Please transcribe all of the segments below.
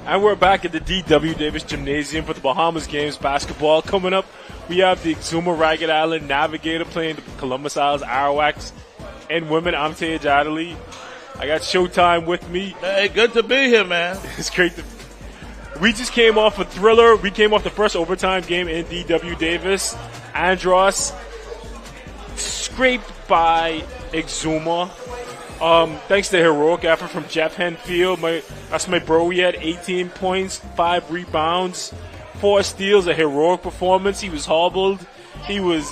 And we're back at the D.W. Davis Gymnasium for the Bahamas games basketball. Coming up, we have the Exuma Ragged Island Navigator playing the Columbus Isles Arawaks. And women, I'm Tej Adderley. I got Showtime with me. Hey, good to be here, man. It's great to. We just came off a thriller. We came off the first overtime game in D.W. Davis. Andros scraped by Exuma. Thanks to heroic effort from Jeff Henfield. That's my bro. He had 18 points, 5 rebounds, 4 steals. A heroic performance. He was hobbled. He was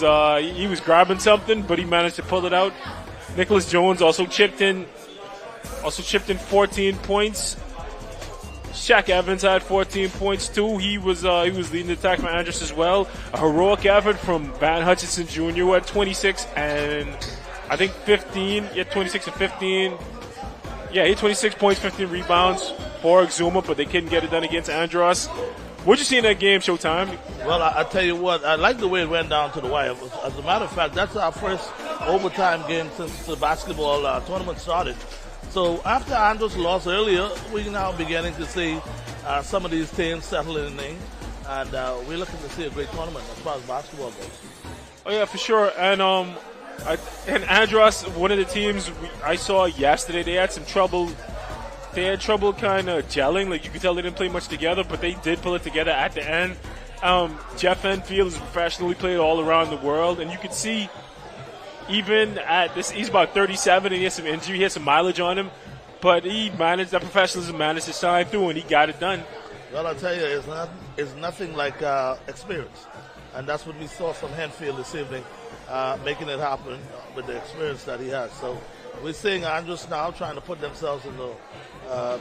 grabbing something, but he managed to pull it out. Nicholas Jones also chipped in 14 points. Shaq Evans had 14 points too. He was leading the attack for Andros as well. A heroic effort from Van Hutchinson Jr. who had 26 and I think 15. He had 26 and 15. Yeah, he had 26 points, 15 rebounds for Exuma, but they couldn't get it done against Andros. What'd you see in that game, Showtime? Well, I tell you what, I like the way it went down to the wire. As a matter of fact, that's our first overtime game since the basketball tournament started. So after Andros lost earlier, we're now beginning to see some of these teams settling in, and we're looking to see a great tournament as far as basketball goes. Oh yeah, for sure. And Andros, one of the teams I saw yesterday, they had some trouble. They had trouble kind of gelling. Like, you could tell they didn't play much together, but they did pull it together at the end. Jeff Enfield is professionally played all around the world, and you could see even at this, he's about 37 and he has some injury, he has some mileage on him, but that professionalism managed to shine through and he got it done. Well, I'll tell you, it's nothing like experience, and that's what we saw from Henfield this evening, making it happen with the experience that he has. So we're seeing Andros now trying to put themselves in the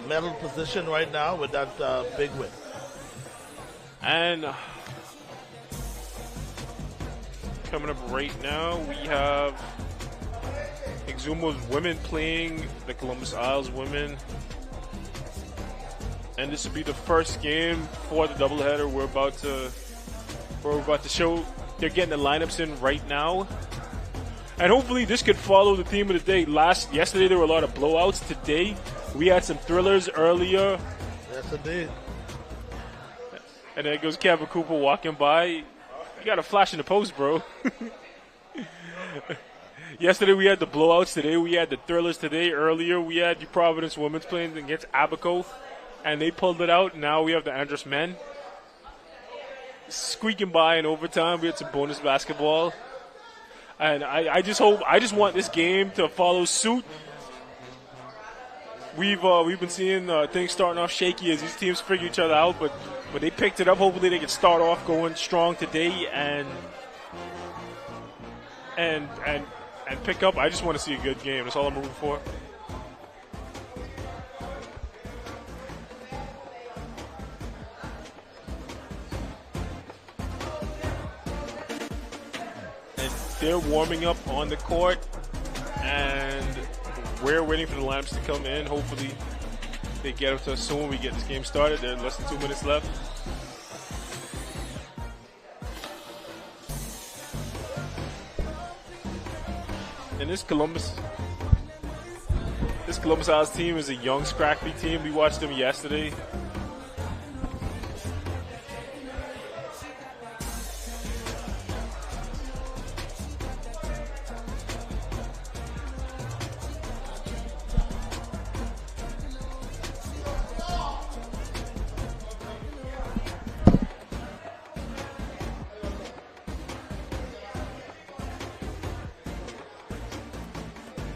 medal position right now with that big win. And coming up right now, we have Exuma's women playing the Columbus Isles women. And this will be the first game for the doubleheader. We're about to show. They're getting the lineups in right now. And hopefully this could follow the theme of the day. Yesterday there were a lot of blowouts. Today we had some thrillers earlier. Yes, indeed. And there goes Kevin Cooper walking by. You got a flash in the post, bro. Yesterday we had the blowouts. Today we had the thrillers. Earlier we had the Providence women's playing against Abaco, and they pulled it out. Now we have the Andros men squeaking by in overtime. We had some bonus basketball. And I just want this game to follow suit. We've been seeing things starting off shaky as these teams figure each other out, but they picked it up. Hopefully they can start off going strong today and pick up. I just want to see a good game. That's all I'm rooting for. They're warming up on the court, and we're waiting for the lineups to come in. Hopefully, they get up to us soon. We get this game started. There's less than 2 minutes left. And this Columbus Isles team is a young, scrappy team. We watched them yesterday.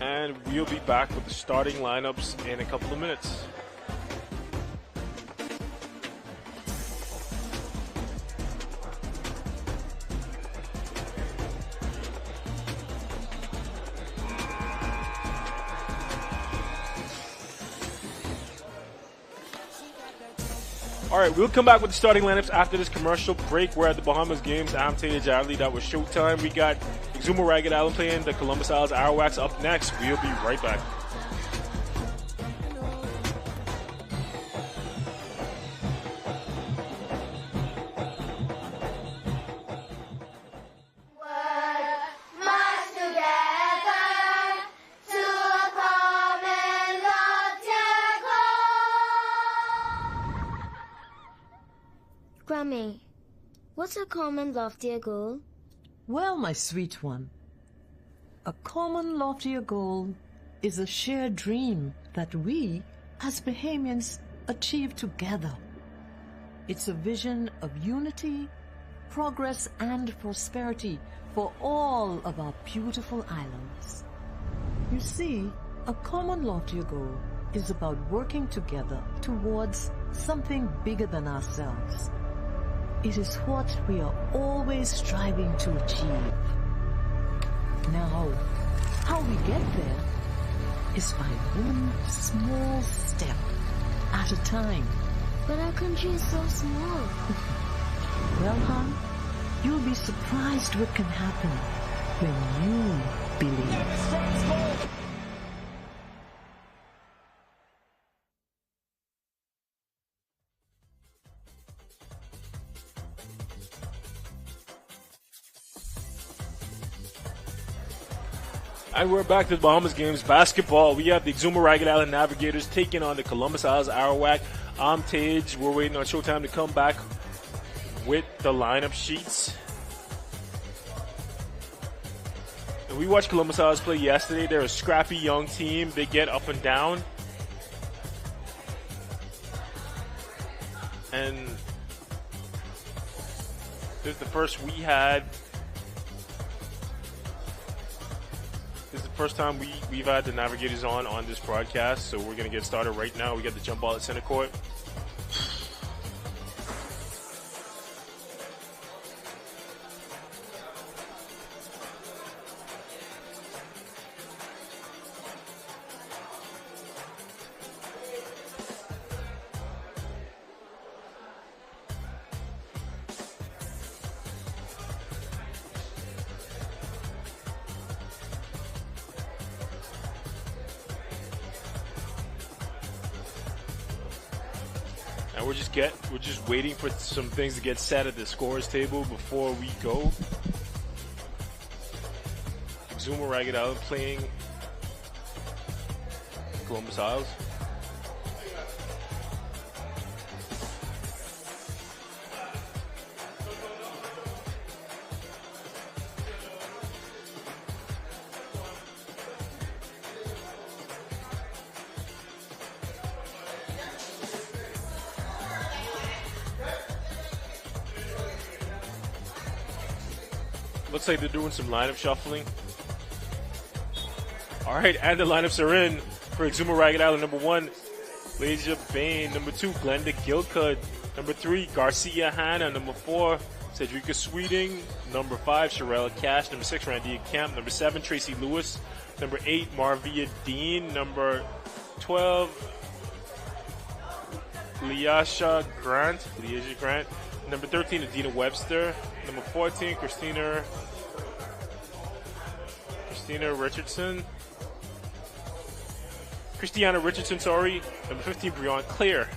And we'll be back with the starting lineups in a couple of minutes. All right, we'll come back with the starting lineups after this commercial break. We're at the Bahamas games. I'm Tej Adderley. That was Showtime. We got Exuma Ragged Island playing the Columbus Isles Arawaks up next. We'll be right back. Mommy, what's a common loftier goal? Well, my sweet one, a common loftier goal is a shared dream that we, as Bahamians, achieve together. It's a vision of unity, progress, and prosperity for all of our beautiful islands. You see, a common loftier goal is about working together towards something bigger than ourselves. It is what we are always striving to achieve. Now, how we get there is by one small step at a time. But our country is so small. Well, hon, you'll be surprised what can happen when you believe. And we're back to the Bahamas games. Basketball, we have the Exuma Ragged Island Navigators taking on the Columbus Isles Arawak. I'm Tage. We're waiting on Showtime to come back with the lineup sheets. And we watched Columbus Isles play yesterday. They're a scrappy young team. They get up and down. And this is the first we had. This is the first time we've had the Navigators on this broadcast, so we're going to get started right now. We got the jump ball at center court. And we're just waiting for some things to get set at the scores table before we go. Exuma Ragged Island playing Columbus Isles. Looks like they're doing some lineup shuffling. All right, and the lineups are in for Exuma Ragged Island. Number 1, Leja Bain. Number 2, Glenda Gilcud. Number 3, Garcia Hanna. Number 4, Cedrica Sweeting. Number 5, Sherelle Cash. Number 6, Randia Kemp. Number 7, Tracy Lewis. Number 8, Marvia Dean. Number 12, Leisha Grant. Number 13, Adina Webster. Number 14, Christina Richardson, sorry. Number 15, Breon Clear.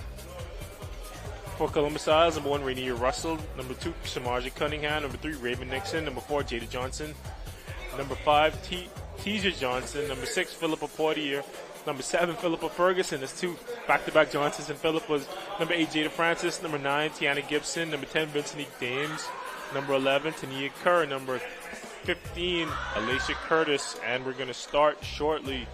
For Columbus Isles, number 1, Rainier Russell. Number 2, Samaja Cunningham. Number 3, Raven Nixon. Number 4, Jada Johnson. Number 5, Teja Johnson. Number 6, Philippa Portier. Number 7, Philippa Ferguson. There's 2 back-to-back Johnsons and Philippas. Number 8, Jada Francis. Number 9, Tiana Gibson. Number 10, Vincent Dames. Number 11, Tania Kerr. Number 15, Alicia Curtis. And we're going to start shortly.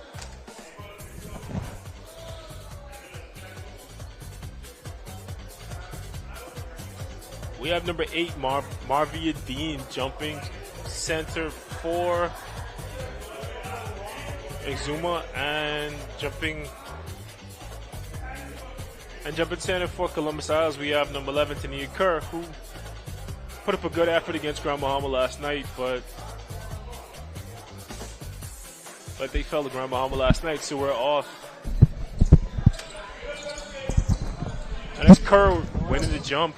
We have number 8, Marvia Dean, jumping center for Exuma, and jumping center for Columbus Isles. We have number 11, Tania Kerr, who put up a good effort against Grand Bahama last night, but they fell to Grand Bahama last night, so we're off. And that's Kerr winning the jump.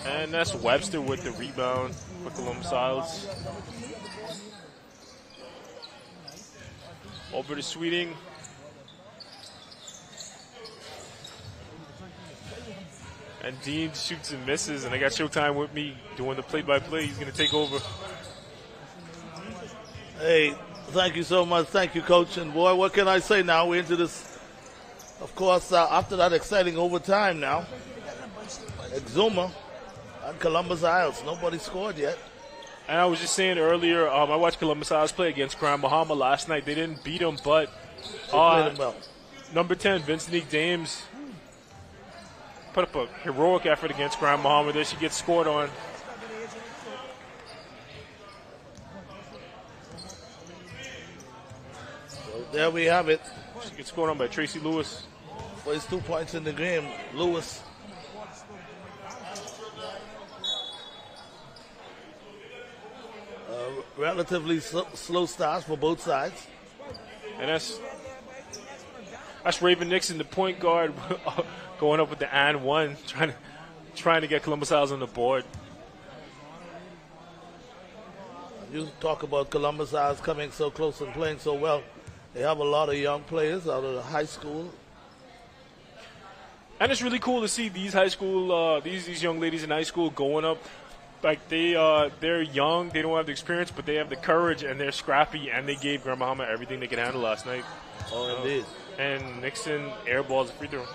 And that's Webster with the rebound for Columbus Isles. Over to Sweeting. And Dean shoots and misses, and I got Showtime with me doing the play-by-play. He's going to take over. Hey, Thank you so much. Thank you, Coach. And boy, what can I say now? We're into this, of course, after that exciting overtime now. Exuma and Columbus Isles. Nobody scored yet. And I was just saying earlier, I watched Columbus Isles play against Grand Bahama last night. They didn't beat them, but They played them well. number 10, Vincent Dames, put up a heroic effort against Grand Bahama there. She gets scored on. So there we have it. She gets scored on by Tracy Lewis. First 2 points in the game. Lewis. Relatively slow starts for both sides. And that's Raven Nixon, the point guard, going up with the and one, trying to get Columbus Isles on the board. You talk about Columbus Isles coming so close and playing so well. They have a lot of young players out of the high school. And it's really cool to see these high school, these young ladies in high school going up. Like they're young, they don't have the experience, but they have the courage and they're scrappy, and they gave Grand Bahama everything they could handle last night. Oh, indeed. And Nixon airballs a free throw.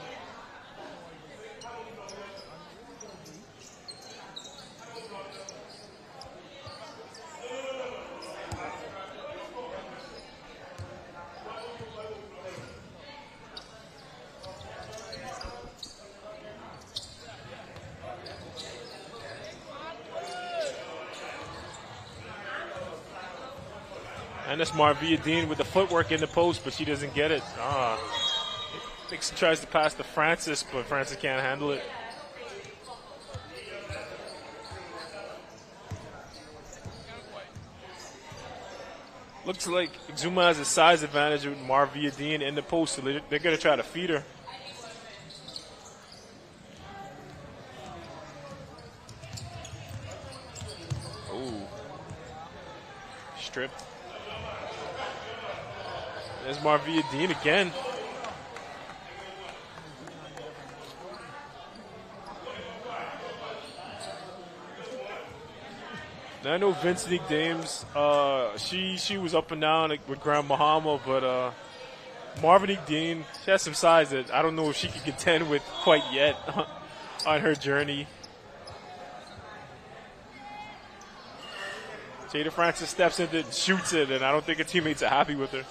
And that's Marvia Dean with the footwork in the post, but she doesn't get it. Nixon tries to pass to Francis, but Francis can't handle it. Looks like Exuma has a size advantage with Marvia Dean in the post, so they're going to try to feed her. Ooh. Stripped. There's Marvia Dean again. Now, I know Vincent Dames, she was up and down with Grand Bahama, but Marvin Dean, she has some size that I don't know if she can contend with quite yet on her journey. Jada Francis steps in and shoots it, and I don't think her teammates are happy with her.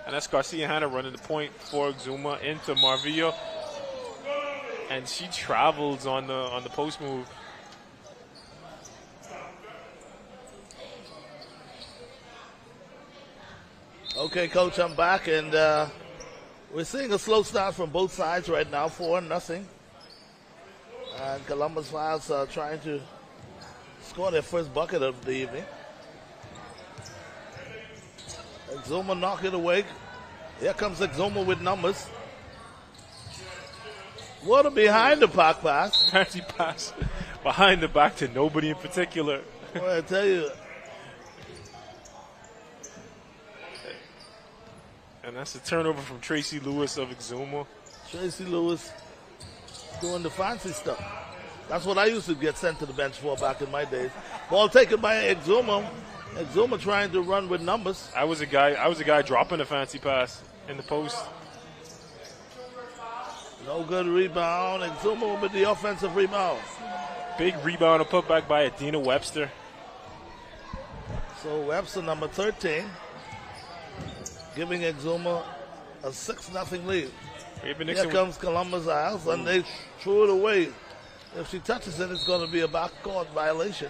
And that's Garcia Hanna running the point for Exuma into Marvia. And she travels on the post move. Okay, Coach, I'm back, and we're seeing a slow start from both sides right now, 4-0. And Columbus Isles are trying to score their first bucket of the evening. Exuma knock it away. Here comes Exuma with numbers. What a behind the back pass. Fancy pass behind the back to nobody in particular. Well, I tell you. And that's a turnover from Tracy Lewis of Exuma. Tracy Lewis doing the fancy stuff. That's what I used to get sent to the bench for back in my days. Ball taken by Exuma. Exuma trying to run with numbers. I was a guy dropping a fancy pass in the post. No good rebound. Exuma with the offensive rebound. Big rebound and put back by Adina Webster. So Webster, number 13, giving Exuma a 6-0 lead. Here comes Columbus Isles, and they threw it away. If she touches it, it's going to be a backcourt violation.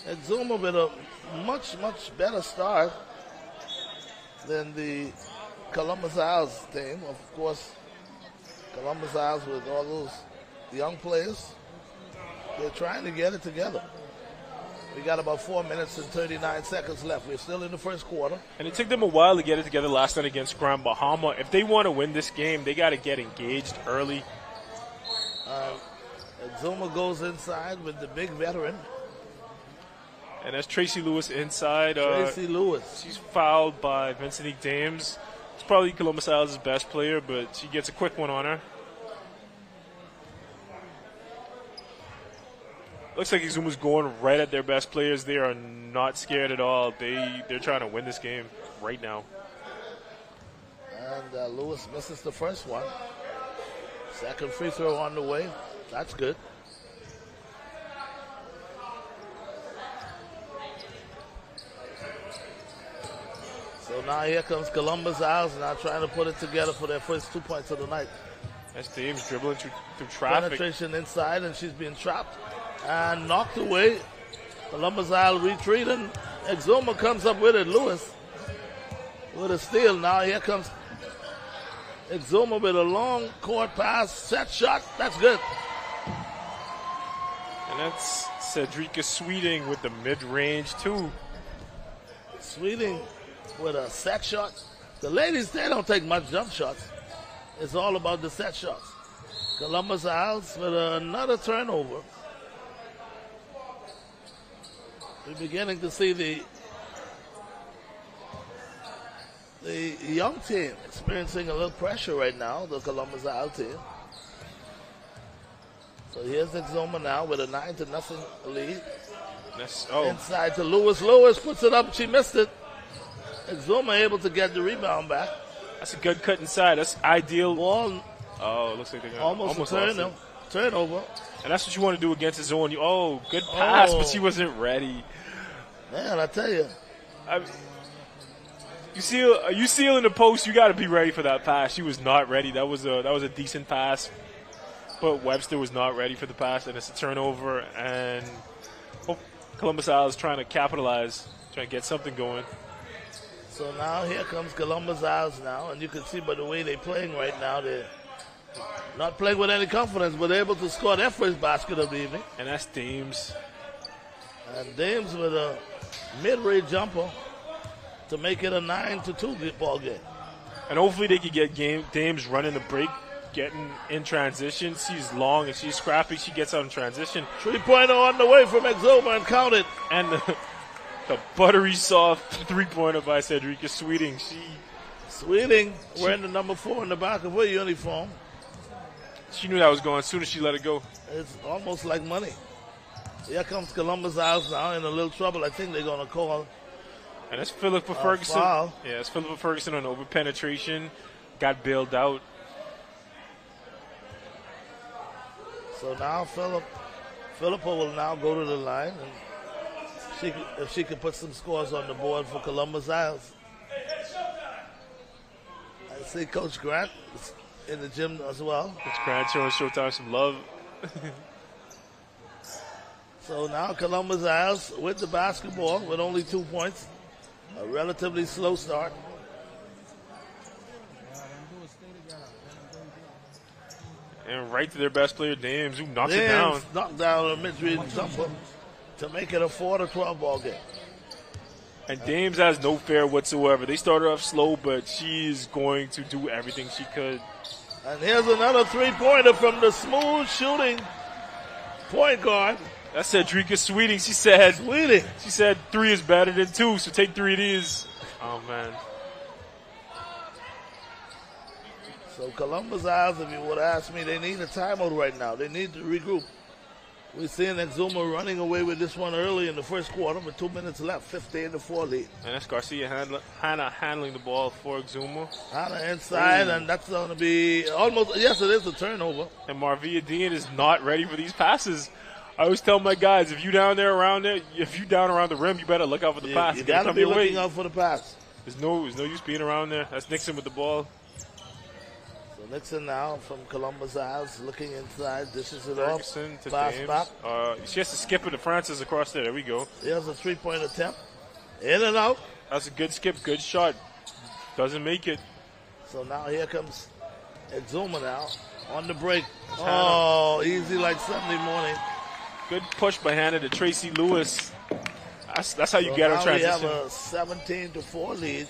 Exuma with a much, much better start than the Columbus Isles team. Of course, Columbus Isles with all those young players, they're trying to get it together. We got about 4 minutes and 39 seconds left. We're still in the first quarter. And it took them a while to get it together last night against Grand Bahama. If they want to win this game, they got to get engaged early. Exuma goes inside with the big veteran. And that's Tracy Lewis inside. Tracy Lewis. She's fouled by Vincent Dames. It's probably Columbus Isles' best player, but she gets a quick one on her. Looks like Exuma's going right at their best players. They are not scared at all. They're trying to win this game right now. And Lewis misses the first one. Second free throw on the way. That's good. So now here comes Columbus Isles now trying to put it together for their first 2 points of the night. That's Dames dribbling through traffic. Penetration inside, and she's being trapped and knocked away. Columbus Isle retreating. Exuma comes up with it. Lewis with a steal. Now here comes Exuma with a long court pass. Set shot. That's good. And that's Cedrica Sweeting with the mid-range, too. Sweeting with a set shot. The ladies, they don't take much jump shots. It's all about the set shots. Columbus Isles with another turnover. We're beginning to see the young team experiencing a little pressure right now, the Columbus Isles team. So here's Exuma now with a 9-0 lead. Inside to Lewis. Lewis puts it up. She missed it. Exuma able to get the rebound back. That's a good cut inside. That's ideal. Ball. Oh, it looks like they're almost turnover. And that's what you want to do against the zone. Good pass, but she wasn't ready. Man, I tell you. You seal in the post, you got to be ready for that pass. She was not ready. That was a decent pass, but Webster was not ready for the pass, and it's a turnover. And Columbus Isles trying to capitalize, trying to get something going. So now here comes Columbus Isles now, and you can see by the way they're playing right now, they're not playing with any confidence, but able to score their first basket of the evening. And that's Dames. And Dames with a mid-range jumper to make it a 9-2 ball game. And hopefully they can get Dames running the break, getting in transition. She's long and she's scrappy. She gets out in transition. 3-pointer on the way from Exuma and count it. And the buttery soft 3-pointer by Cedrica Sweeting. Sweeting wearing the number 4 in the back of her uniform. She knew that was going as soon as she let it go. It's almost like money. Here comes Columbus Isles now in a little trouble. I think they're going to call. And that's Philippa Ferguson. Foul. Yeah, it's Philippa Ferguson on over penetration. Got bailed out. So now Philippa will now go to the line. And if she can put some scores on the board for Columbus Isles. I see Coach Grant is in the gym as well. Coach Grant showing Showtime some love. So now Columbus Isles with the basketball with only 2 points. A relatively slow start. And right to their best player, Dames, who knocks it down. Knocked down a mid-range jumper to make it a 4-12 ball game. And Dames has no fear whatsoever. They started off slow, but she's going to do everything she could. And here's another 3-pointer from the smooth shooting point guard. That's Cedrica Sweeting. She said 3 is better than 2, so take 3 of these. Oh, man. So Columbus Isles, if you would ask me, they need a timeout right now. They need to regroup. We're seeing Exuma running away with this one early in the first quarter with 2 minutes left, 15-4 lead. And that's Garcia Hannah handling the ball for Exuma. Hannah inside, and that's going to be almost, yes, it is a turnover. And Marvia Dean is not ready for these passes. I always tell my guys, if you down around the rim, you better look out for the pass. You got to be looking out for the pass. There's no use being around there. That's Nixon with the ball. So Nixon now from Columbus Isles looking inside, dishes it Ferguson off. To Pass Dames. back. She has to skip it to Francis across there. There we go. Here's a 3-point attempt. In and out. That's a good skip, good shot. Doesn't make it. So now here comes Exuma now on the break. That's Hannah. Easy like Sunday morning. Good push by Hannah to Tracy Lewis. That's how you get her transition. We have a 17-4 lead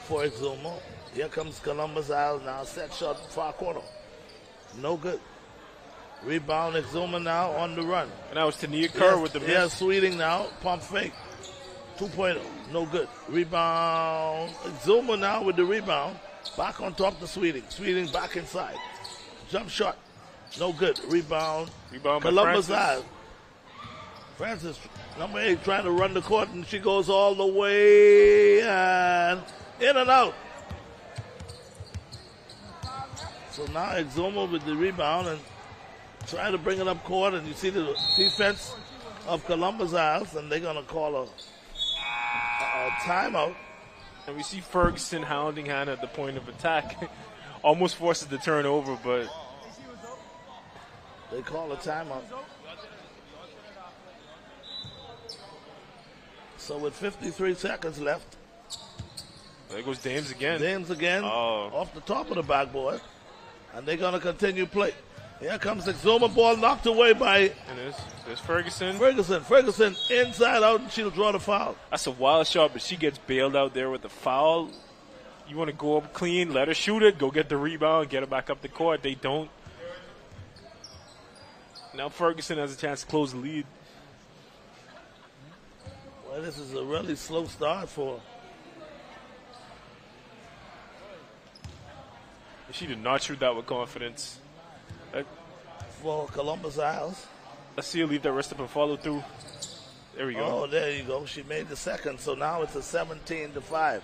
for Exuma. Here comes Columbus Isles now. Set shot far corner. No good. Rebound Exuma now on the run. And that was Tania Kerr with the miss. Yeah, Sweeting now. Pump fake. 2-pointer. No good. Rebound. Exuma now with the rebound. Back on top to Sweeting. Sweeting back inside. Jump shot. No good. Rebound. Rebound by Columbus Francis. Isles. Francis, number 8, trying to run the court, and she goes all the way and in and out. So now Exuma with the rebound and trying to bring it up court, and you see the defense of Columbus Isles, and they're going to call a timeout. And we see Ferguson hounding Hannah at the point of attack. Almost forces the turnover, but they call a timeout. So with 53 seconds left. There goes Dames again. Dames again off the top of the backboard. And they're going to continue play. Here comes the Exuma, ball knocked away by... And there's Ferguson. Ferguson inside out, and she'll draw the foul. That's a wild shot, but she gets bailed out there with the foul. You want to go up clean, let her shoot it, go get the rebound, get her back up the court. They don't. Now Ferguson has a chance to close the lead. Well, this is a really slow start for her. She did not shoot that with confidence. For Columbus Isles. Let's see her leave that wrist up and follow through. There we go. Oh, there you go. She made the second, so now it's a 17-5.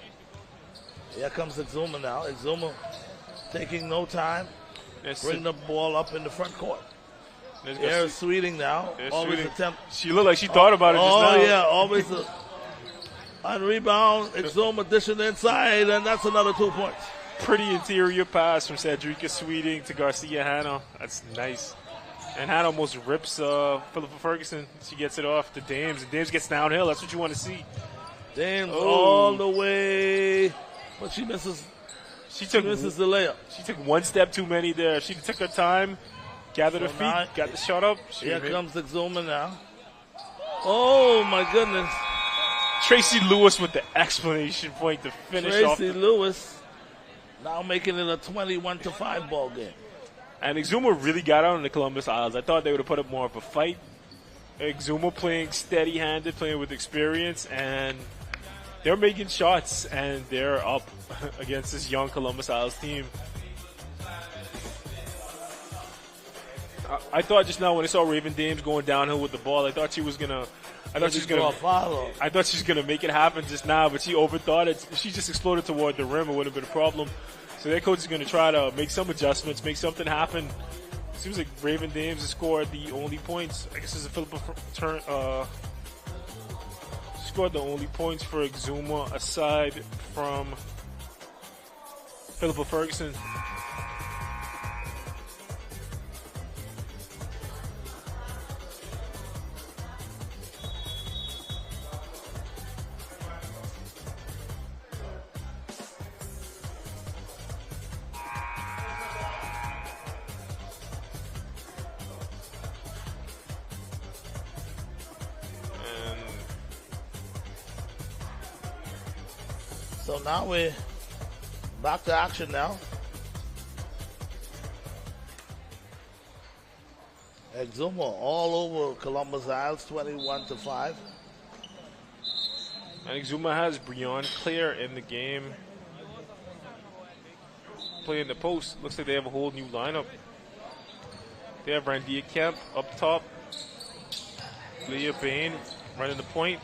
Here comes Exuma now. Exuma taking no time. Bring the ball up in the front court. There's Sweeting now. Always Sweeting. attempt. She looked like she thought about it just now. Oh, yeah. Always on rebound. Exuma dishing inside, and that's another 2 points. Pretty interior pass from Cedrica Sweeting to Garcia Hannah. That's nice. And Hannah almost rips Philippa Ferguson. She gets it off to Dames, and Dames gets downhill. That's what you want to see. Dames all the way, but she misses. She misses the layup. She took one step too many there. She took her time, gathered her feet, got the shot up. Here comes Exuma now. Oh my goodness! Tracy Lewis with the explanation point to finish off. Tracy Lewis now making it a 21-5 ball game. And Exuma really got out on the Columbus Isles. I thought they would have put up more of a fight. Exuma playing steady-handed, playing with experience, and they're making shots, and they're up against this young Columbus Isles team. I thought just now when I saw Raven Dames going downhill with the ball, I thought she was gonna make it happen just now, but she overthought it. She just exploded toward the rim. It would have been a problem. So their coach is going to try to make some adjustments, make something happen. It seems like Raven Dames has scored the only points. I guess this is Philippa turn. Scored the only points for Exuma aside from Philippa Ferguson. So now we're back to action now. Exuma all over Columbus Isles, 21-5. And Exuma has Breon Claire in the game. Playing the post. Looks like they have a whole new lineup. They have Randia Kemp up top. Leah Bain running the point.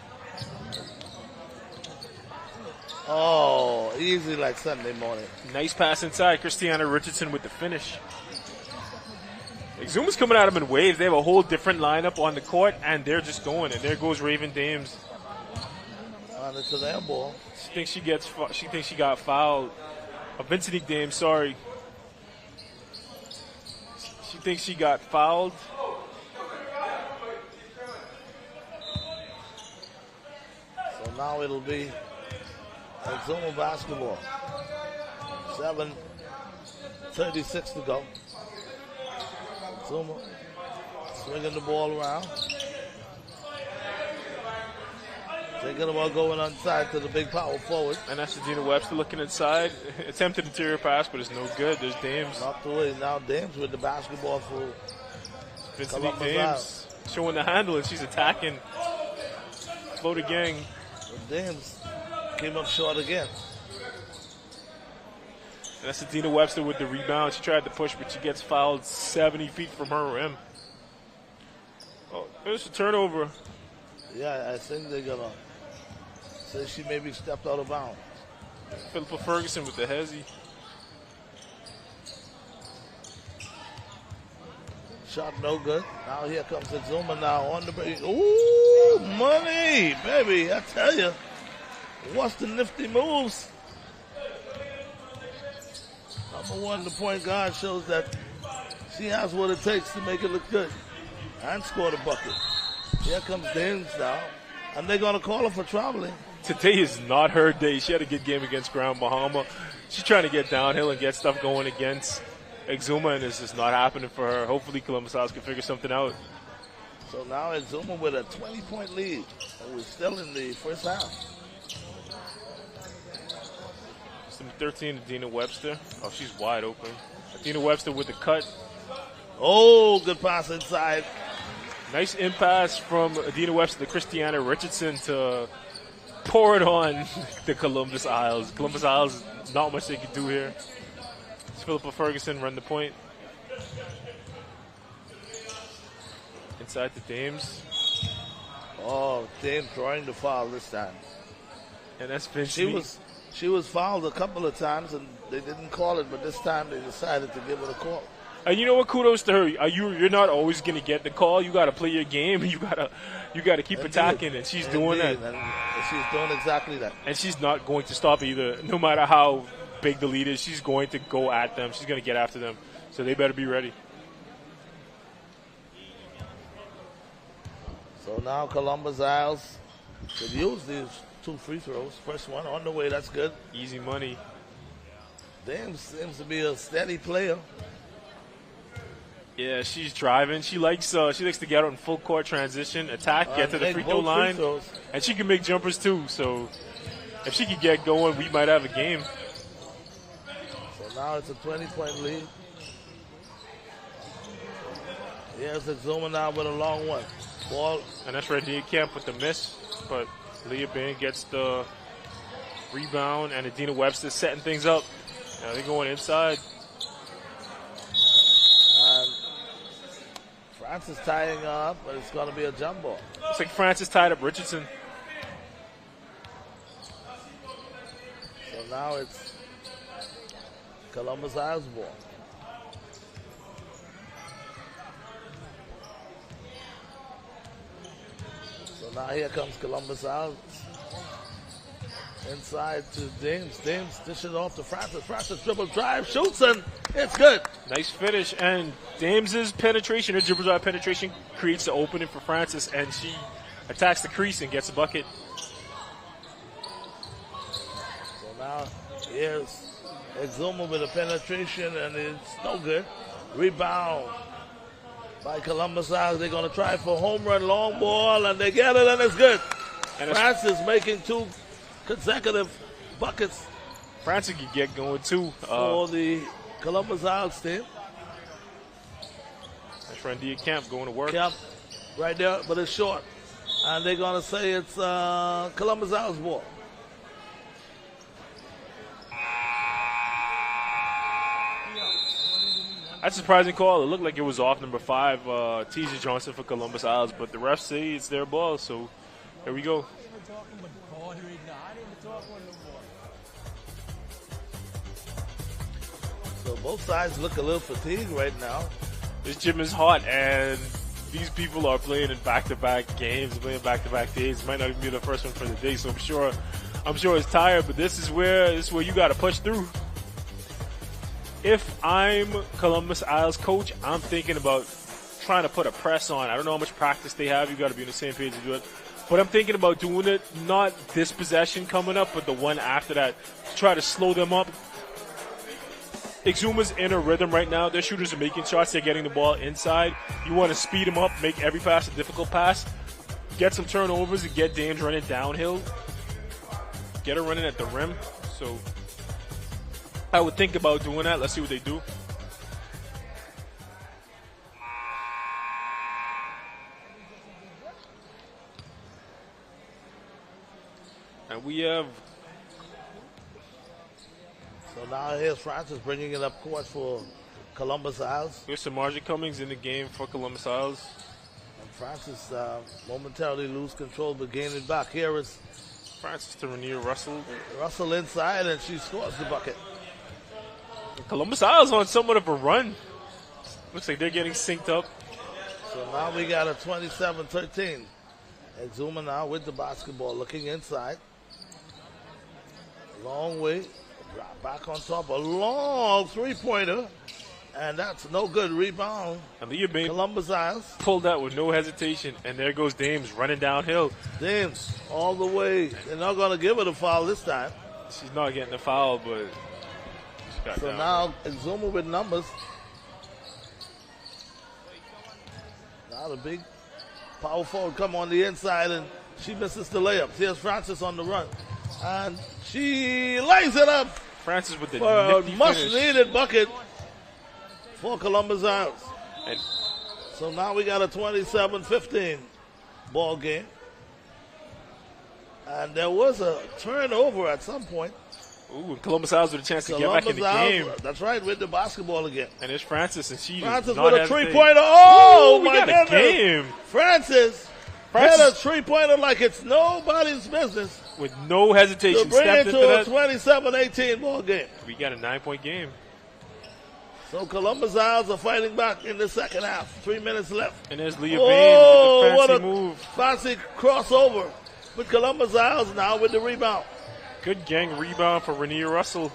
Oh, easy like Sunday morning. Nice pass inside. Christiana Richardson with the finish. Exuma's coming at them in waves. They have a whole different lineup on the court, and they're just going. And there goes Raven Dames. On it's an air ball. She thinks she got fouled. Vincent Dames, sorry. She thinks she got fouled. So now it'll be Exuma basketball. 7:36 to go. Exuma swinging the ball around. Thinking about going inside to the big power forward. And that's Dina Webster looking inside. Attempted interior pass, but it's no good. There's Dames. Knocked away. Now Dames with the basketball for Vincent Dames showing the handle, and she's attacking. Floater gang. Dames came up short again. And that's Dina Webster with the rebound. She tried to push, but she gets fouled 70 feet from her rim. Oh, there's a turnover. Yeah, I think they're going to say she maybe stepped out of bounds. Philippa Ferguson with the hezzy. Shot no good. Now here comes Azuma now on the break. Ooh, money, baby. I tell you. What's the nifty moves? Number one, the point guard shows that she has what it takes to make it look good. And score the bucket. Here comes Dames now. And they're going to call her for traveling. Today is not her day. She had a good game against Grand Bahama. She's trying to get downhill and get stuff going against Exuma, and it's just not happening for her. Hopefully Columbus House can figure something out. So now Exuma with a 20-point lead. And we're still in the first half. Number 13, Adina Webster. Oh, she's wide open. Adina Webster with the cut. Oh, good pass inside. Nice impasse from Adina Webster to Christiana Richardson to pour it on the Columbus Isles. Columbus Isles, not much they can do here. It's Philippa Ferguson run the point. Inside the Dames. Oh, Dames drawing the foul this time. And that's been She was fouled a couple of times and they didn't call it, but this time they decided to give it a call. And you know what? Kudos to her. You're not always going to get the call. You got to play your game. You got to keep attacking, and she's doing that. And she's doing exactly that. And she's not going to stop either. No matter how big the lead is, she's going to go at them. She's going to get after them. So they better be ready. So now Columbus Isles could use these 2 free throws. First one on the way. That's good. Easy money. Dames seems to be a steady player. Yeah, she's driving. She likes to get out in full court transition, attack, get to the free throw line, and she can make jumpers too. So if she could get going, we might have a game. So now it's a 20-point lead. Here's Exuma now with a long one. Ball. And that's right, Leah Camp with the miss, but Leah Bain gets the rebound, and Adina Webster setting things up. Now they're going inside. Francis tying up, but it's going to be a jump ball. Looks like Francis tied up Richardson. So now it's Columbus Isles ball. So now here comes Columbus Isles. Inside to Dames. Dames dishes off to Francis. Francis dribble drive, shoots, and it's good. Nice finish. And Dames' penetration, her dribble drive penetration, creates the opening for Francis, and she attacks the crease and gets a bucket. So now here's Exuma with a penetration, and it's no good. Rebound by Columbus Isles. They're going to try for a home run, long ball, and they get it, and it's good. And Francis making 2 consecutive buckets. Francis can get going too. For the Columbus Isles team. That's Randia Camp going to work. Camp right there, but it's short. And they're going to say it's Columbus Isles ball. That's a surprising call. It looked like it was off number 5, TJ Johnson for Columbus Isles, but the refs say it's their ball, so here we go. So both sides look a little fatigued right now. This gym is hot, and these people are playing in back-to-back games, playing back-to-back days. It might not even be the first one for the day, so I'm sure it's tired. But this is where you got to push through. If I'm Columbus Isles coach, I'm thinking about trying to put a press on. I don't know how much practice they have. You got to be on the same page to do it. But I'm thinking about doing it not this possession coming up, but the one after that to try to slow them up. Exuma's in a rhythm right now. Their shooters are making shots. They're getting the ball inside. You want to speed them up, make every pass a difficult pass, get some turnovers, and get Dames running downhill. Get her running at the rim. So I would think about doing that. Let's see what they do. And we have... So now here's Francis bringing it up court for Columbus Isles. Here's some Marja Cummings in the game for Columbus Isles. And Francis momentarily lose control, but gain it back. Here is Francis to Rainier Russell. Russell inside, and she scores the bucket. Columbus Isles on somewhat of a run. Looks like they're getting synced up. So now we got a 27-13. Exuma now with the basketball, looking inside. Long way, back on top, a long three-pointer, and that's no good. Rebound. And Leah Bain Columbus Isles pulled that with no hesitation, and there goes Dames running downhill. Dames all the way. They're not going to give her the foul this time. She's not getting the foul, but she got So down. now Exuma with numbers. Now the big power forward come on the inside, and she misses the layup. Here's Francis on the run, and she lays it up Francis with the for a nifty much finish. needed bucket for Columbus Isles. And So now we got a 27-15 ball game. And there was a turnover at some point. ooh, Columbus Isles with a chance to get back in the Isles, game. that's right, with the basketball again. And there's Francis, and she Francis does not with a hesitate. three-pointer. Oh, Ooh, we my got a goodness. game Francis Francis- had a three-pointer like it's nobody's business with no to hesitation. bring Stepped it into to a that. 27-18 ball game. We got a 9-point game. So Columbus Isles are fighting back in the second half. 3 minutes left. And there's Leah Oh, Bain with what the a fancy move. fancy crossover with Columbus Isles now with the rebound. Good gang rebound for Rainier Russell.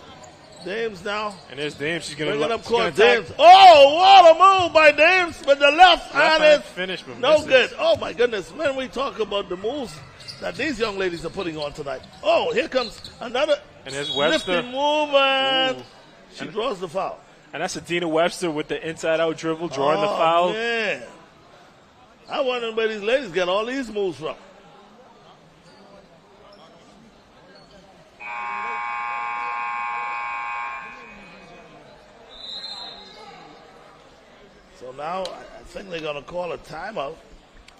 Dames now And there's Dames. She's going bringing to up court. Dames. Oh, what a move by Dames with the left hand. hand It's finish, but no misses. good. Oh, my goodness. When we talk about the moves that these young ladies are putting on tonight. Oh, here comes another And there's Webster. nifty move, and Ooh. she draws the foul. And that's Adina Webster with the inside-out dribble, drawing the foul. Man. I wonder where these ladies get all these moves from. So now I think they're going to call a timeout.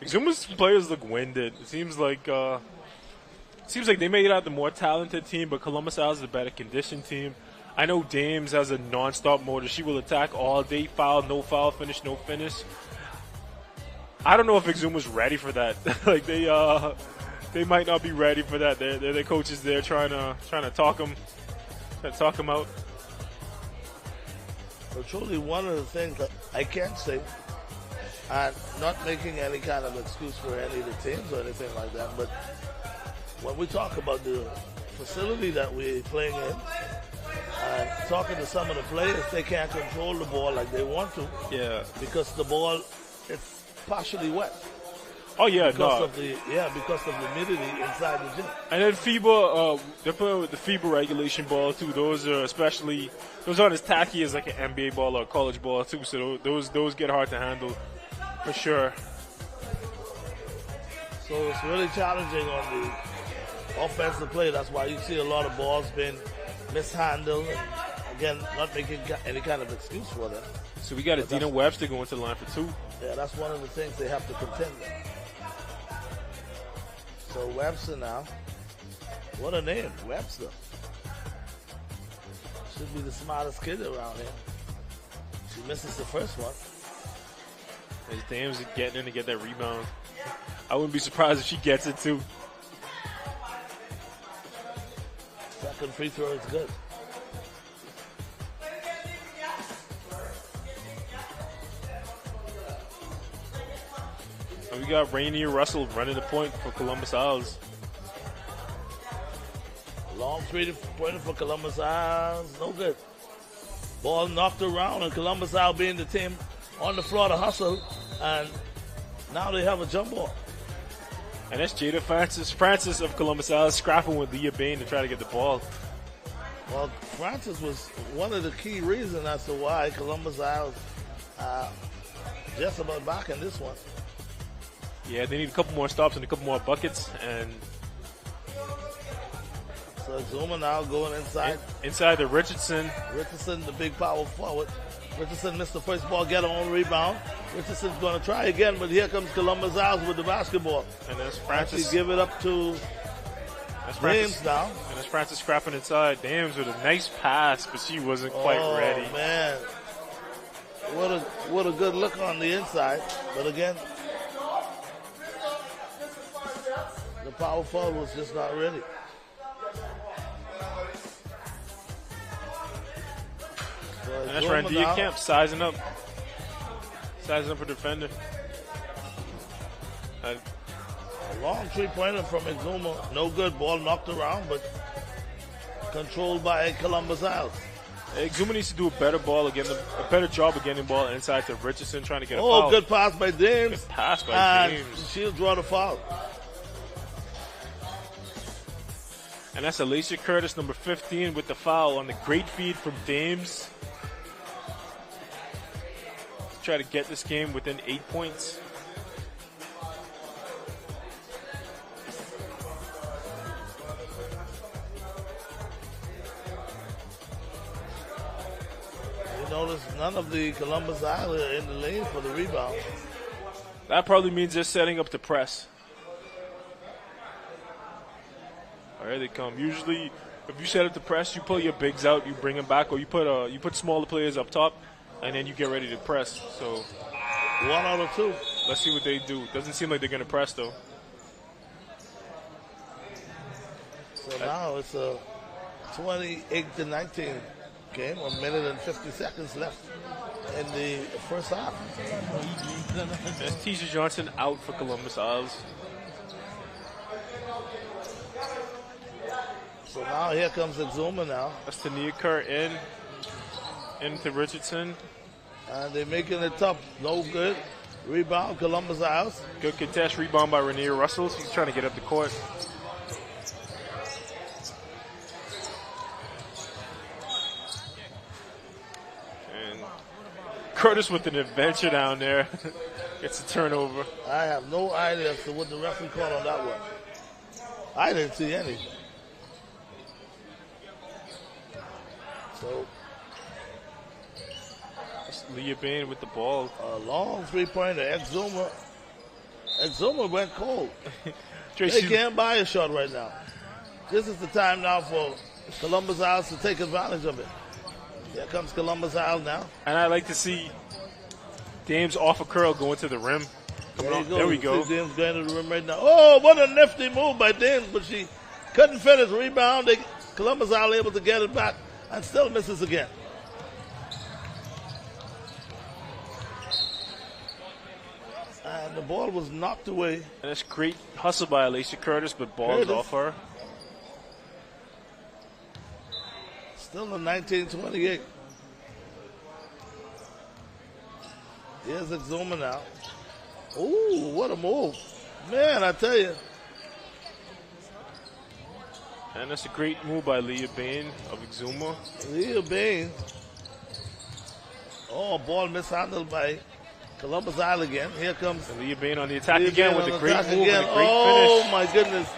Exuma's players look winded. It seems like they made out the more talented team, but Columbus Isles is a better conditioned team. I know Dames has a non-stop motor. She will attack all day, foul, no foul, finish, no finish. I don't know if Exuma's ready for that. Like they might not be ready for that. Their coaches there trying to talk them out. So truly one of the things that I can't say, and not making any kind of excuse for any of the teams or anything like that, but when we talk about the facility that we're playing in, and talking to some of the players, they can't control the ball like they want to. Yeah. Because the ball is partially wet. Oh yeah, Because no. of the humidity inside the gym. And then FIBA, they're playing with the FIBA regulation ball too. Those aren't as tacky as like an NBA ball or a college ball too. So those get hard to handle for sure. So it's really challenging on the offensive play. That's why you see a lot of balls being mishandled. And again, not making any kind of excuse for them. So we got Adina Webster going to the line for two. Yeah, that's one of the things they have to contend with. So Webster now. What a name, Webster. Should be the smartest kid around here. She misses the first one. As Dames is getting in to get that rebound. I wouldn't be surprised if she gets it too. Second free throw is good. And we got Rainier Russell running the point for Columbus Isles. Long three-pointer for Columbus Isles. No good. Ball knocked around, and Columbus Isles being the team on the floor to hustle. And now they have a jump ball. And that's Jada Francis of Columbus Isles scrapping with Leah Bain to try to get the ball. Well, Francis was one of the key reasons as to why Columbus Isles just about back in this one. Yeah, they need a couple more stops and a couple more buckets. And So Zuma now going inside. inside the Richardson. Richardson, the big power forward. Richardson missed the first ball, get on rebound. Richardson's going to try again, but here comes Columbus Isles with the basketball. And that's Francis. Actually give it up to That's James Francis now. And that's Francis scrapping inside. Dames with a nice pass, but she wasn't quite ready. Man. What a good look on the inside. But again, power forward was just not ready. So And that's Zuma Randy now. Camp sizing up a defender. A long three-pointer from Exuma. No good. Ball knocked around, but controlled by Columbus Isles. Exuma needs to do a better job of getting the ball inside to Richardson, trying to get a Oh, foul. good pass by Dames. Good pass by and James. she'll draw the foul. And that's Alicia Curtis, number 15, with the foul on the great feed from Dames. Try to get this game within 8 points. You notice none of the Columbus Isles are in the lane for the rebound. That probably means they're setting up to press. All right, they come. Usually, if you set up to press, you pull your bigs out, you bring them back, or you put smaller players up top, and then you get ready to press. So 1 out of 2. let's see what they do. Doesn't seem like they're going to press, though. So now it's a 28-19 game. 1 minute and 50 seconds left in the first half. That's Tisha Johnson out for Columbus Isles. So now here comes Exuma now. That's Tania Kerr into Richardson. And they're making it tough. No good. Rebound, Columbus Isles. Good contest rebound by Rainier Russell. She's trying to get up the court. And Curtis with an adventure down there. Gets a turnover. I have no idea as to what the referee called on that one. I didn't see any. So That's Leah Bain with the ball. a long three-pointer. Exuma went cold. They Tracy, can't buy a shot right now. This is the time now for Columbus Isles to take advantage of it. Here comes Columbus Isles now. and I like to see Dames off a curl going to the rim. There we go. See Dames going to the rim right now. Oh, what a nifty move by Dames, but she couldn't finish. Rebound. Columbus Isles able to get it back and still misses again. And the ball was knocked away. And that's great hustle by Alicia Curtis, but ball's Curtis. off her. Still in 1928. Here's Exuma now. Ooh, what a move. Man, I tell you. And that's a great move by Leah Bain of Exuma. Leah Bain. Oh, ball mishandled by Columbus Isle again. Here comes And Leah Bain on the attack Leah again Bain with on a great attack move again. and a great Oh, finish. my goodness.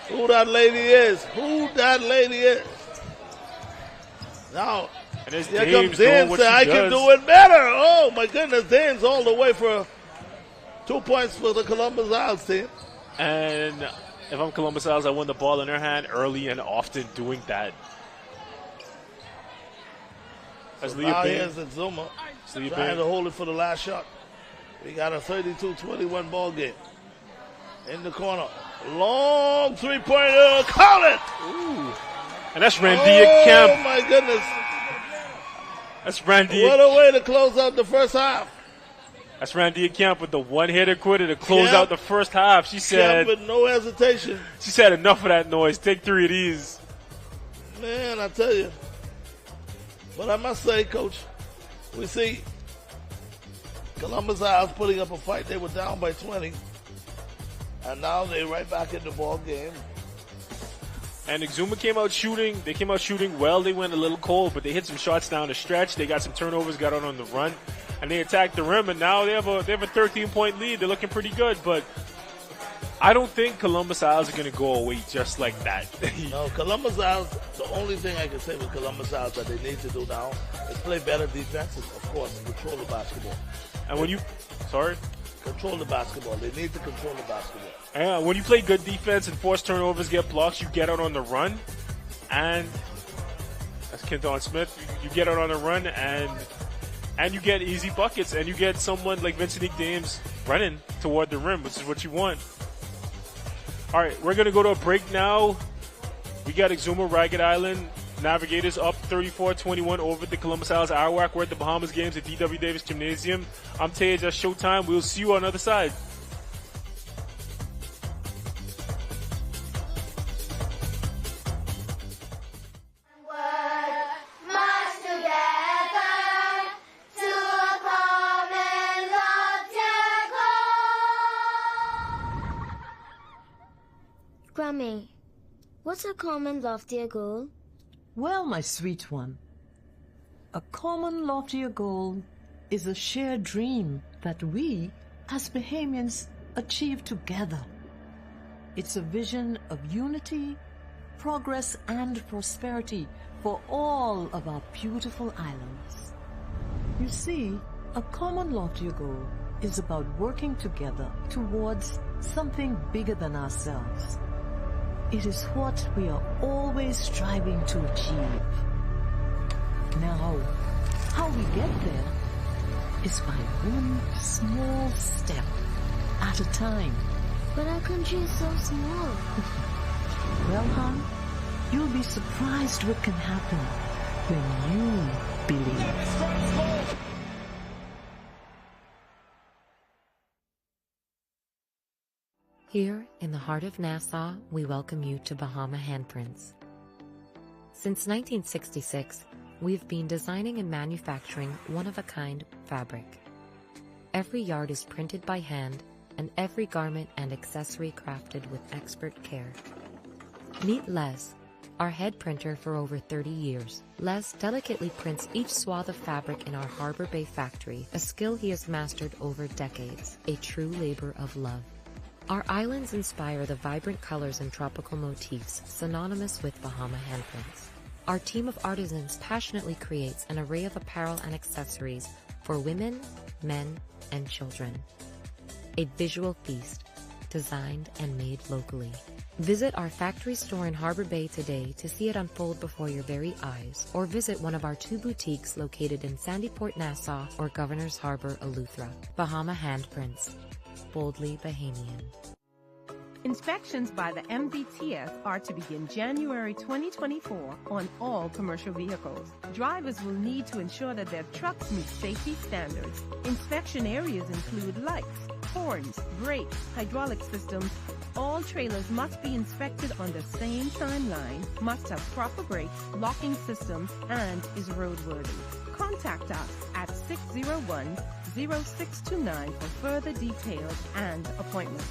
Who that lady is. Who that lady is. Now, And there's here Dames comes doing Dames what saying, she I does. can do it better. Oh, my goodness. Dames all the way for 2 points for the Columbus Isles team. And if I'm Columbus Isles, I want the ball in their hand early and often doing that. That's Leah Now Bain. here's Exuma It's Leah trying Bain. to hold it for the last shot. We got a 32-21 ball game. In the corner. Long three-pointer. Call it! And that's Randia Oh, Kemp. my goodness. That's Randia. What a way to close out the first half. That's Randia Kemp with the one-hitter quitter to close Kemp. out the first half. She Kemp said, with no hesitation. enough of that noise. Take 3 of these. Man, I tell you. But I must say, Coach, we see Columbus Isles putting up a fight. They were down by 20. And now they're right back in the ball game. And Exuma came out shooting. They came out shooting well. They went a little cold, but they hit some shots down the stretch. They got some turnovers, got on the run, and they attacked the rim. And now they have a 13-point lead. They're looking pretty good, but I don't think Columbus Isles are going to go away just like that. No, Columbus Isles, the only thing I can say with Columbus Isles that they need to do now is play better defense and, of course, control the basketball. And when you, sorry, Control the basketball. They need to control the basketball. and when you play good defense and force turnovers, get blocks, you get out on the run, and that's Kenton Smith. You get out on the run, and you get easy buckets, and you get someone like Vincent Dames running toward the rim, which is what you want. All right, we're going to go to a break now. We got Exuma Ragged Island Navigators up 34-21 over the Columbus Isles Arawak. We're at the Bahamas games at DW Davis Gymnasium. I'm Tej. That's Showtime. We'll see you on the other side. Grammy, what's a common loftier goal? Well, my sweet one, a common loftier goal is a shared dream that we, as Bahamians, achieve together. It's a vision of unity, progress, and prosperity for all of our beautiful islands. You see, a common loftier goal is about working together towards something bigger than ourselves. It is what we are always striving to achieve. Now, how we get there is by one small step at a time. But our country is so small. Well, hon, you'll be surprised what can happen when you believe. Here, in the heart of Nassau, we welcome you to Bahama Handprints. Since 1966, we've been designing and manufacturing one-of-a-kind fabric. Every yard is printed by hand, and every garment and accessory crafted with expert care. Meet Les, our head printer for over 30 years. Les delicately prints each swath of fabric in our Harbor Bay factory, a skill he has mastered over decades, a true labor of love. Our islands inspire the vibrant colors and tropical motifs synonymous with Bahama handprints. Our team of artisans passionately creates an array of apparel and accessories for women, men, and children. A visual feast, designed and made locally. Visit our factory store in Harbor Bay today to see it unfold before your very eyes, or visit one of our 2 boutiques located in Sandyport, Nassau, or Governor's Harbor, Eleuthera. Bahama Handprints. Boldly Bahamian. Inspections by the MVTS are to begin January 2024 on all commercial vehicles. Drivers will need to ensure that their trucks meet safety standards. Inspection areas include lights, horns, brakes, hydraulic systems. All trailers must be inspected on the same timeline, must have proper brakes, locking systems, and is roadworthy. Contact us at 601-0629 for further details and appointments.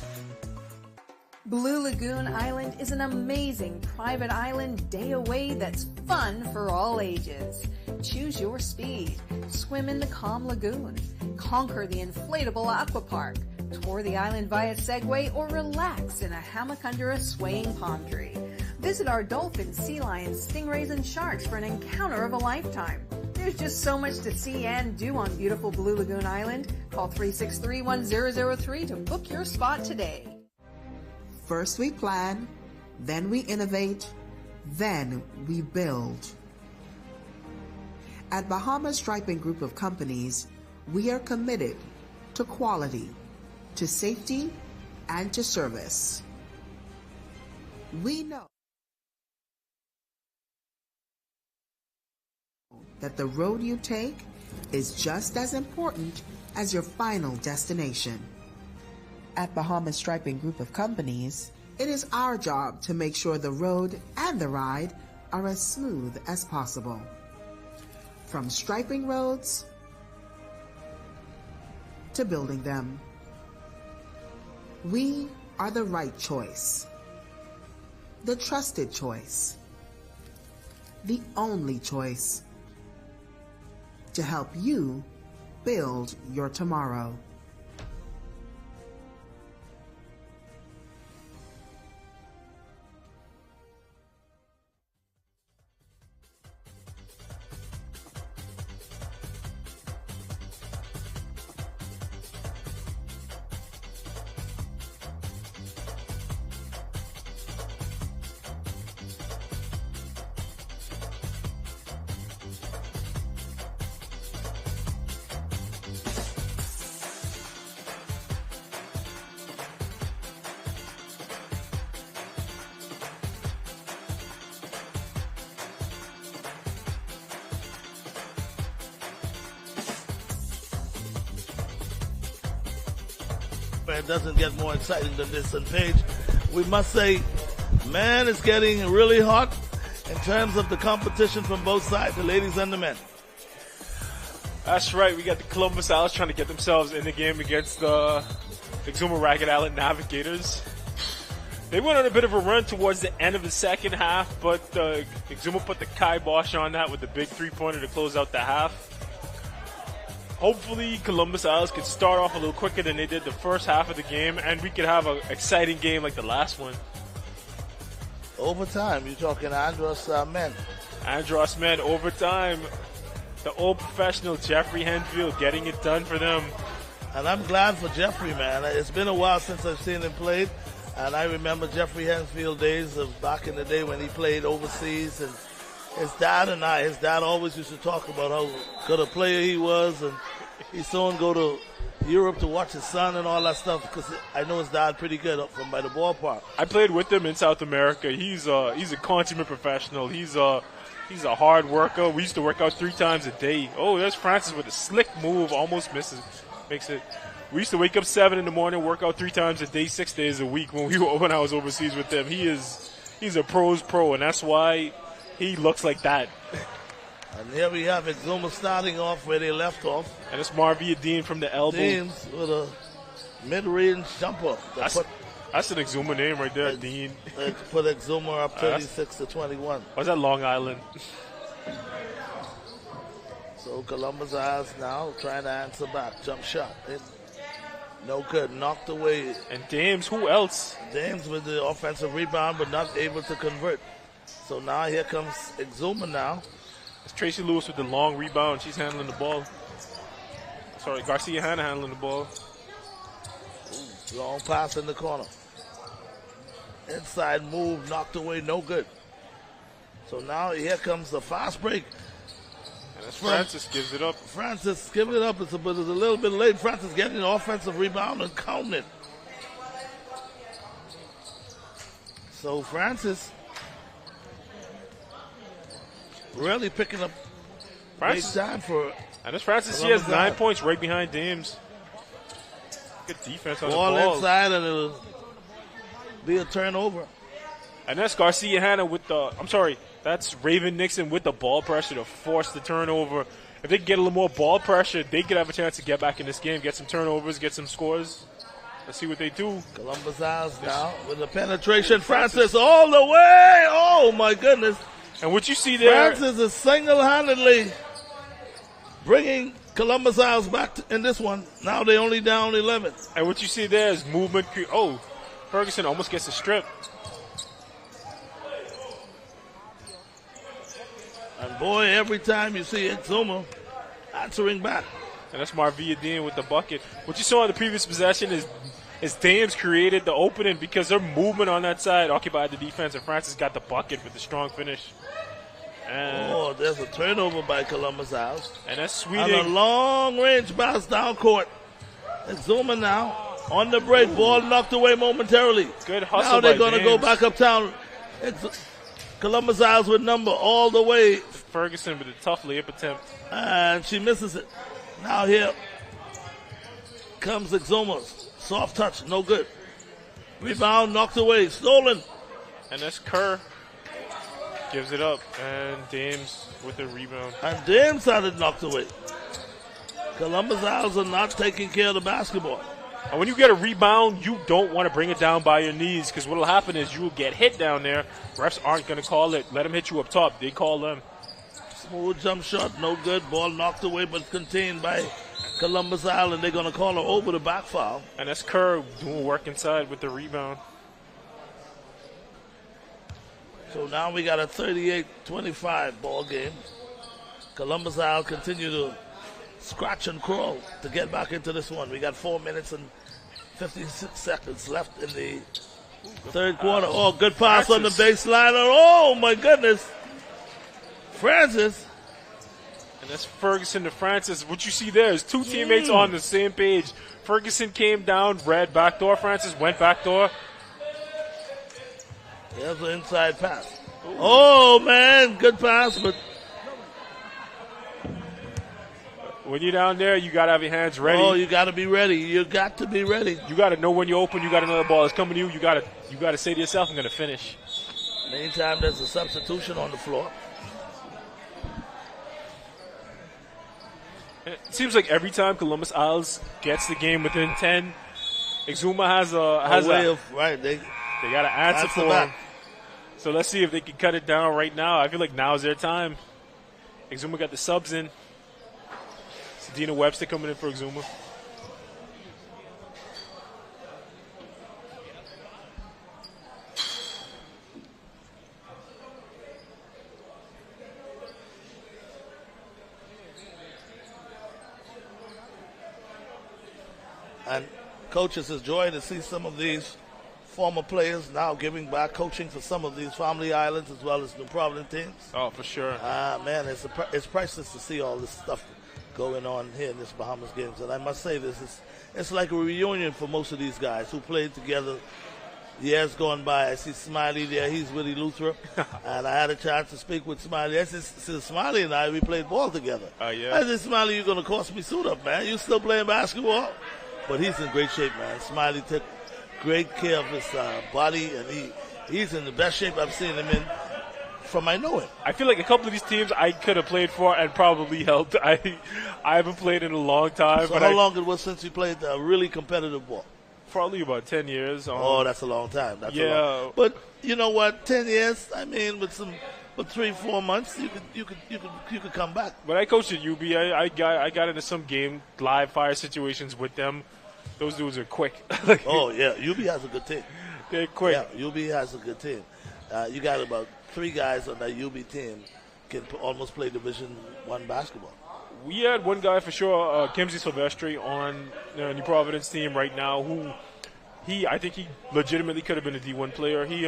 Blue Lagoon Island is an amazing private island day away that's fun for all ages. Choose your speed. Swim in the calm lagoon. Conquer the inflatable aqua park. Tour the island via Segway or relax in a hammock under a swaying palm tree. Visit our dolphins, sea lions, stingrays, and sharks for an encounter of a lifetime. There's just so much to see and do on beautiful Blue Lagoon Island. Call 363-1003 to book your spot today. First we plan, then we innovate, then we build. At Bahamas Striping Group of Companies, we are committed to quality, to safety, and to service. We know that the road you take is just as important as your final destination. At Bahamas Striping Group of Companies, it is our job to make sure the road and the ride are as smooth as possible. From striping roads to building them, we are the right choice, the trusted choice, the only choice to help you build your tomorrow. man, it doesn't get more exciting than this. And Paige, we must say, man, it's getting really hot in terms of the competition from both sides, the ladies and the men. That's right. We got the Columbus Owls trying to get themselves in the game against the Exuma Ragged Island Navigators. They went on a bit of a run towards the end of the second half, but Exuma put the kibosh on that with the big three-pointer to close out the half. Hopefully, Columbus Owls could start off a little quicker than they did the first half of the game, and we could have an exciting game like the last one. Overtime, you're talking Andros men. Andros men, overtime. The old professional Jeffrey Henfield getting it done for them. And I'm glad for Jeffrey, man. It's been a while since I've seen him play. And I remember Jeffrey Henfield days of back in the day when he played overseas. And his dad always used to talk about how good a player he was. And he's soon go to Europe to watch his son and all that stuff, because I know his dad pretty good up from by the ballpark. I played with him in South America. He's a consummate professional. He's a hard worker. We used to work out 3 times a day. Oh, there's Francis with a slick move, almost misses, makes it. We used to wake up 7 in the morning, work out 3 times a day, 6 days a week when I was overseas with them. He's a pro's pro, and that's why he looks like that. And here we have Exuma starting off where they left off. And it's Marvia Dean from the elbow. Deans with a mid-range jumper. That's an Exuma name right there, Dean. Put Exuma up 36-21. Was that Long Island? So Columbus Owls now trying to answer back. Jump shot. No good. Knocked away. And Dames, who else? Dames with the offensive rebound, but not able to convert. So now here comes Exuma now. It's Tracy Lewis with the long rebound. She's handling the ball. Sorry, Garcia Hanna handling the ball. Ooh, long pass in the corner. Inside move, knocked away, no good. So now here comes the fast break. And as Francis gives it up. Francis giving it up, but it's a little bit late. Francis getting an offensive rebound and counting it. So Francis really picking up Francis time for. And as Francis, she has 9 points right behind Dames. Good defense on the ball. Ball inside, and it'll be a turnover. And that's Garcia Hanna with that's Raven Nixon with the ball pressure to force the turnover. If they can get a little more ball pressure, they could have a chance to get back in this game, get some turnovers, get some scores. Let's see what they do. Columbus Owls now with the penetration. Francis all the way. Oh, my goodness. And what you see there. Francis is single-handedly bringing Columbus Owls back in this one. Now they only down 11. And what you see there is movement. Oh, Ferguson almost gets a strip. And boy, every time you see Exuma answering back. And that's Marvia Dean with the bucket. What you saw in the previous possession is Dames created the opening because their movement on that side occupied the defense, and Francis got the bucket with the strong finish. And there's a turnover by Columbus Owls. And that's Sweeting. And a long-range pass down court. Exuma now on the break. Ball knocked away momentarily. Good hustle. Now they're going to go back uptown. Columbus Owls with number all the way. Ferguson with a tough layup attempt. And she misses it. Now here comes Exuma. Soft touch, no good. Rebound knocked away, stolen. And that's Kerr. Gives it up. And Dames with the rebound. And Dames had it knocked away. Columbus Owls are not taking care of the basketball. And when you get a rebound, you don't want to bring it down by your knees, because what will happen is you will get hit down there. Refs aren't going to call it. Let them hit you up top. They call them. Smooth jump shot, no good. Ball knocked away but contained by Columbus Island. They're going to call her over the back foul. And that's Kerr doing work inside with the rebound. So now we got a 38-25 ball game. Columbus Island continue to scratch and crawl to get back into this one. We got 4 minutes and 56 seconds left in the third quarter. Oh, good pass on the baseline. Oh, my goodness. Francis. And that's Ferguson to Francis. What you see there is two teammates on the same page. Ferguson came down, red backdoor. Francis went backdoor. There's an inside pass. Ooh. Oh, man. Good pass, but When you're down there, you got to have your hands ready. Oh, you got to be ready. You got to be ready. You got to know when you're open. You got to know the ball is coming to you. You got to say to yourself, I'm going to finish. Meantime, there's a substitution on the floor. It seems like every time Columbus Isles gets the game within 10, Exuma has a way of right. They got to answer for him. So let's see if they can cut it down right now. I feel like now is their time. Exuma got the subs in. Dina Webster coming in for Exuma. And coaches, it's joy to see some of these former players now giving back coaching for some of these family islands as well as New Providence teams. Oh, for sure. Man, it's priceless to see all this stuff going on here in this Bahamas games. And I must say this, it's like a reunion for most of these guys who played together years gone by. I see Smiley there. He's Willie Luther. And I had a chance to speak with Smiley. I said, Smiley and I, we played ball together. Yeah. I said, Smiley, you're going to cost me suit up, man. You still playing basketball? But he's in great shape, man. Smiley took great care of his body, and he's in the best shape I've seen him in from I know him. I feel like a couple of these teams I could have played for and probably helped. I haven't played in a long time. So how long it was since you played really competitive ball? Probably about 10 years. Oh, that's a long time. That's yeah. A long. But you know what? 10 years. I mean, with 3-4 months, you could come back. When I coached at UB, I got into some game live fire situations with them. Those dudes are quick. Oh yeah, UB has a good team. They're quick. Yeah, UB has a good team. You got about 3 guys on that UB team can almost play Division I basketball. We had one guy for sure, Kimsey Silvestri, on the New Providence team right now. Who I think he legitimately could have been a D1 player. He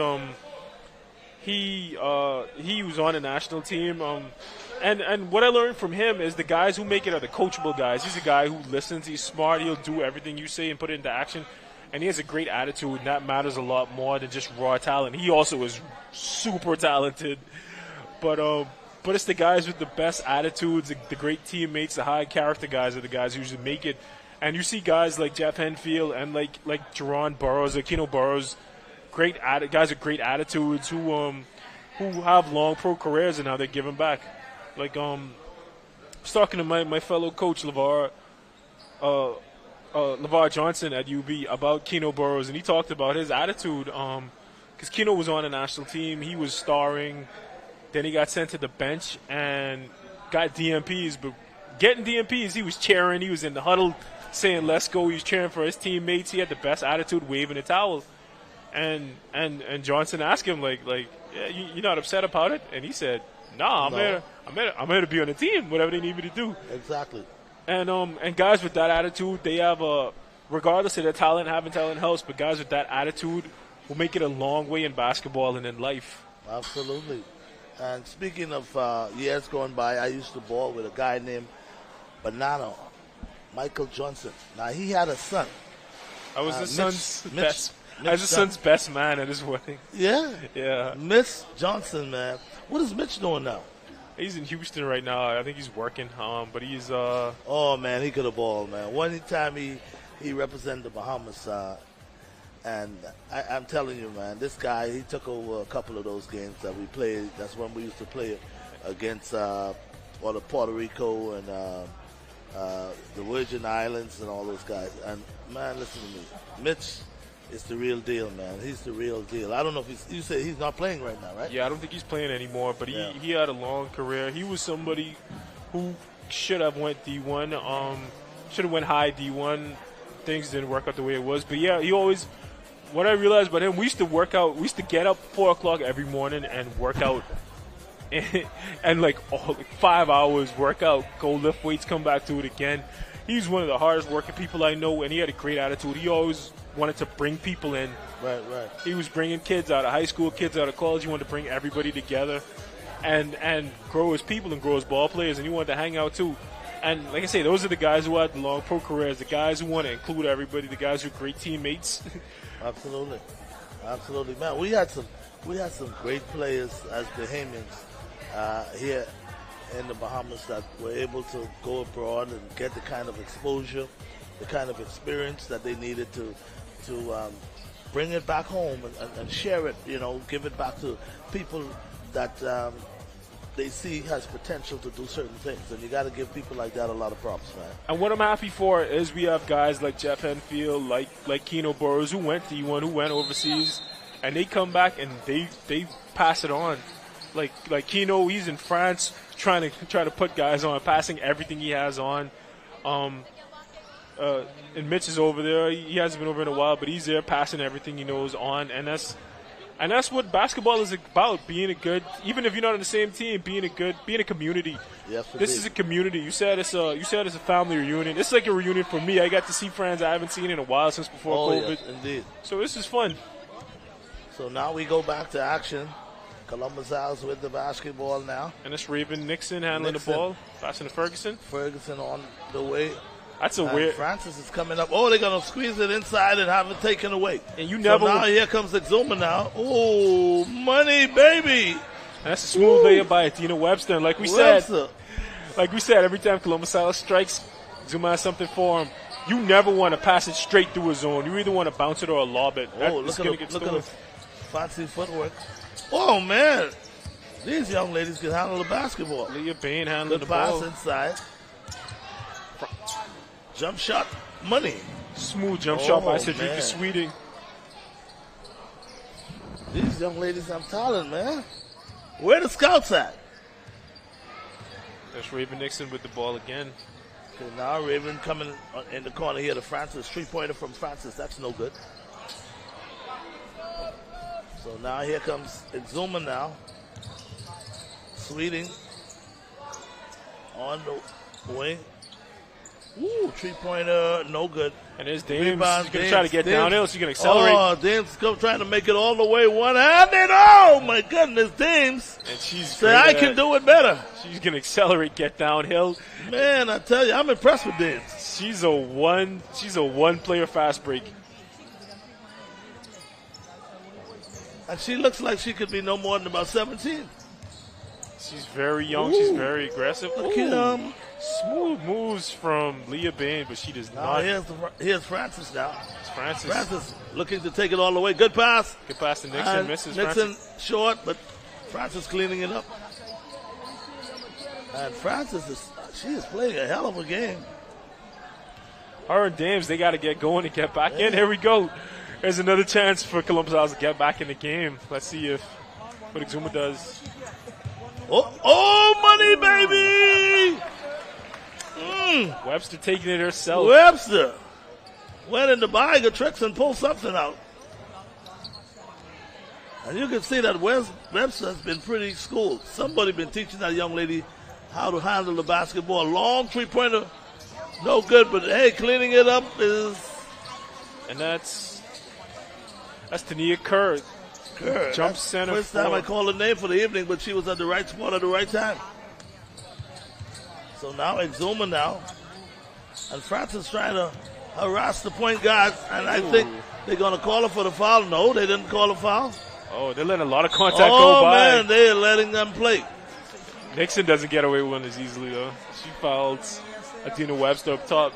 was on a national team. And what I learned from him is the guys who make it are the coachable guys. He's a guy who listens. He's smart. He'll do everything you say and put it into action. And he has a great attitude, and that matters a lot more than just raw talent. He also is super talented. But it's the guys with the best attitudes, the great teammates, the high character guys are the guys who usually make it. And you see guys like Jeff Henfield and like Jerron Burrows, Aquino Burrows, guys with great attitudes who have long pro careers and now they're giving back. Like I was talking to my fellow coach LeVar Johnson at UB about Keno Burrows, and he talked about his attitude. Because Keno was on a national team, he was starring. Then he got sent to the bench and got DMPs. But getting DMPs, he was cheering. He was in the huddle saying, "Let's go." He was cheering for his teammates. He had the best attitude, waving a towel. And Johnson asked him, like, yeah, you're not upset about it? And he said, "Nah, I'm here to be on the team, whatever they need me to do." Exactly. And guys with that attitude, they have regardless of their talent, having talent helps, but guys with that attitude will make it a long way in basketball and in life. Absolutely. And speaking of years gone by, I used to ball with a guy named Banano, Michael Johnson. Now, he had a son. I was his son's best man at his wedding. Yeah? Yeah. Mitch Johnson, man. What is Mitch doing now? He's in Houston right now. I think he's working, but he's... Oh, man, he could have balled, man. One time he represented the Bahamas, and I'm telling you, man, this guy, he took over a couple of those games that we played. That's when we used to play against all the Puerto Rico and the Virgin Islands and all those guys. And, man, listen to me. Mitch is the real deal, man. He's the real deal. I don't know if you say he's not playing right now, right? Yeah, I don't think he's playing anymore, but he had a long career. He was somebody who should have went D1, should have went high D1. Things didn't work out the way it was. But, yeah, he always – what I realized about him, we used to work out. We used to get up 4 o'clock every morning and work out. And like 5 hours work out, go lift weights, come back to it again. He's one of the hardest working people I know, and he had a great attitude. He always wanted to bring people in. Right. He was bringing kids out of high school, kids out of college. He wanted to bring everybody together and grow his people and grow his ball players, and he wanted to hang out too. And like I say, those are the guys who had the long pro careers, the guys who want to include everybody, the guys who are great teammates. Absolutely, man. We had some great players as Bahamians here in the Bahamas that were able to go abroad and get the kind of exposure, the kind of experience that they needed to bring it back home and share it, give it back to people that they see has potential to do certain things. And you got to give people like that a lot of props, man. And what I'm happy for is we have guys like Jeff Henfield, like Keno Burrows, who went D1, who went overseas, and they come back and they pass it on. Like Keno, he's in France trying to put guys on, passing everything he has on. And Mitch is over there. He hasn't been over in a while, but he's there passing everything he knows on, and that's what basketball is about. Being a good, even if you're not on the same team, being a community. Yes, this is a community. You said it's a family reunion. It's like a reunion for me. I got to see friends I haven't seen in a while since before COVID. Yes, indeed. So this is fun. So now we go back to action. Columbus House with the basketball now. And it's Raven Nixon handling the ball, passing to Ferguson. Ferguson on the way. That's a weird. Francis is coming up. Oh, they're going to squeeze it inside and have it taken away. And you never. So now here comes Exuma now. Oh, money, baby. And that's a smooth layup by Athena Webster. And like we said, every time Columbus House strikes, Exuma has something for him. You never want to pass it straight through a zone. You either want to bounce it or lob it. Oh, look at the fancy footwork. Oh, man. These young ladies can handle the basketball. Leah Bain handling the ball. Good pass inside. Jump shot, money. Smooth jump shot by Cedrica Sweeting. These young ladies have talent, man. Where the scouts at? There's Raven Nixon with the ball again. Okay, now Raven coming in the corner here to Francis. 3-pointer from Francis. That's no good. So now here comes Exuma now. Sweeting on the wing. Ooh, 3-pointer, no good. And there's Dames. He's going to try to get downhill, so he's going to accelerate. Oh, Dames trying to make it all the way one-handed. Oh, my goodness, Dames. And she's say, I can do it better. She's going to accelerate, get downhill. Man, I tell you, I'm impressed with Dames. She's a one-player fast break. And she looks like she could be no more than about 17. She's very young. Ooh. She's very aggressive. Look at smooth moves from Leah Bain, but she does not. Here's Francis now. It's Francis. Francis looking to take it all the way. Good pass. Good pass to Nixon. And misses Nixon Francis. Short, but Francis cleaning it up. And Francis she is playing a hell of a game. Her and Dames, they got to get going and get back in. Here we go. There's another chance for Columbus House to get back in the game. Let's see what Exuma does. Oh, money, baby! Webster taking it herself. Webster went into bag of tricks and pulled something out. And you can see that Webster has been pretty schooled. Somebody been teaching that young lady how to handle the basketball. Long 3-pointer, no good, but hey, cleaning it up is... And that's Tania Kerr. Jump center. First time I called her name for the evening, but she was at the right spot at the right time. So now Exuma now. And Francis trying to harass the point guard. And I think they're going to call her for the foul. No, they didn't call a foul. Oh, they're letting a lot of contact go by. Oh, man, they're letting them play. Nixon doesn't get away with one as easily, though. She fouled Athena Webster up top.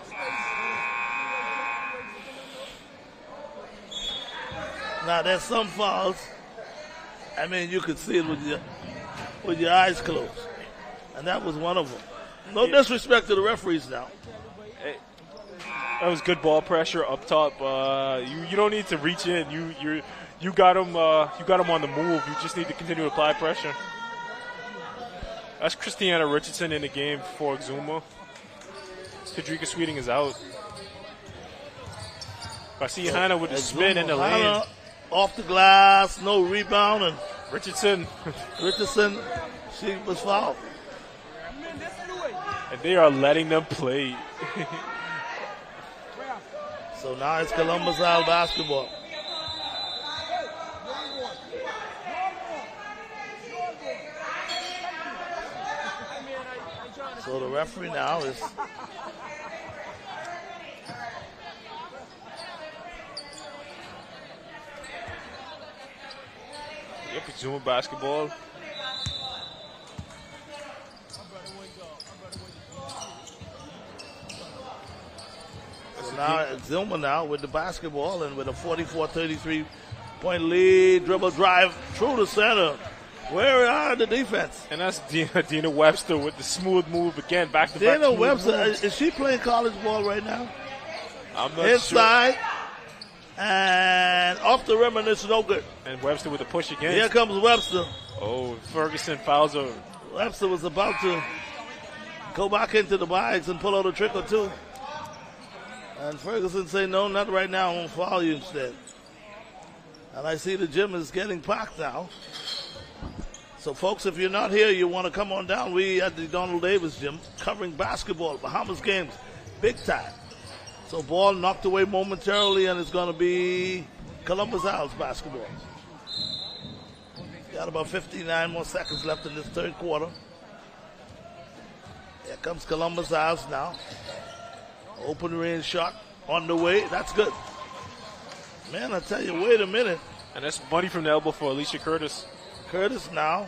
Now, there's some fouls. I mean, you could see it with your eyes closed. And that was one of them. No disrespect to the referees now. That was good ball pressure up top. You don't need to reach in. You got him. You got him on the move. You just need to continue to apply pressure. That's Christiana Richardson in the game for Exuma. Cedrica Sweeting is out. I see Hannah with the spin in the lane. Off the glass, no rebound, and Richardson, she was fouled. And they are letting them play. So now it's Columbus Isle basketball. So the referee now is Exuma basketball. now Zilma now with the basketball and with a 44-33 point lead. Dribble drive through the center. Where are the defense? And that's Dina Webster with the smooth move again. Back to back. Dina Webster, is she playing college ball right now? I'm not Inside. sure. And off the rim, and it's no good. And Webster with the push again. Here comes Webster. Oh, Ferguson fouls her. Webster was about to go back into the bags and pull out a trick or two. And Ferguson say, no, not right now. I'm going to foul you instead. And I see the gym is getting packed now. So, folks, if you're not here, you want to come on down. We at the Donald Davis Gym covering basketball, Bahamas games, big time. So, ball knocked away momentarily, and it's going to be Columbus Owls basketball. Got about 59 more seconds left in this third quarter. Here comes Columbus Owls now. Open range shot on the way. That's good. Man, I tell you, wait a minute. And that's money from the elbow for Alicia Curtis. Curtis now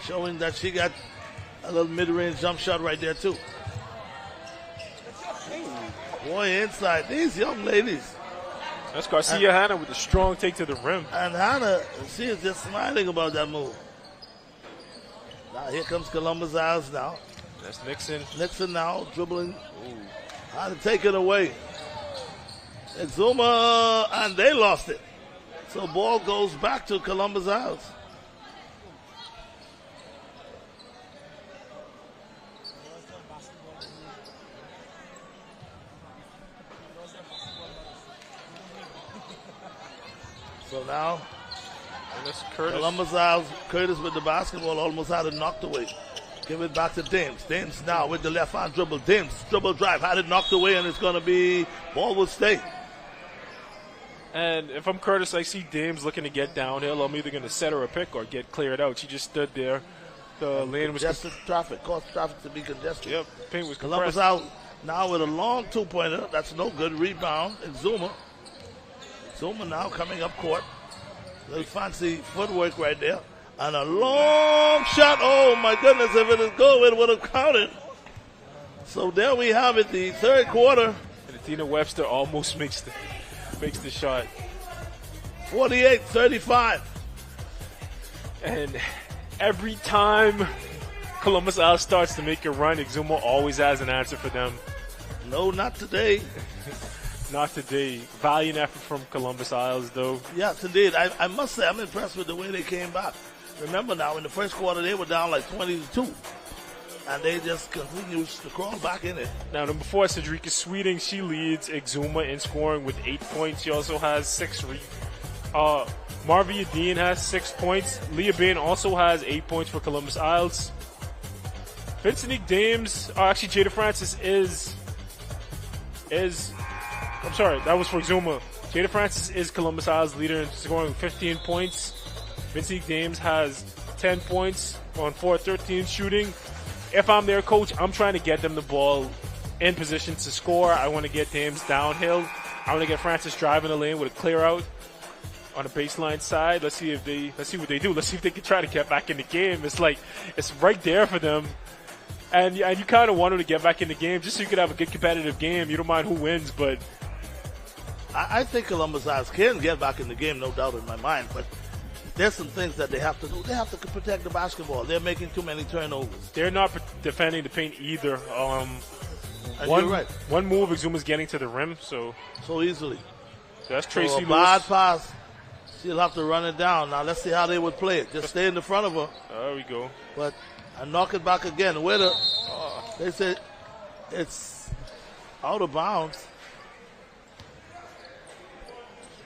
showing that she got a little mid-range jump shot right there, too. Boy, inside. These young ladies. That's Garcia Hannah with a strong take to the rim. And Hannah, she is just smiling about that move. Now here comes Columbus Owls now. That's Nixon. Nixon now dribbling. How to take it away. Exuma, and they lost it. So ball goes back to Columbus Owls. So now, Columbus Owls, Curtis with the basketball, almost had it knocked away. Give it back to Dames. Dames now with the left hand dribble. Dames, dribble drive, had it knocked away, and it's going to be, ball will stay. And if I'm Curtis, I see Dames looking to get downhill. I'm either going to set her a pick or get cleared out. She just stood there. The lane was congested traffic, caused traffic to be congested. Yep, paint was Columbus out now with a long two-pointer. That's no good. Rebound. Exuma. Exuma now coming up court. Little fancy footwork right there. And a long shot. Oh, my goodness. If it is good, it would have counted. So there we have it, the third quarter. And Athena Webster almost makes the shot. 48-35. And every time Columbus Owls starts to make a run, Exuma always has an answer for them. No, not today. Not today. Valiant effort from Columbus Owls, though. Yes, indeed. I must say, I'm impressed with the way they came back. Remember now, in the first quarter, they were down like 20-2. And they just continue to crawl back in it. Now, number 4, Cedrica Sweeting. She leads Exuma in scoring with 8 points. She also has 6. Marvia Dean has 6 points. Leah Bain also has 8 points for Columbus Isles. Vincent Dames, actually Jada Francis I'm sorry, that was for Exuma. Jada Francis is Columbus Isles leader in scoring with 15 points. Vincent Dames has 10 points on 4-13 shooting. If I'm their coach, I'm trying to get them the ball in position to score. I want to get Dames downhill. I want to get Francis driving the lane with a clear out on the baseline side. Let's see what they do. Let's see if they can try to get back in the game. It's right there for them. And you kind of want them to get back in the game just so you can have a good competitive game. You don't mind who wins, but I think Columbus Owls can get back in the game, no doubt in my mind. But there's some things that they have to do. They have to protect the basketball. They're making too many turnovers. They're not defending the paint either. You're right. One move, Exuma's getting to the rim, so easily. That's Tracy so a Lewis. Bad pass. She'll have to run it down. Now let's see how they would play it. Just stay in the front of her. There we go. But I knock it back again with her. They said it's out of bounds.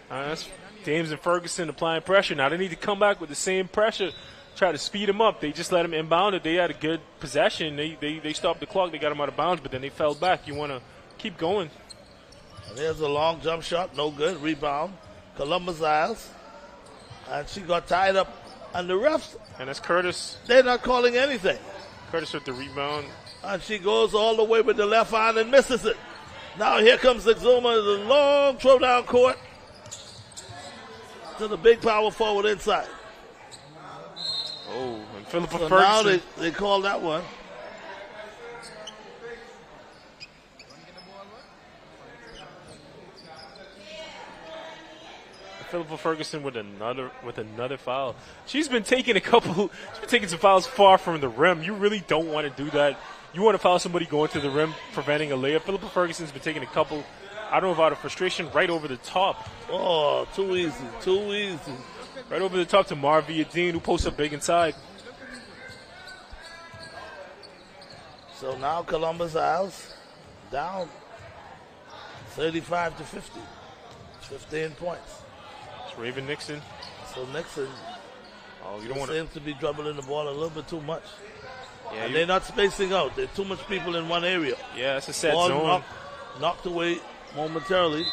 That's Dames and Ferguson applying pressure. Now they need to come back with the same pressure, try to speed them up. They just let them inbound it. They had a good possession. They stopped the clock. They got them out of bounds, but then they fell back. You want to keep going. There's a long jump shot. No good. Rebound. Columbus Isles. And she got tied up. And the refs. And that's Curtis. They're not calling anything. Curtis with the rebound. And she goes all the way with the left hand and misses it. Now here comes Exuma. The long throw down court to the big power forward inside. Oh, and Philippa so Ferguson. Now they call that one. Philippa Ferguson with another foul. She's been taking some fouls far from the rim. You really don't want to do that. You want to foul somebody going to the rim, preventing a layup. Philippa Ferguson's been taking a couple, I don't know, out of frustration, right over the top. Oh, too easy. Right over the top to Marvia Dean, who posts up big inside. So now Columbus Isles down 35 to 50. 15 points. It's Raven Nixon. So Nixon you don't want seems to be dribbling the ball a little bit too much. Yeah, and they're not spacing out. There's too much people in one area. Yeah, it's a sad ball zone. Knocked away momentarily.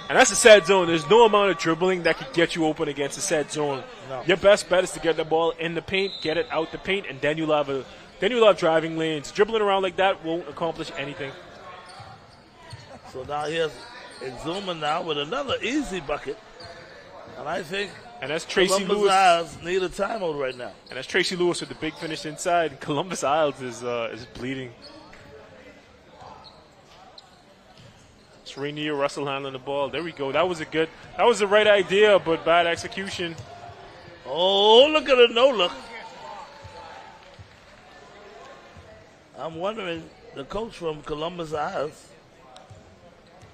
And that's a sad zone. There's no amount of dribbling that could get you open against a sad zone. No. Your best bet is to get the ball in the paint, get it out the paint, and then you'll have driving lanes. Dribbling around like that won't accomplish anything. So now here's Exuma now with another easy bucket. And I think that's Tracy Columbus Lewis. Isles need a timeout right now. And that's Tracy Lewis with the big finish inside. Columbus Isles is bleeding. It's Rainier Russell handling the ball. There we go. That was the right idea, but bad execution. Oh, look at the no look. I'm wondering, the coach from Columbus Isles.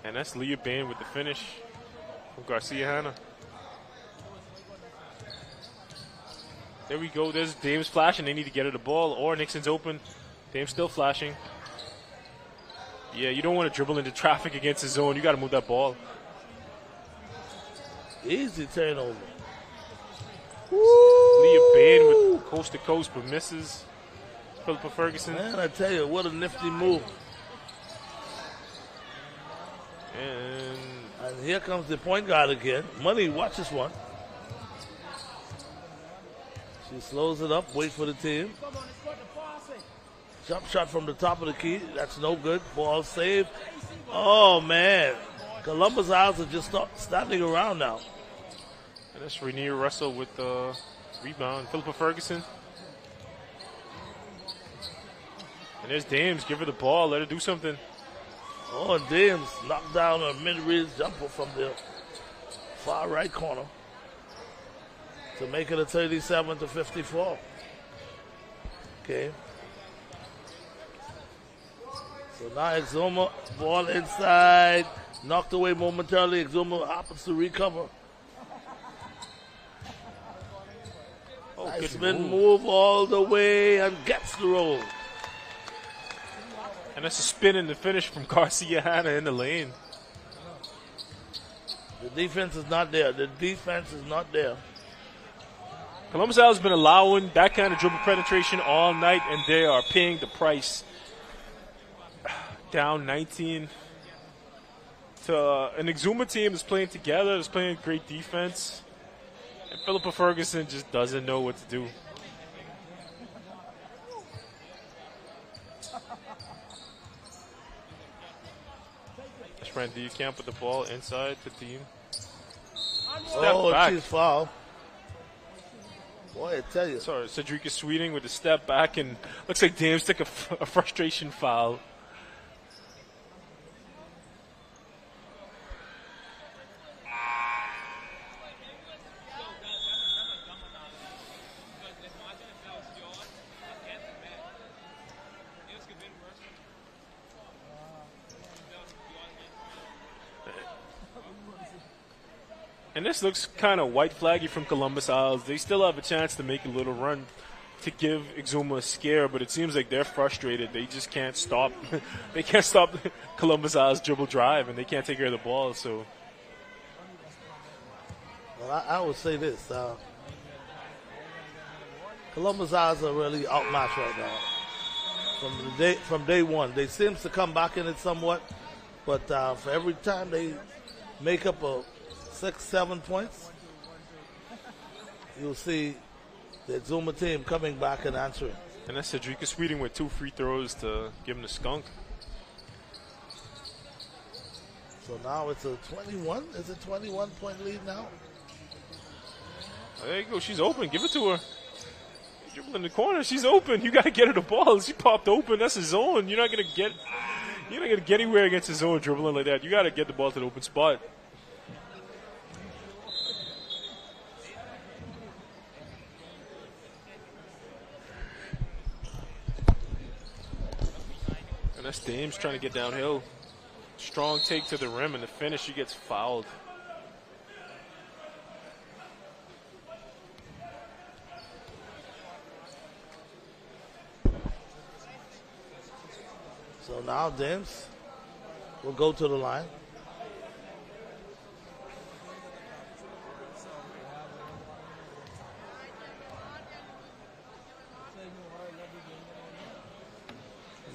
And that's Leah Bain with the finish from Garcia Hanna. There we go. There's Dame's flashing. They need to get her the ball. Or Nixon's open. Dame's still flashing. Yeah, you don't want to dribble into traffic against the zone. You got to move that ball. Easy turnover. Leah Bain with coast to coast, but misses. Philippa Ferguson. Man, I tell you, what a nifty move. And here comes the point guard again. Money, watch this one. She slows it up, wait for the team. Jump shot from the top of the key. That's no good. Ball saved. Oh, man. Columbus Isles are just standing around now. And that's Rainier Russell with the rebound. Philippa Ferguson. And there's Dames. Give her the ball. Let her do something. Oh, and Dames knocked down a mid-range jumper from the far right corner to make it a 37 to 54. Okay. So now Exuma, ball inside, knocked away momentarily. Exuma happens to recover. Nice spin move all the way and gets the roll. And that's a spin in the finish from Garcia Hanna in the lane. The defense is not there. Columbus Isles has been allowing that kind of dribble penetration all night, and they are paying the price. Down 19 to an Exuma team that's playing together, that's playing great defense. And Philippa Ferguson just doesn't know what to do. That's Randy Camp with the ball inside the team. Step back. She's foul. Boy, I tell you. Sorry, Cedrica Sweeting with the step back, and looks like Dames took a frustration foul. And this looks kind of white flaggy from Columbus Isles. They still have a chance to make a little run to give Exuma a scare, but it seems like they're frustrated. They just can't stop. They can't stop Columbus Isles' dribble drive, and they can't take care of the ball. So, well, I would say this: Columbus Isles are really outmatched right now. From day one, they seem to come back in it somewhat, but for every time they make up a 6-7 points, you'll see the Exuma team coming back and answering. And that's Cedrica Sweeting with 2 free throws to give him the skunk. So now it's a 21. Is it 21-point lead now? There you go. She's open. Give it to her. Dribble in the corner. She's open. You got to get her the ball. She popped open. That's a zone. You're not gonna get anywhere against a zone dribbling like that. You got to get the ball to the open spot. that's Dames trying to get downhill. Strong take to the rim, and the finish, she gets fouled. So now Dames will go to the line.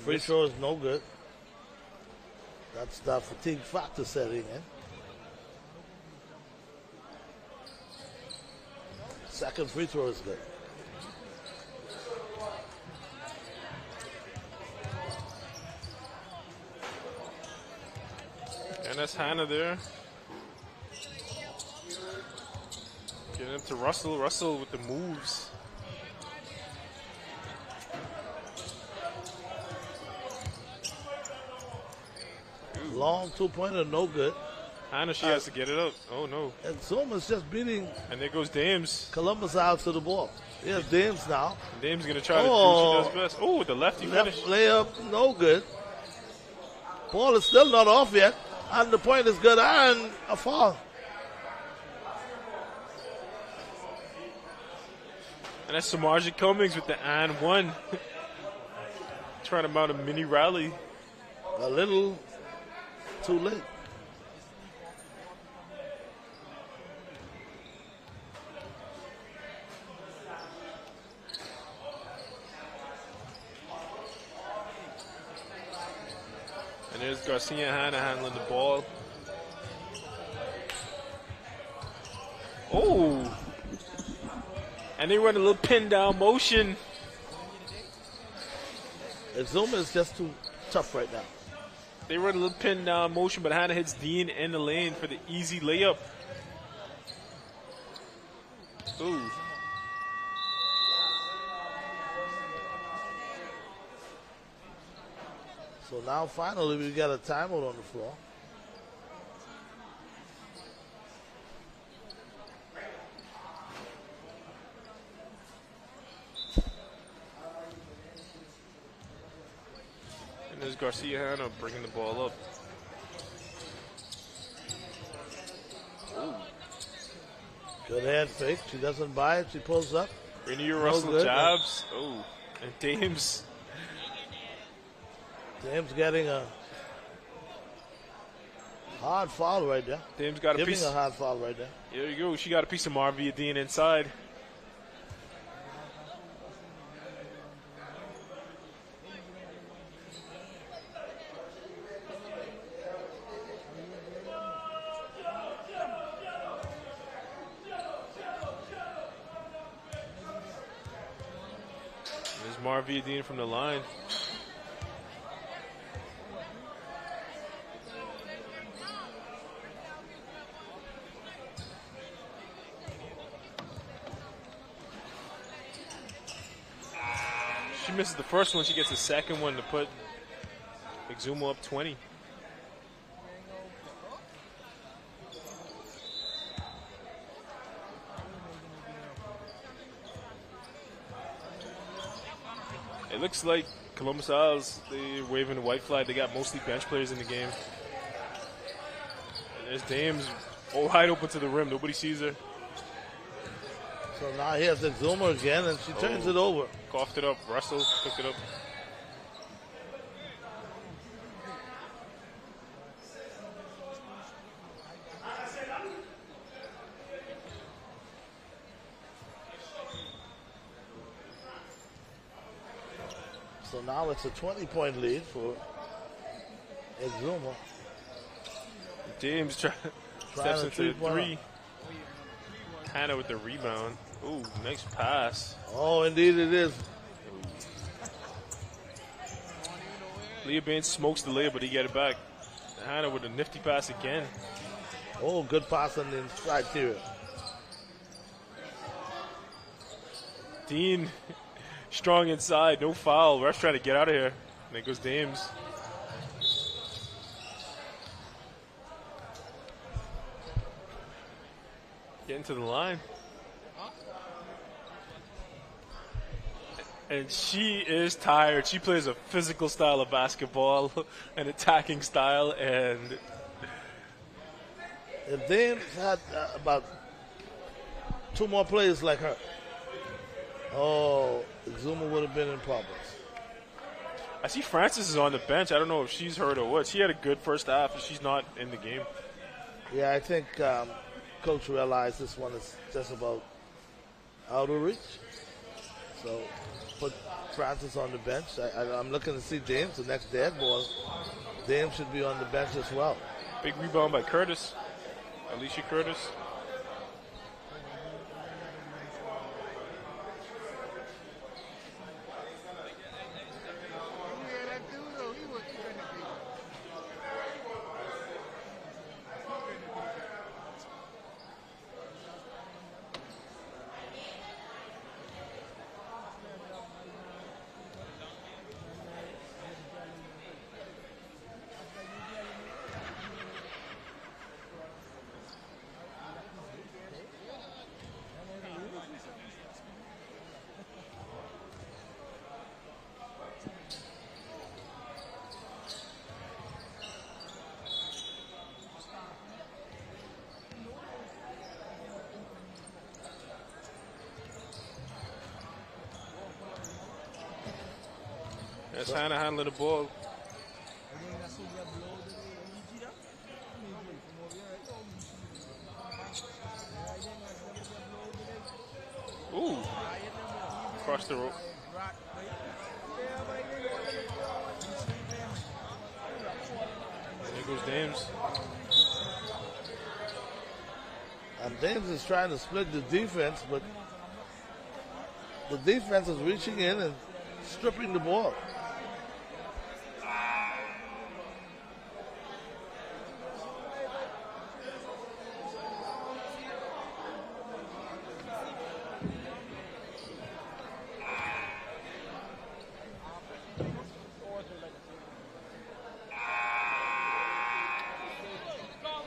Free throw is no good. That's the fatigue factor setting in. Second free throw is good. And that's Hannah there. Getting up to Russell. Russell with the moves. Long two-pointer, no good. Hannah, she has to get it up. Oh, no. And Zuma's just beating. And there goes Dames. Columbus out to the ball. Here's Dames now. And Dames going to try to do what she does best. Oh, with the lefty finish. Layup, no good. Ball is still not off yet. And the point is good. And a foul. And that's Samarja Cummings with the and one. Trying to mount a mini rally. A little too late. And there's Garcia Hannah handling the ball. Oh! And they run a little pin down motion. Zuma is just too tough right now. They run a little pin down motion, but Hannah hits Dean in the lane for the easy layup. Ooh. So now finally we got a timeout on the floor. And there's Garcia Hannah bringing the ball up. Ooh. Good hand fake. She doesn't buy it. She pulls up. Rainier Russell jabs. Oh, and Dames. Dames getting a hard foul right there. Dames got a piece. A hard foul right there. There you go. She got a piece of Marvia Dean inside. There's Marvia Dean from the line. She misses the first one. She gets the second one to put Exuma up 20. It looks like Columbus Isles, they're waving the white flag. They got mostly bench players in the game. And there's Dames wide open to the rim. Nobody sees her. So now here's Exuma again, and she turns it over. Coughed it up. Russell picked it up. So now it's a 20-point lead for Exuma. James steps into the three. Hannah with the rebound. Ooh, nice pass. Oh, indeed it is. Leah Baines smokes the layup, but he get it back. Hannah with a nifty pass again. Oh, good pass on the inside here. Dean strong inside, no foul. Ref's trying to get out of here. And there goes Dames. Getting to the line. And she is tired. She plays a physical style of basketball, an attacking style, and if they had about 2 more players like her, Zuma would have been in problems. I see Francis is on the bench. I don't know if she's hurt or what. She had a good first half, and she's not in the game. Yeah, I think Coach realized this one is just about out of reach. So put Francis on the bench. I'm looking to see James, the next dead ball. James should be on the bench as well. Big rebound by Curtis. Alicia Curtis. That's Hannah handling the ball. Ooh. Across the rope. And there goes Dames. And Dames is trying to split the defense, but the defense is reaching in and stripping the ball.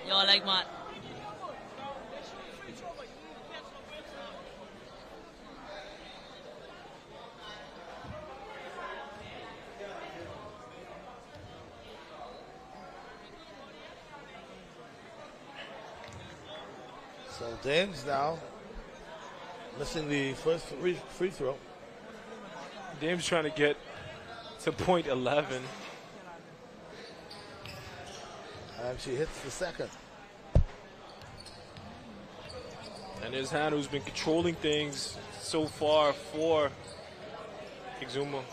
Y'all like my... So Dames now missing the first free throw. Dames trying to get to point 11. And she hits the second. And there's Hannah, who's been controlling things so far for Exuma.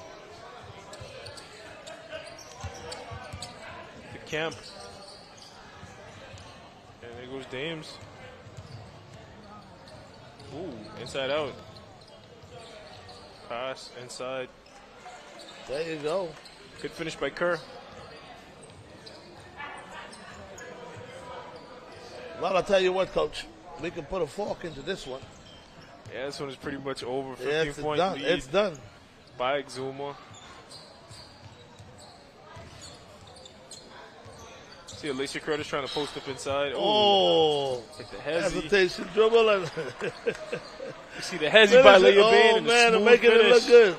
The camp. And there goes Dames. Ooh, inside out. Pass, inside. There you go. Good finish by Kerr. Well, I'll tell you what, Coach. We can put a fork into this one. Yeah, this one is pretty much over. 15 Yeah, it's point done. lead It's done. by Exuma. See Alicia Curtis trying to post up inside. Oh, hit the hezzy. hesitation, dribble. And you see the hezzy by Leah Bain. Oh, man, they're making it look good.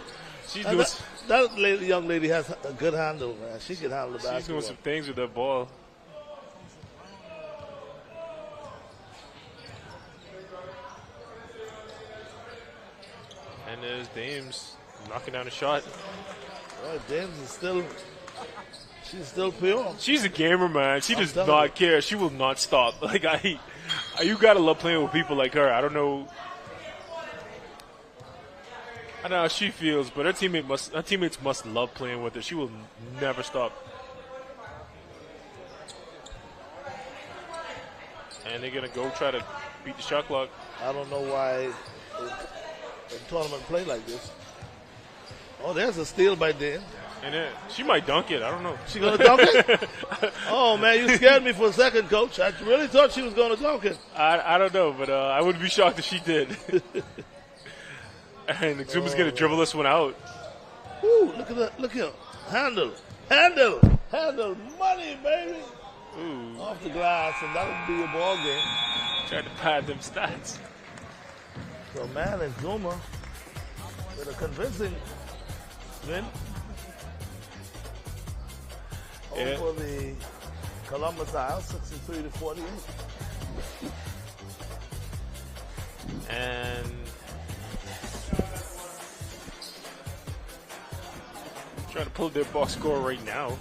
She's doing that young lady has a good handle, man. She can handle the basketball. She's doing some things with that ball. And there's Dames knocking down a shot. Well, Dames is still, she's still pure. She's a gamer, man. She does not care. She will not stop. Like you gotta love playing with people like her. I don't know how she feels, but her teammates must love playing with her. She will never stop. And they're gonna go try to beat the shot clock. I don't know why a tournament play like this. Oh, there's a steal by Dan. And then she might dunk it. I don't know. She gonna dunk it? Oh man, you scared me for a second, Coach. I really thought she was gonna dunk it. I don't know, but I wouldn't be shocked if she did. And Exuma's gonna dribble this one out. Ooh, look at that! Look here, handle, money, baby. Ooh. Off the glass, and that'll be a ball game. Trying to pad them stats. So man, Exuma with a convincing win. Yeah. Over the Columbus Isles, 63-48. And trying to pull their box score right now.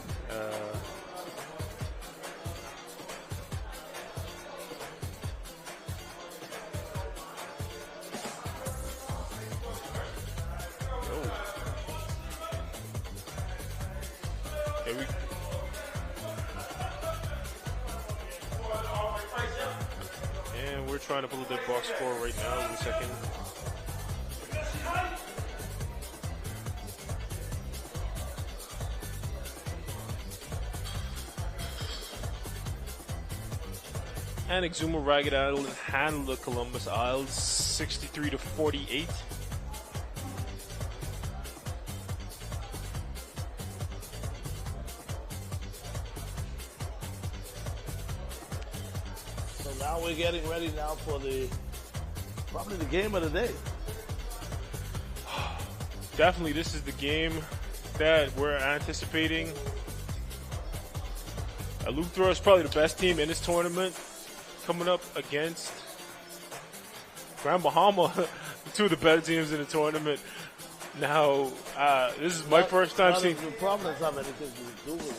Here we And we're trying to pull their box score right now. In a second. And Exuma Ragged Island handled the Columbus Isles 63-48. So now we're getting ready now for probably the game of the day. Definitely, this is the game that we're anticipating. Eleuthera is probably the best team in this tournament, coming up against Grand Bahama, two of the better teams in the tournament. Now, this is my first time seeing. The Providence have anything to do with it.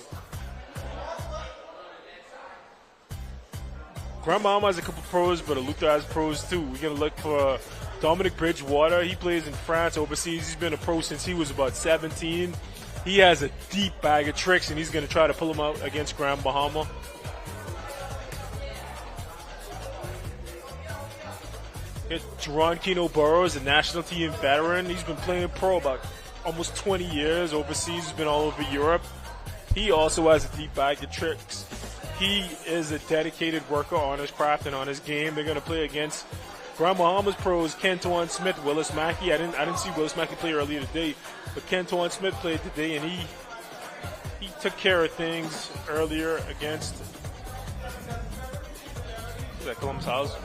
Grand Bahama has a couple pros, but Eleuthera has pros too. We're going to look for Dominic Bridgewater. He plays in France overseas. He's been a pro since he was about 17. He has a deep bag of tricks, and he's going to try to pull them out against Grand Bahama. Jerron Keno Burrows, a national team veteran. He's been playing pro about almost 20 years overseas. He's been all over Europe. He also has a deep bag of tricks. He is a dedicated worker on his craft and on his game. They're going to play against Grand Bahama's pros, Kenton Smith, Willis Mackey. I didn't see Willis Mackey play earlier today, but Kenton Smith played today, and he took care of things earlier against Columbus House.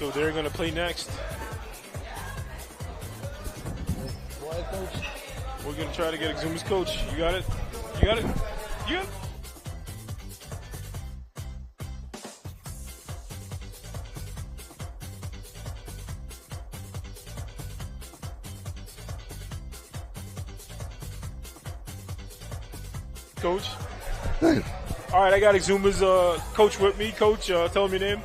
So they're going to play next. We're going to try to get Exuma's coach. You got it? You got it? You got it? Coach? All right, I got Exuma's coach with me. Coach, tell him your name.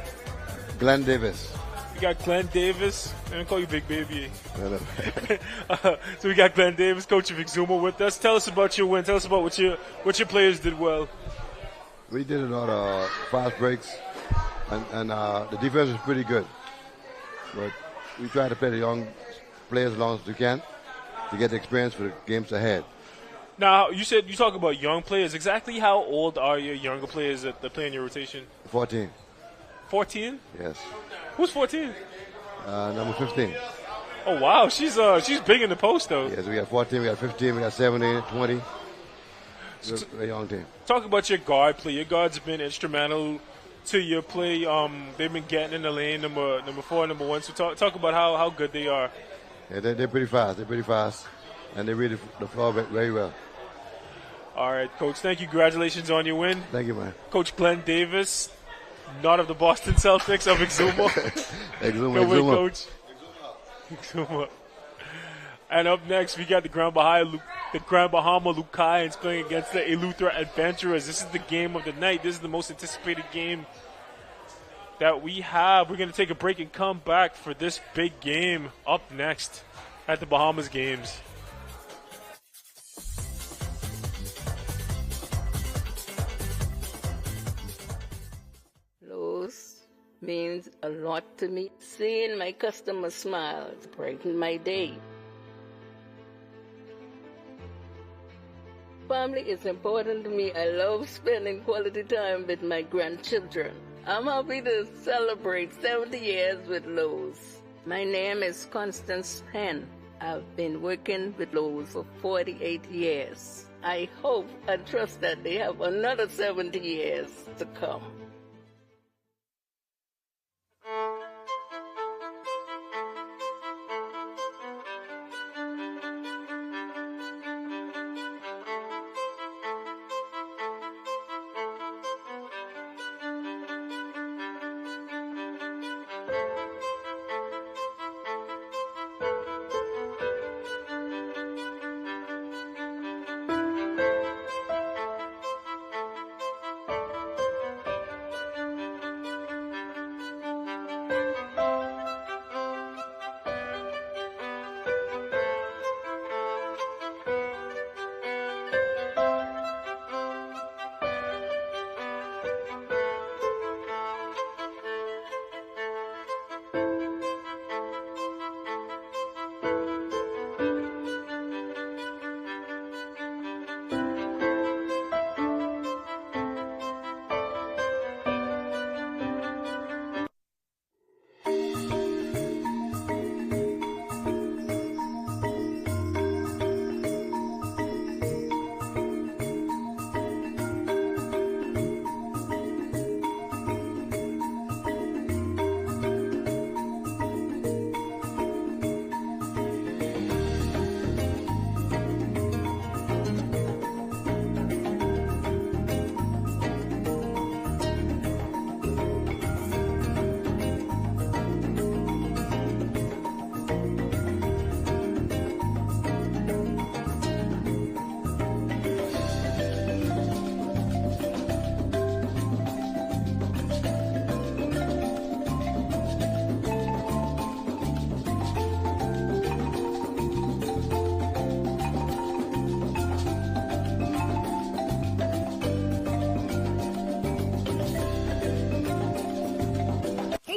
Glenn Davis. We got Glenn Davis. I'm going to call you Big Baby. So we got Glenn Davis, coach of Exuma, with us. Tell us about your win. Tell us about what your players did well. We did a lot of fast breaks, and the defense was pretty good. But we try to play the young players as long as we can to get the experience for the games ahead. Now, you talk about young players. Exactly how old are your younger players that play in your rotation? 14. 14? Yes. Who's 14? Number 15. Oh, wow. She's big in the post, though. Yes, we got 14, we got 15, we got 17, 20. We're a young team. Talk about your guard play. Your guards have been instrumental to your play. They've been getting in the lane, number 4, number 1. So talk about how good they are. Yeah, they're pretty fast. They're pretty fast. And they read the floor very well. All right, Coach. Thank you. Congratulations on your win. Thank you, man. Coach Glenn Davis, not of the Boston Celtics, of Exuma. Exuma. Good win, Coach. Exuma. And up next, we got the Grand Bahama Lucayans playing against the Eleuthera Adventurers. This is the game of the night. This is the most anticipated game that we have. We're going to take a break and come back for this big game up next at the Bahamas Games. Lowe's means a lot to me. Seeing my customers smile brightens my day. Family is important to me. I love spending quality time with my grandchildren. I'm happy to celebrate 70 years with Lowe's. My name is Constance Penn. I've been working with Lowe's for 48 years. I hope and trust that they have another 70 years to come.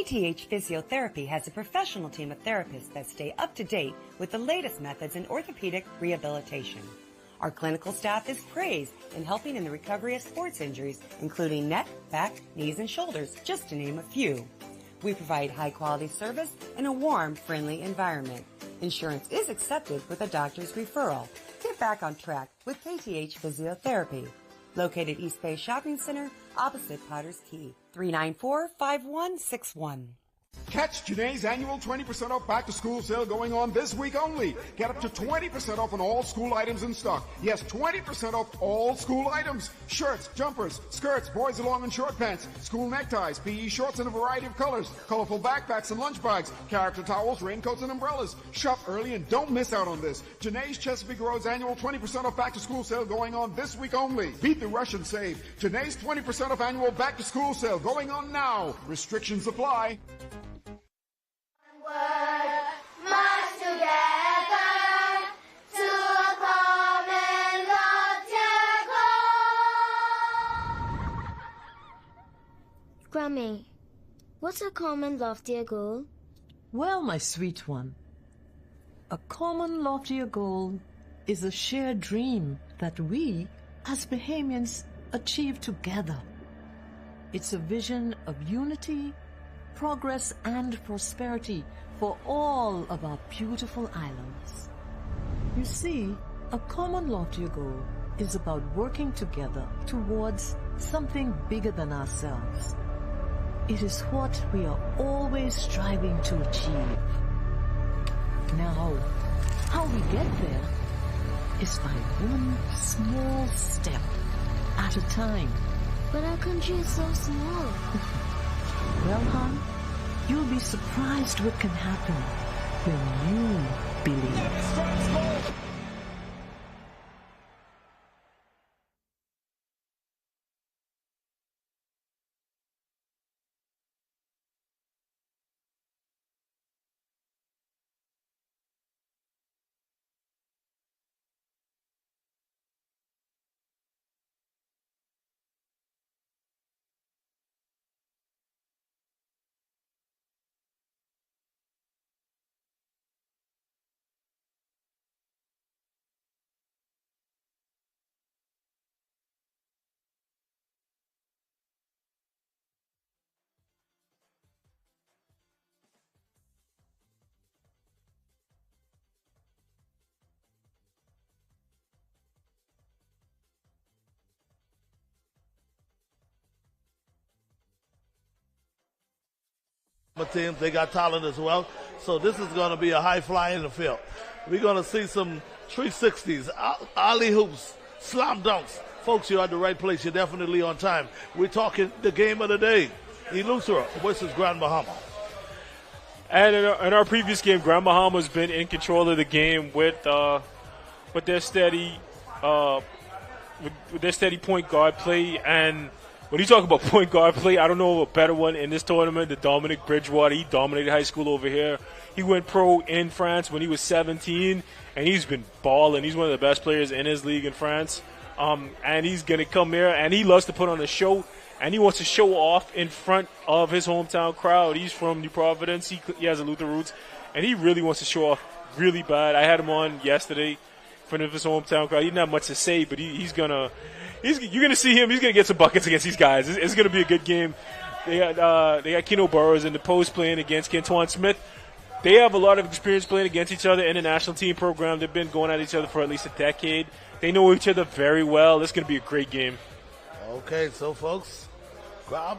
KTH Physiotherapy has a professional team of therapists that stay up to date with the latest methods in orthopedic rehabilitation. Our clinical staff is praised in helping in the recovery of sports injuries, including neck, back, knees, and shoulders, just to name a few. We provide high-quality service in a warm, friendly environment. Insurance is accepted with a doctor's referral. Get back on track with KTH Physiotherapy. Located East Bay Shopping Center, opposite Potter's Key. 394-5161. Catch Janae's annual 20% off back-to-school sale going on this week only. Get up to 20% off on all school items in stock. Yes, 20% off all school items. Shirts, jumpers, skirts, boys' long and short pants, school neckties, PE shorts in a variety of colors, colorful backpacks and lunch bags, character towels, raincoats, and umbrellas. Shop early and don't miss out on this. Janae's Chesapeake Road's annual 20% off back-to-school sale going on this week only. Beat the rush and save. Janae's 20% off annual back-to-school sale going on now. Restrictions apply. March together to a common loftier goal. Grammy, what's a common loftier goal? Well, my sweet one, a common loftier goal is a shared dream that we, as Bahamians, achieve together. It's a vision of unity, progress, and prosperity for all of our beautiful islands. You see, a common loftier goal is about working together towards something bigger than ourselves. It is what we are always striving to achieve. Now, how we get there is by one small step at a time. But our country is so small. Well, hon, you'll be surprised what can happen when you believe. teams. They got talent as well. So this is going to be a high fly in the field. We're going to see some 360s, alley hoops, slam dunks. Folks, you're at the right place. You're definitely on time. We're talking the game of the day. Eleuthera versus Grand Bahama. And in our previous game, Grand Bahama's been in control of the game with their steady point guard play. And when you talk about point guard play, I don't know a better one in this tournament than Dominic Bridgewater. He dominated high school over here. He went pro in France when he was 17, and he's been balling. He's one of the best players in his league in France. And he's going to come here, and he loves to put on a show, and he wants to show off in front of his hometown crowd. He's from New Providence. He has a Luther roots, and he really wants to show off really bad. I had him on yesterday in front of his hometown crowd. He didn't have much to say, but you're going to see him. He's going to get some buckets against these guys. It's going to be a good game. They got Keno Burrows in the post playing against Kentuan Smith. They have a lot of experience playing against each other in the national team program. They've been going at each other for at least a decade. They know each other very well. This is going to be a great game. Okay, so folks, grab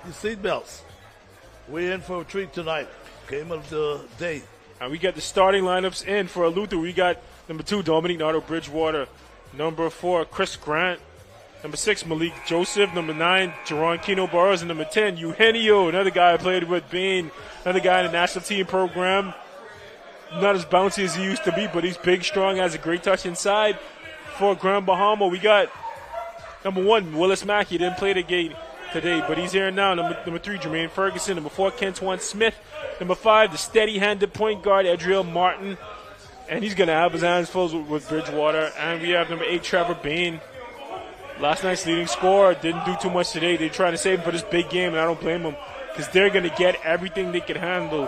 your seatbelts. We're in for a treat tonight. Game of the day. And we got the starting lineups in for Luther. We got number 2, Dominique Nato Bridgewater. Number 4, Chris Grant. Number 6, Malik Joseph. Number 9, Jerron Keno Burrows. And number 10, Eugenio, another guy I played with, Bain, another guy in the national team program. Not as bouncy as he used to be, but he's big, strong, has a great touch inside. For Grand Bahama, we got number 1, Willis Mackey. Didn't play the game today, but he's here now. Number 3, Jermaine Ferguson. Number 4, Kentuan Smith. Number 5, the steady-handed point guard, Adriel Martin. And he's going to have his hands full with Bridgewater. And we have number 8, Trevor Bain. Last night's leading scorer. Didn't do too much today. They're trying to save him for this big game, and I don't blame them because they're going to get everything they can handle.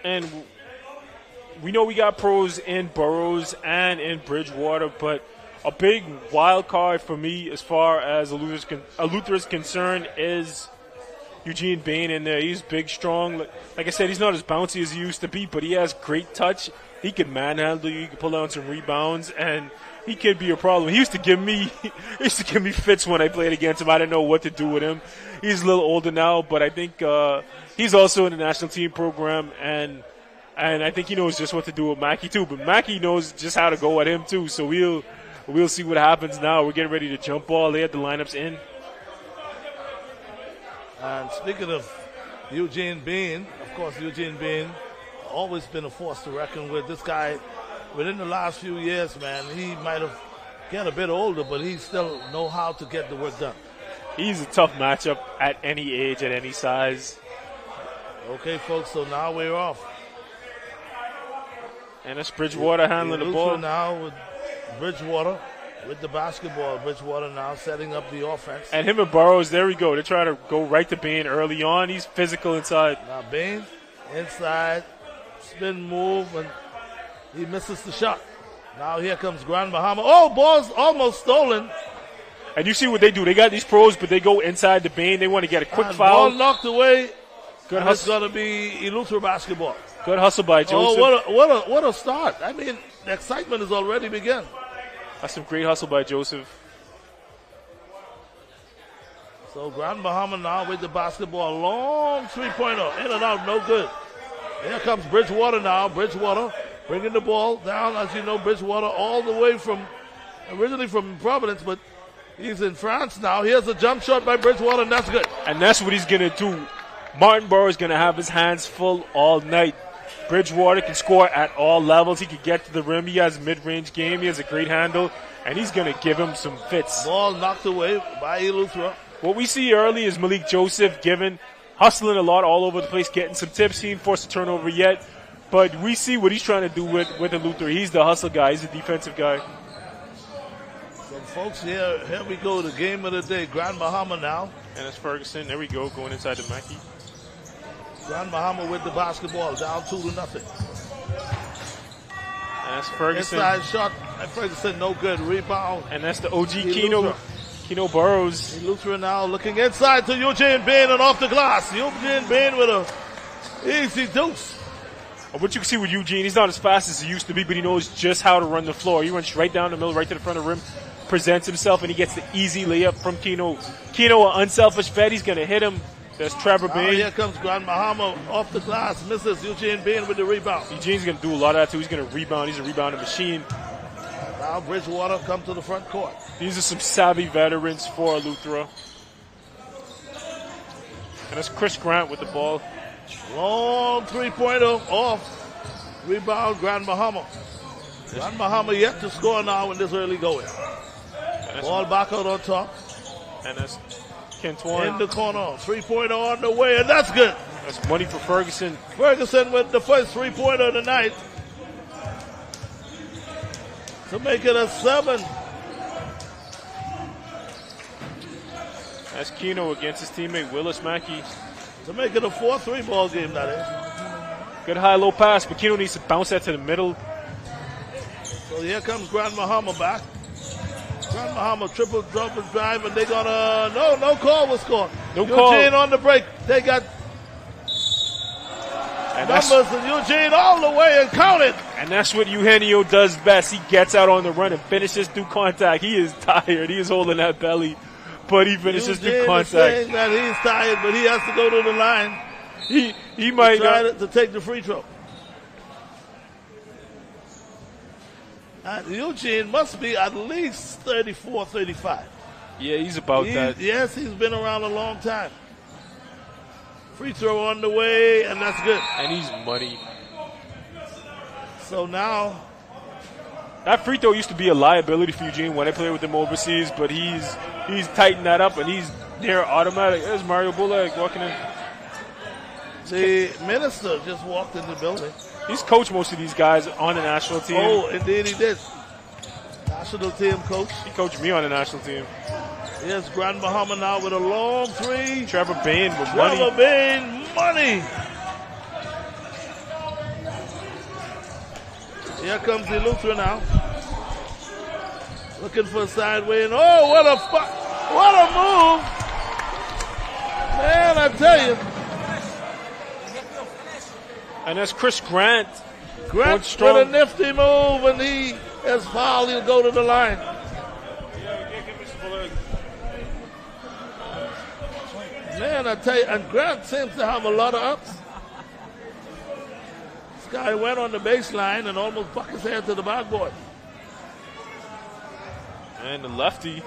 And we know we got pros in Burrows and in Bridgewater, but a big wild card for me as far as Luther is concerned is Eugene Bain in there. He's big, strong. Like I said, he's not as bouncy as he used to be, but he has great touch. He can manhandle you. He can pull down some rebounds, and he could be a problem. He used to give me fits when I played against him. I didn't know what to do with him. He's a little older now, but I think he's also in the national team program, and I think he knows just what to do with Mackey too. But Mackey knows just how to go at him too. So we'll see what happens now. We're getting ready to jump ball. They had the lineups in. And speaking of Eugene Bain, of course, Eugene Bain always been a force to reckon with. This guy, within the last few years, man, he might have get a bit older, but he still know how to get the work done. He's a tough matchup at any age, at any size. Okay, folks, so now we're off. And it's Bridgewater handling the ball. Now with Bridgewater with the basketball. Bridgewater now setting up the offense. And him and Burrows, there we go. They're trying to go right to Bain early on. He's physical inside. Now Bain inside, spin move, and he misses the shot. Now here comes Grand Bahama. Oh, ball's almost stolen. And you see what they do. They got these pros, but they go inside the Bain. They want to get a quick foul. Ball knocked away. Good hustle. It's going to be Eleuthera basketball. Good hustle by Joseph. Oh, what a start. I mean, the excitement has already begun. That's some great hustle by Joseph. So Grand Bahama now with the basketball. Long three-pointer. In and out, no good. Here comes Bridgewater now. Bridgewater bringing the ball down. As you know, Bridgewater all the way originally from Providence, but he's in France now. Here's a jump shot by Bridgewater, and that's good. And that's what he's going to do. Martin Burrow is going to have his hands full all night. Bridgewater can score at all levels. He can get to the rim. He has a mid-range game. He has a great handle, and he's going to give him some fits. Ball knocked away by Eleuthera. What we see early is Malik Joseph hustling a lot all over the place, getting some tips. He ain't forced a turnover yet, but we see what he's trying to do with Eleuthera. He's the hustle guy. He's the defensive guy. So, folks, here we go. The game of the day. Grand Bahama now. And it's Ferguson. There we go, going inside the Mackey. Grand Bahama with the basketball, down 2-0. And that's Ferguson. Inside shot. And Ferguson, no good. Rebound. And that's the OG Keno Burrows. Eleuthera now looking inside to Eugene Bain and off the glass. Eugene Bain with a Easy deuce. What you can see with Eugene, he's not as fast as he used to be, but he knows just how to run the floor. He runs right down the middle, right to the front of the rim, presents himself, and he gets the easy layup from Keno. Keno, an unselfish vet, he's going to hit him. There's Trevor Bain. Here comes Grand Bahama off the glass, misses. Eugene Bain with the rebound. Eugene's going to do a lot of that, too. He's going to rebound. He's a rebounding machine. Now Bridgewater comes to the front court. These are some savvy veterans for Eleuthera. And that's Chris Grant with the ball. Long three-pointer off. Rebound, Grand Bahama. Grand Bahama yet to score now in this early going. Ball back out on top. And that's Kentwan. In the corner. Three-pointer on the way, and that's good. That's money for Ferguson. Ferguson with the first three-pointer of the night. To make it a 7. That's Keno against his teammate Willis Mackey. To make it a 4-3 ball game, that is. Good high-low pass, but Keno needs to bounce that to the middle. So here comes Grand Bahama back. Grand Bahama triple drive, and they gonna no call was called. No call. Eugene on the break. They got numbers, and Eugene all the way and counted. And that's what Eugenio does best. He gets out on the run and finishes through contact. He is tired. He is holding that belly, but he finishes through contact. Saying that he's tired, but he has to go to the line. He might try to take the free throw. Eugene must be at least 34, 35. Yeah, he's about that. Yes, he's been around a long time. Free throw on the way, and that's good. And he's money. So now, that free throw used to be a liability for Eugene when I played with him overseas, but he's tightened that up, and he's near automatic. There's Mario Bullock walking in. The minister just walked in the building. He's coached most of these guys on the national team. Oh, indeed he did. National team coach. He coached me on the national team. Here's Grand Bahama now with a long three. Trevor Bain with money. Trevor Bain, money. Here comes the Eleuthera now. Looking for a sideway. And oh, what a move. Man, I tell you. And that's Chris Grant. Grant with a nifty move, and he has fouled. He'll go to the line. Man, I tell you, and Grant seems to have a lot of ups. This guy went on the baseline and almost bucked his head to the backboard. And the lefty.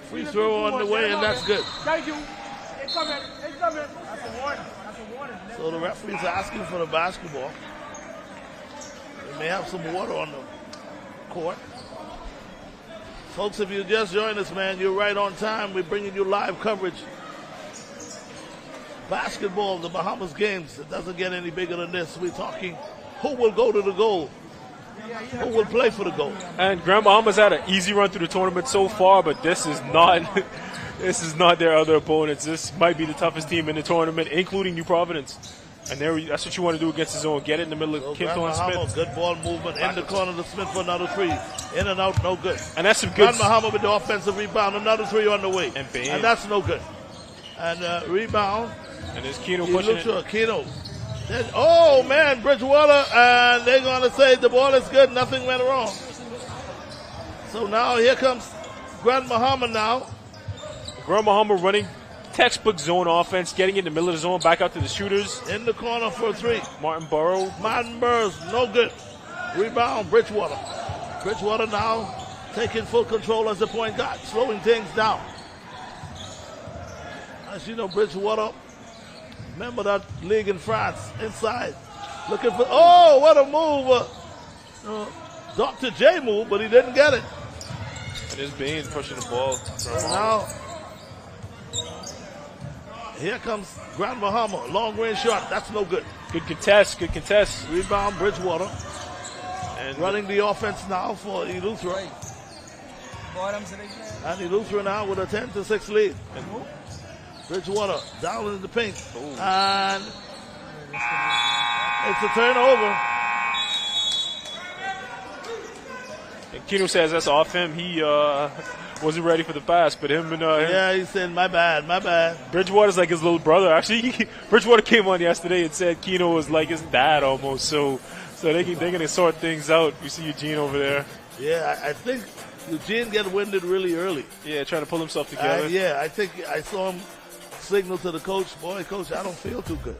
Free throw on the way, and that's good. Thank you. It's coming. It's coming. That's a warning. So the referee's asking for the basketball. They may have some water on the court. Folks, if you just joined us, man, you're right on time. We're bringing you live coverage. Basketball, the Bahamas games. It doesn't get any bigger than this. We're talking who will go to the goal. Who will play for the goal. And Grand Bahama's had an easy run through the tournament so far, but this is not this is not their other opponents. This might be the toughest team in the tournament, including New Providence. And that's what you want to do against the zone. Get it in the middle of Kempton Smith. Good ball movement in the corner to Smith for another three. In and out, no good. And that's some good. Grand Bahama with the offensive rebound, another three on the way. And that's no good. And rebound. And there's Keno pushing it. Keno. Oh, man, Bridgewater, and they're going to say the ball is good, nothing went wrong. So now here comes Grand Bahama now. Grand Bahama running textbook zone offense, getting in the middle of the zone, back out to the shooters. In the corner for a three. Martin Burrows, no good. Rebound, Bridgewater. Bridgewater now taking full control as the point guard, slowing things down. As you know, Bridgewater, remember that league in France, inside. Looking for, oh, what a move. Dr. J move, but he didn't get it. And it's Bain pushing the ball. Now, here comes Grand Bahama, long range shot. That's no good. Good contest. Rebound, Bridgewater. And running the offense now for Eleuthera. And Eleuthera now with a 10-6 lead. Bridgewater down in the paint. Ooh. And it's a turnover. And Keno says that's off him. He wasn't ready for the pass, but him and yeah, he said, my bad. Bridgewater's like his little brother. Actually, Bridgewater came on yesterday and said Keno was like his dad almost. So they're going to sort things out. You see Eugene over there. Yeah, I think Eugene got winded really early. Yeah, trying to pull himself together. I think I saw him signal to the coach, boy, coach, I don't feel too good.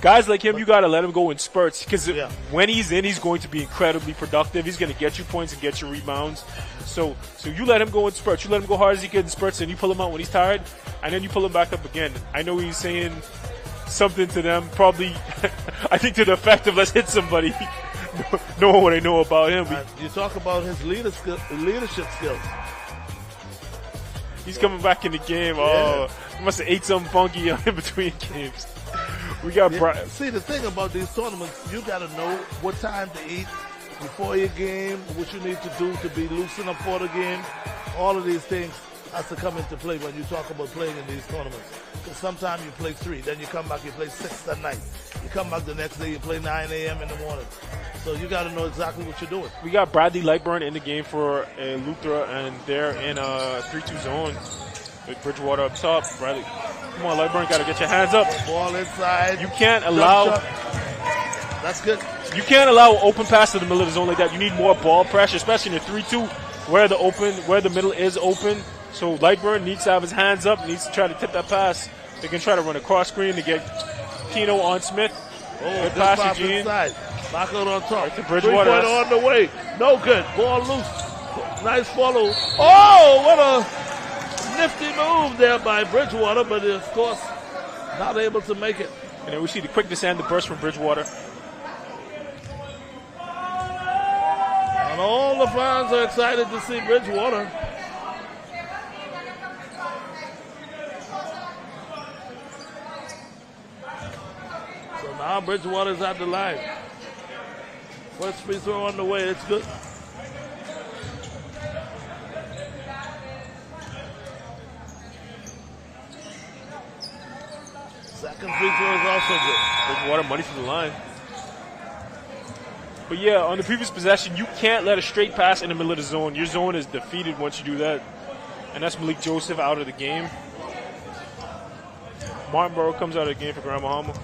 Guys like him, you got to let him go in spurts because when he's in, he's going to be incredibly productive. He's going to get you points and get you rebounds. So you let him go in spurts. You let him go hard as he can in spurts, and you pull him out when he's tired, and then you pull him back up again. I know he's saying something to them, probably, I think to the effect of, let's hit somebody. Knowing what I know about him. You talk about his leadership skills. He's coming back in the game. Yeah. Oh, he must have ate something funky in between games. We got See, the thing about these tournaments, you got to know what time to eat before your game, what you need to do to be loosened up for the game. All of these things has to come into play when you talk about playing in these tournaments. Because sometimes you play 3, then you come back, you play 6 at night. You come back the next day, you play 9 a.m. in the morning. So you got to know exactly what you're doing. We got Bradley Lightburn in the game for Luthra, and they're in a 3-2 zone with Bridgewater up top. Bradley, come on, Lightburn, got to get your hands up. Ball inside. You can't allow. That's good. You can't allow open pass to the middle of the zone like that. You need more ball pressure, especially in a 3-2 where the middle is open. So Lightburn needs to have his hands up, needs to try to tip that pass. They can try to run a cross screen to get Keno on Smith. Good pass inside. Knock out on top. Right to Bridgewater. 3-point on the way. No good. Ball loose. Nice follow. Oh, what a nifty move there by Bridgewater, but of course not able to make it. And then we see the quickness and the burst from Bridgewater. And all the fans are excited to see Bridgewater. So now Bridgewater's at the line. First free throw on the way. It's good. Second free throw is also good. Bridgewater money from the line. But yeah, on the previous possession, you can't let a straight pass in the middle of the zone. Your zone is defeated once you do that. And that's Malik Joseph out of the game. Martinborough comes out of the game for Grand Bahama.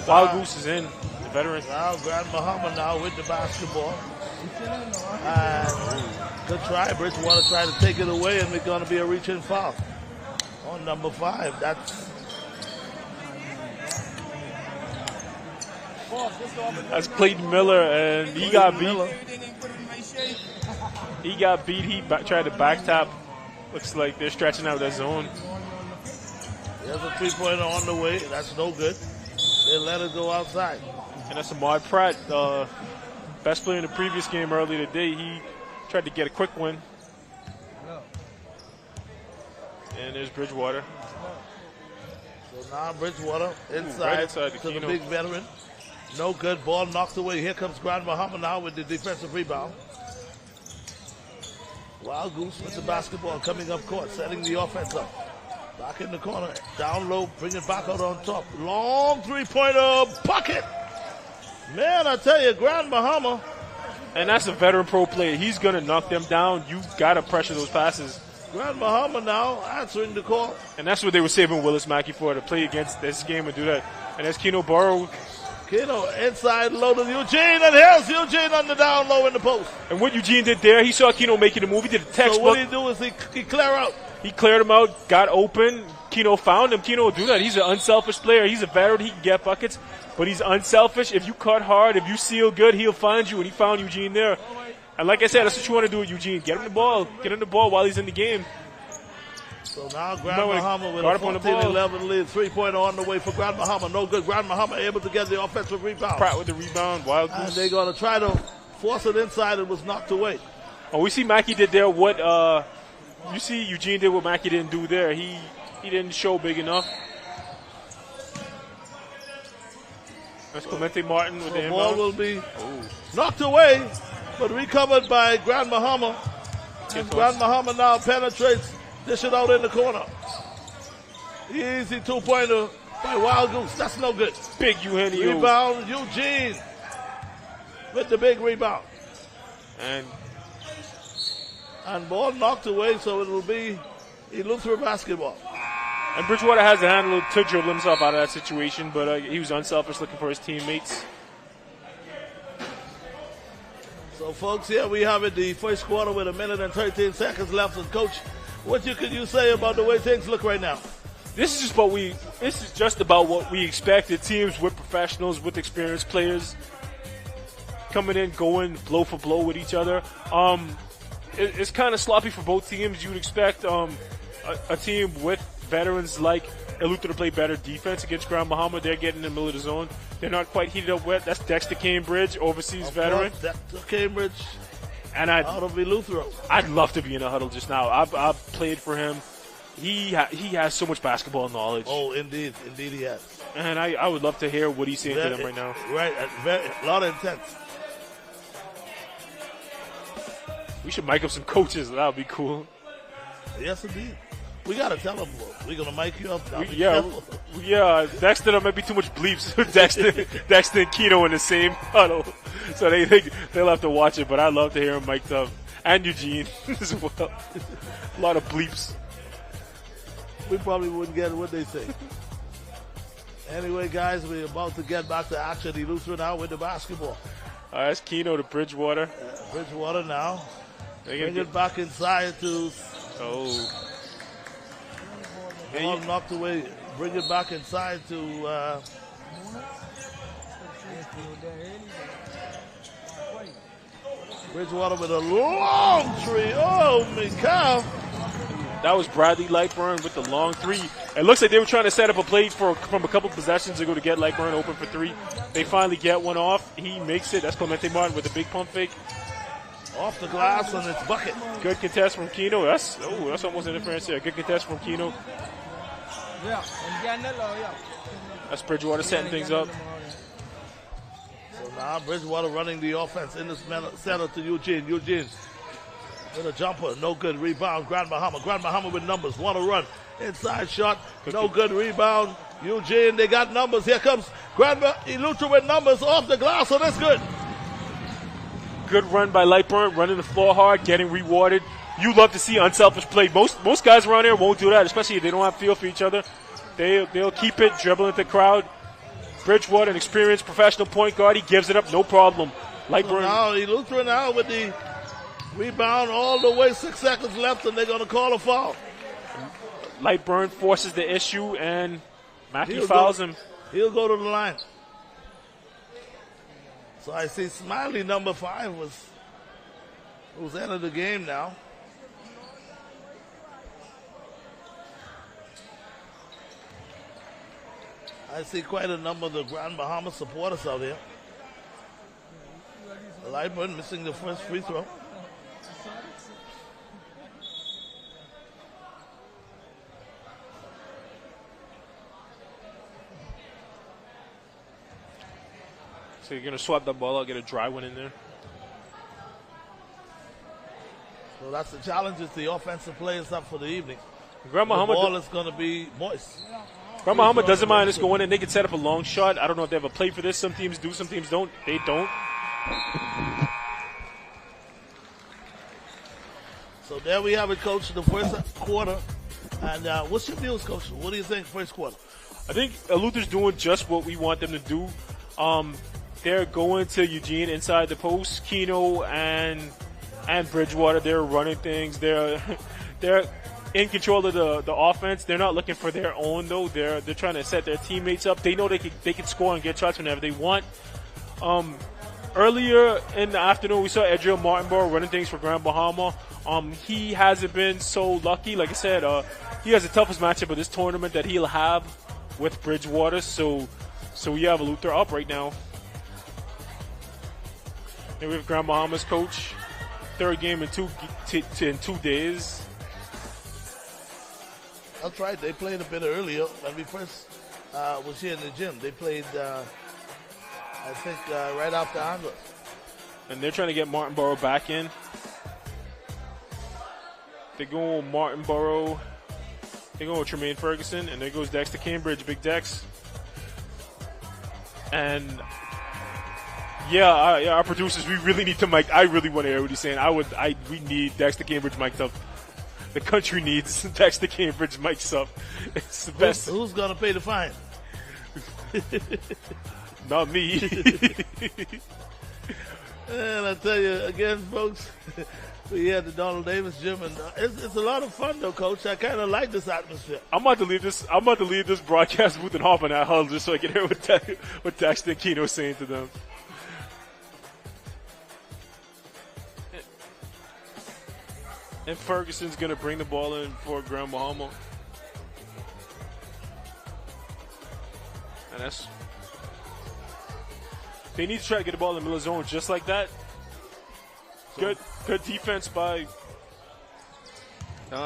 Wild Goose is in, the veteran. Now Grand Bahama now with the basketball. And good try. Bridgewater trying to take it away, and it's going to be a reach-in foul on number 5. That's Clayton Miller, and he got beat. He got beat. He tried to back tap. Looks like they're stretching out that zone. There's a 3-pointer on the way. That's no good. They let it go outside. And that's Ahmad Pratt, best player in the previous game earlier today. He tried to get a quick win. And there's Bridgewater. So now Bridgewater inside, right inside to the big veteran. No good. Ball knocked away. Here comes Grand Bahama now with the defensive rebound. Wild Goose with the basketball coming up court, setting the offense up. Back in the corner, down low, bring it back out on top. Long 3-pointer, bucket. Man, I tell you, Grand Bahama. And that's a veteran pro player. He's going to knock them down. You got to pressure those passes. Grand Bahama now answering the call. And that's what they were saving Willis Mackey for, to play against this game and do that. And that's Keno Burrow. Keno inside low to Eugene, and here's Eugene on the down low in the post. And what Eugene did there, he saw Keno making the move. He did a textbook. So what he do is he clear out. He cleared him out, got open. Keno found him. Keno will do that. He's an unselfish player. He's a veteran. He can get buckets, but he's unselfish. If you cut hard, if you seal good, he'll find you, and he found Eugene there. And like I said, that's what you want to do with Eugene. Get him the ball. Get him the ball while he's in the game. So now Grand Bahama with a 14-11 lead. 3-pointer on the way for Grand Bahama. No good. Grand Bahama able to get the offensive rebound. Pratt with the rebound. Wild Goose. And they're going to try to force it inside. It was knocked away. Oh, we see Mackey did there what you see Eugene did what Mackey didn't do there. He didn't show big enough. That's Clemente Martin with the inbound. inbound. Ball will be knocked away, but recovered by Grand Bahama. And Grand Bahama now penetrates. Dish it out in the corner. Easy 2-pointer by Wild Goose. That's no good. Big Eugenio. Rebound, Eugene with the big rebound. And And ball knocked away, so it will be Eleuthera basketball. And Bridgewater has the handle to dribble himself out of that situation, but he was unselfish looking for his teammates. So, folks, here we have it, the first quarter with 1 minute and 13 seconds left. And, Coach, what could you say about the way things look right now? This is just about what we expected. Teams with professionals, with experienced players coming in, going blow for blow with each other. It's kind of sloppy for both teams. You'd expect a team with veterans like Eleuthera to play better defense against Grand Bahama. They're getting in the middle of the zone. They're not quite heated up wet. That's Dexter Cambridge, overseas veteran. Dexter Cambridge and out of Eleuthera. I'd love to be in a huddle just now. I've played for him. He has so much basketball knowledge. Oh, indeed he has. And I would love to hear what he's saying to them right now. Right, a lot of intent. We should mic up some coaches. That would be cool. Yes, indeed. We got to tell them, we're going to mic you up. Yeah. Dexter, there might be too much bleeps. Dexter and Keno in the same huddle. So they'll have to watch it, but I'd love to hear him mic'd up. And Eugene as well. A lot of bleeps. We probably wouldn't get what they say. Anyway, guys, we're about to get back to action. Eleuthera now with the basketball. That's Keno to Bridgewater. Bridgewater now. Bring it back inside to... Oh. Ball knocked away. Bring it back inside to... Bridgewater with a long three. Oh, my God. That was Bradley Lightburn with the long three. It looks like they were trying to set up a play from a couple possessions ago to get Lightburn open for three. They finally get one off. He makes it. That's Clemente Martin with a big pump fake. Off the glass and it's bucket. Good contest from Keno. That's almost interference here. Good contest from Keno. That's Bridgewater setting things up. So now Bridgewater running the offense in the center to Eugene. Eugene with a jumper, no good. Rebound, Grand Bahama. Grand Bahama with numbers, want to run. Inside shot, no good. Rebound, Eugene, they got numbers. Here comes Eleuthera with numbers off the glass, so that's good. Good run by Lightburn, running the floor hard, getting rewarded. You love to see unselfish play. Most guys around here won't do that, especially if they don't have feel for each other. They'll keep it, dribble into the crowd. Bridgewater, an experienced professional point guard, he gives it up, no problem. Lightburn. So now Eleuthera now with the rebound all the way, 6 seconds left, and they're going to call a foul. Lightburn forces the issue, and Matthew fouls him. He'll go to the line. So I see Smiley, number 5, who's entered the game now. I see quite a number of the Grand Bahama supporters out here. Lightburn missing the first free throw. So you're going to swap that ball out, get a dry one in there. So that's the challenge. It's the offensive players up for the evening. Grand Bahama, the ball is going to be moist. Grand Bahama doesn't mind us going in. They can set up a long shot. I don't know if they have a play for this. Some teams do, some teams don't. They don't. So there we have it, Coach, the first quarter. And what's your views, Coach? What do you think first quarter? I think Eleuthera's doing just what we want them to do. They're going to Eugene inside the post. Keno and Bridgewater, they're running things. They're in control of the offense. They're not looking for their own though. They're trying to set their teammates up. They know they can score and get shots whenever they want. Earlier in the afternoon, we saw Edriel Martinborough running things for Grand Bahama. He hasn't been so lucky. Like I said, he has the toughest matchup of this tournament that he'll have with Bridgewater. So we have Eleuthera up right now. And we have Grand Bahama's coach. Third game in 2 days. That's right. They played a bit earlier when we first was here in the gym. They played, I think, right after Andros. And they're trying to get Martinborough back in. They go Martinborough. They go with Tremaine Ferguson. And there goes Dexter Cambridge, Big Dex. And Yeah, our producers, we really need to mic. I really want to hear what he's saying. We need Dexter Cambridge mic'd up. The country needs Dexter Cambridge mic'd up. It's the best. Who's going to pay the fine? Not me. And I tell you, again, folks, we had the Donald Davis gym, and it's a lot of fun, though, Coach. I kind of like this atmosphere. I'm about to leave this broadcast booth and hop on that huddle just so I can hear what Dexter and Keno's saying to them. And Ferguson's going to bring the ball in for Grand Bahama. And they need to try to get the ball in the middle zone just like that. Good defense by.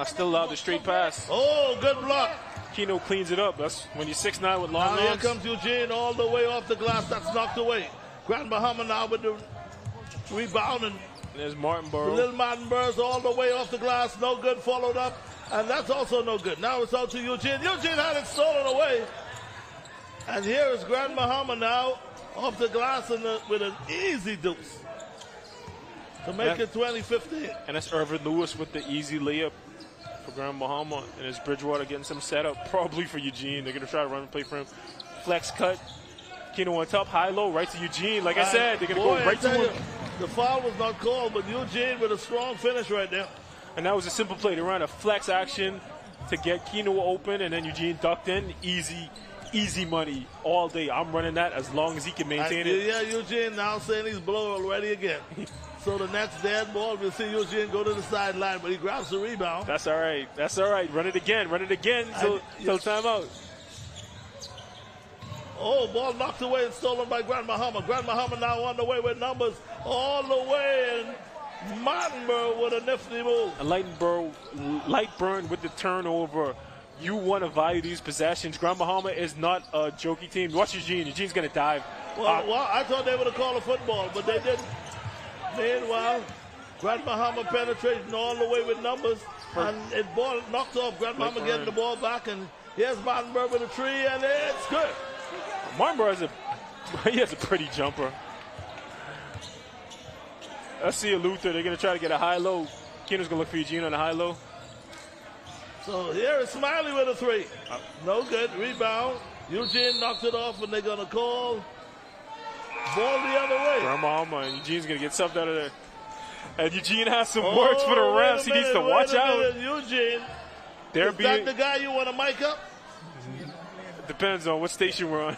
Still allowed the straight pass. Oh, good block. Keno cleans it up. That's when you're 6'9" with long now arms. Here comes Eugene all the way off the glass. That's knocked away. Grand Bahama now with the rebound. And there's Martinborough. Little Martinborough's all the way off the glass. No good. Followed up. And that's also no good. Now it's out to Eugene. Eugene had it stolen away. And here is Grand Bahama now off the glass with an easy deuce to make it 20-15. And that's Irvin Lewis with the easy layup for Grand Bahama. And it's Bridgewater getting some setup, probably for Eugene. They're going to try to run and play for him. Flex cut. Keno on top, high-low, right to Eugene. Like I said, they're going to go right to him. The foul was not called, but Eugene with a strong finish right there. And that was a simple play. They ran a flex action to get Keno open, and then Eugene ducked in. Easy money all day. I'm running that as long as he can maintain it. Yeah, Eugene now saying he's blown already again. So the next dead ball, we'll see Eugene go to the sideline, but he grabs the rebound. That's all right. Run it again till timeout. Oh, ball knocked away and stolen by Grand Bahama. Grand Bahama now on the way with numbers all the way, and Martinborough with a nifty move. And Lightburn with the turnover. You want to value these possessions. Grand Bahama is not a jokey team. Watch Eugene. Eugene's going to dive. Well, I thought they would have called a football, but they didn't. Meanwhile, Grand Bahama penetrating all the way with numbers, and it ball knocked off. Grand Bahama getting the ball back, and here's Martinborough with a tree, and it's good. Martinborough has a pretty jumper. Let's see Luther. They're going to try to get a high-low. Keno's going to look for Eugene on a high-low. So here is Smiley with a three. No good. Rebound. Eugene knocked it off, and they're going to call ball the other way. Grand Bahama, and Eugene's going to get something out of there. And Eugene has some words for the refs. He needs to watch out. Eugene, is that the guy you want to mic up? Depends on what station we're on.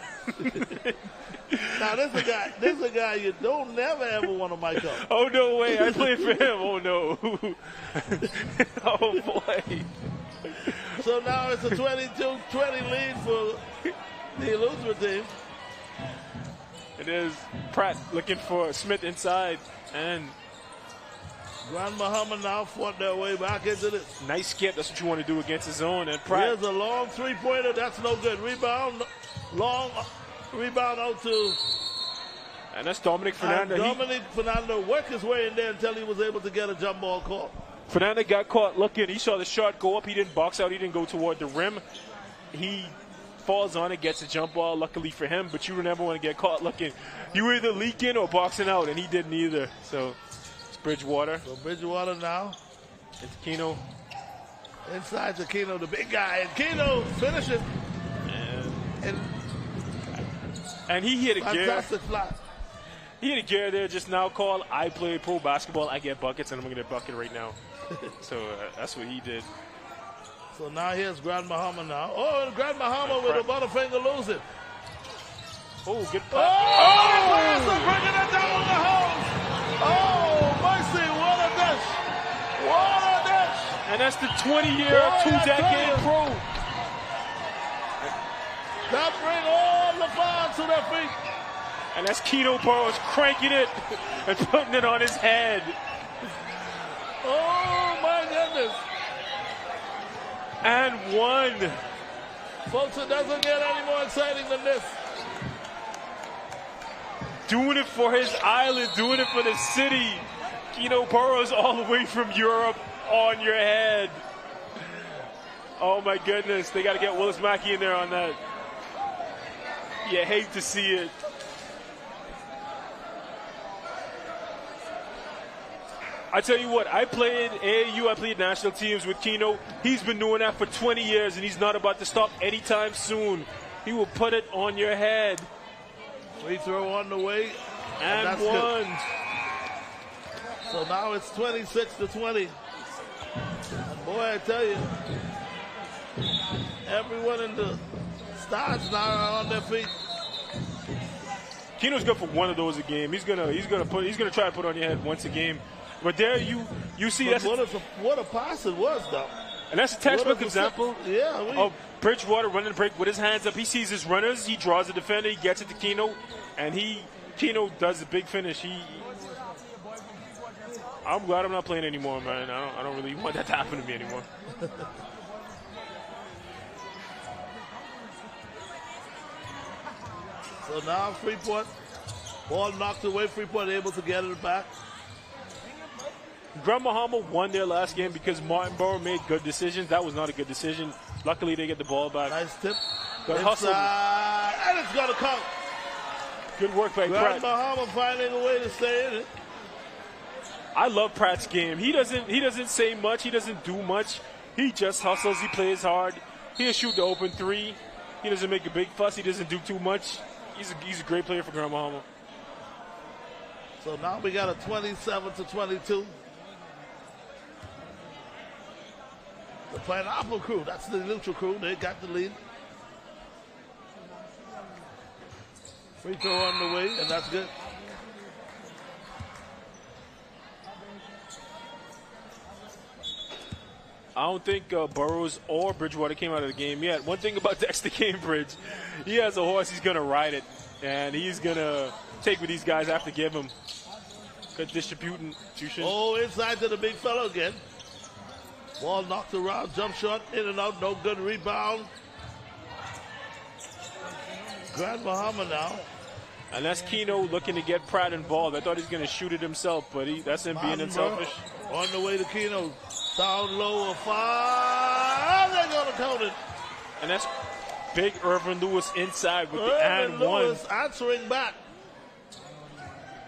Now, this is a guy you don't never ever want to mic up. Oh, no way. I played for him. Oh, no. Oh, boy. So now it's a 22-20 lead for the Eleuthera team. It is Pratt looking for Smith inside. And Grand Bahama now fought their way back into this. Nice skip. That's what you want to do against his zone. And Pratt. Here's a long three-pointer. That's no good. Rebound. Long rebound out to. And that's Dominic Fernando. Dominic Fernando worked his way in there until he was able to get a jump ball call. Fernando got caught looking. He saw the shot go up. He didn't box out. He didn't go toward the rim. He falls on it, gets a jump ball, luckily for him. But you never want to get caught looking. You were either leaking or boxing out, and he didn't either. So it's Bridgewater. So Bridgewater now. It's Keno. Inside to Keno, the big guy. And Keno finishes. And he hit a gear. Fantastic fly. He hit a gear there just now called, I play pro basketball, I get buckets, and I'm going to get a bucket right now. So that's what he did. So now here's Grand Bahama now. Oh, and Grand Bahama with a butterfinger losing. Oh, good pass. Oh, bringing it down the hose. Oh, mercy, what a dish. What a dish. And that's the 20-year, 2-decade pro. That bring all the fans to their feet. And that's Keno Burrows cranking it and putting it on his head. Oh, my goodness. And one. Folks, it doesn't get any more exciting than this. Doing it for his island, doing it for the city. Keno Burrows all the way from Europe on your head. Oh, my goodness. They got to get Willis Mackey in there on that. You hate to see it. I tell you what, I played AAU, I played national teams with Keno. He's been doing that for 20 years, and he's not about to stop anytime soon. He will put it on your head. Free throw on the way. And that's one. Good. So now it's 26-20. And boy, I tell you, everyone in the Stars now are on their feet. Keno's good for one of those a game. He's gonna try to put on your head once a game. But there you see that's what a pass it was though. And that's a textbook example of Bridgewater running the break with his hands up. He sees his runners, he draws the defender, he gets it to Keno, and Keno does the big finish. I'm glad I'm not playing anymore, man. I don't really want that to happen to me anymore. So now Freeport, ball knocked away. Freeport able to get it back. Grand Bahama won their last game because Martinborough made good decisions. That was not a good decision. Luckily, they get the ball back. Nice tip. Good hustle. And it's going to count. Good work by Grand Pratt. Bahama finding a way to stay in it. I love Pratt's game. He doesn't say much. He doesn't do much. He just hustles. He plays hard. He'll shoot the open three. He doesn't make a big fuss. He doesn't do too much. He's a great player for Grand Bahama. So now we got a 27-22. The Pineapple Crew, that's the neutral crew. They got the lead. Free throw on the way, and that's good. I don't think Burroughs or Bridgewater came out of the game yet. One thing about Dexter Cambridge, he has a horse, he's going to ride it. And he's going to take what these guys have to give him. Good distribution. Oh, inside to the big fellow again. Ball knocked around, jump shot, in and out, no good rebound. Grand Bahama now. And that's Keno looking to get Pratt involved. I thought he was going to shoot it himself, but that's him being unselfish. On the way to Keno. Down low, a foul. They're going to count it. And that's big Irvin Lewis inside with the Irvin and Lewis one. answering back.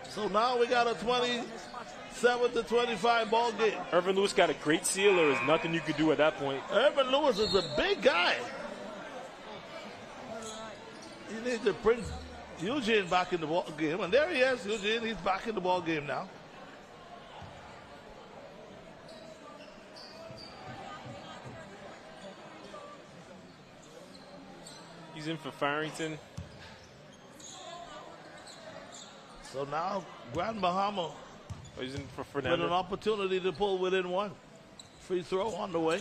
So now we got a 27-25 ball game. Irvin Lewis got a great seal. There is nothing you could do at that point. Irvin Lewis is a big guy. You need to bring Eugene back in the ball game. And there he is, Eugene. He's back in the ball game now. He's in for Farrington. So now Grand Bahama he's in for with Fernando. an opportunity to pull within one. Free throw on the way.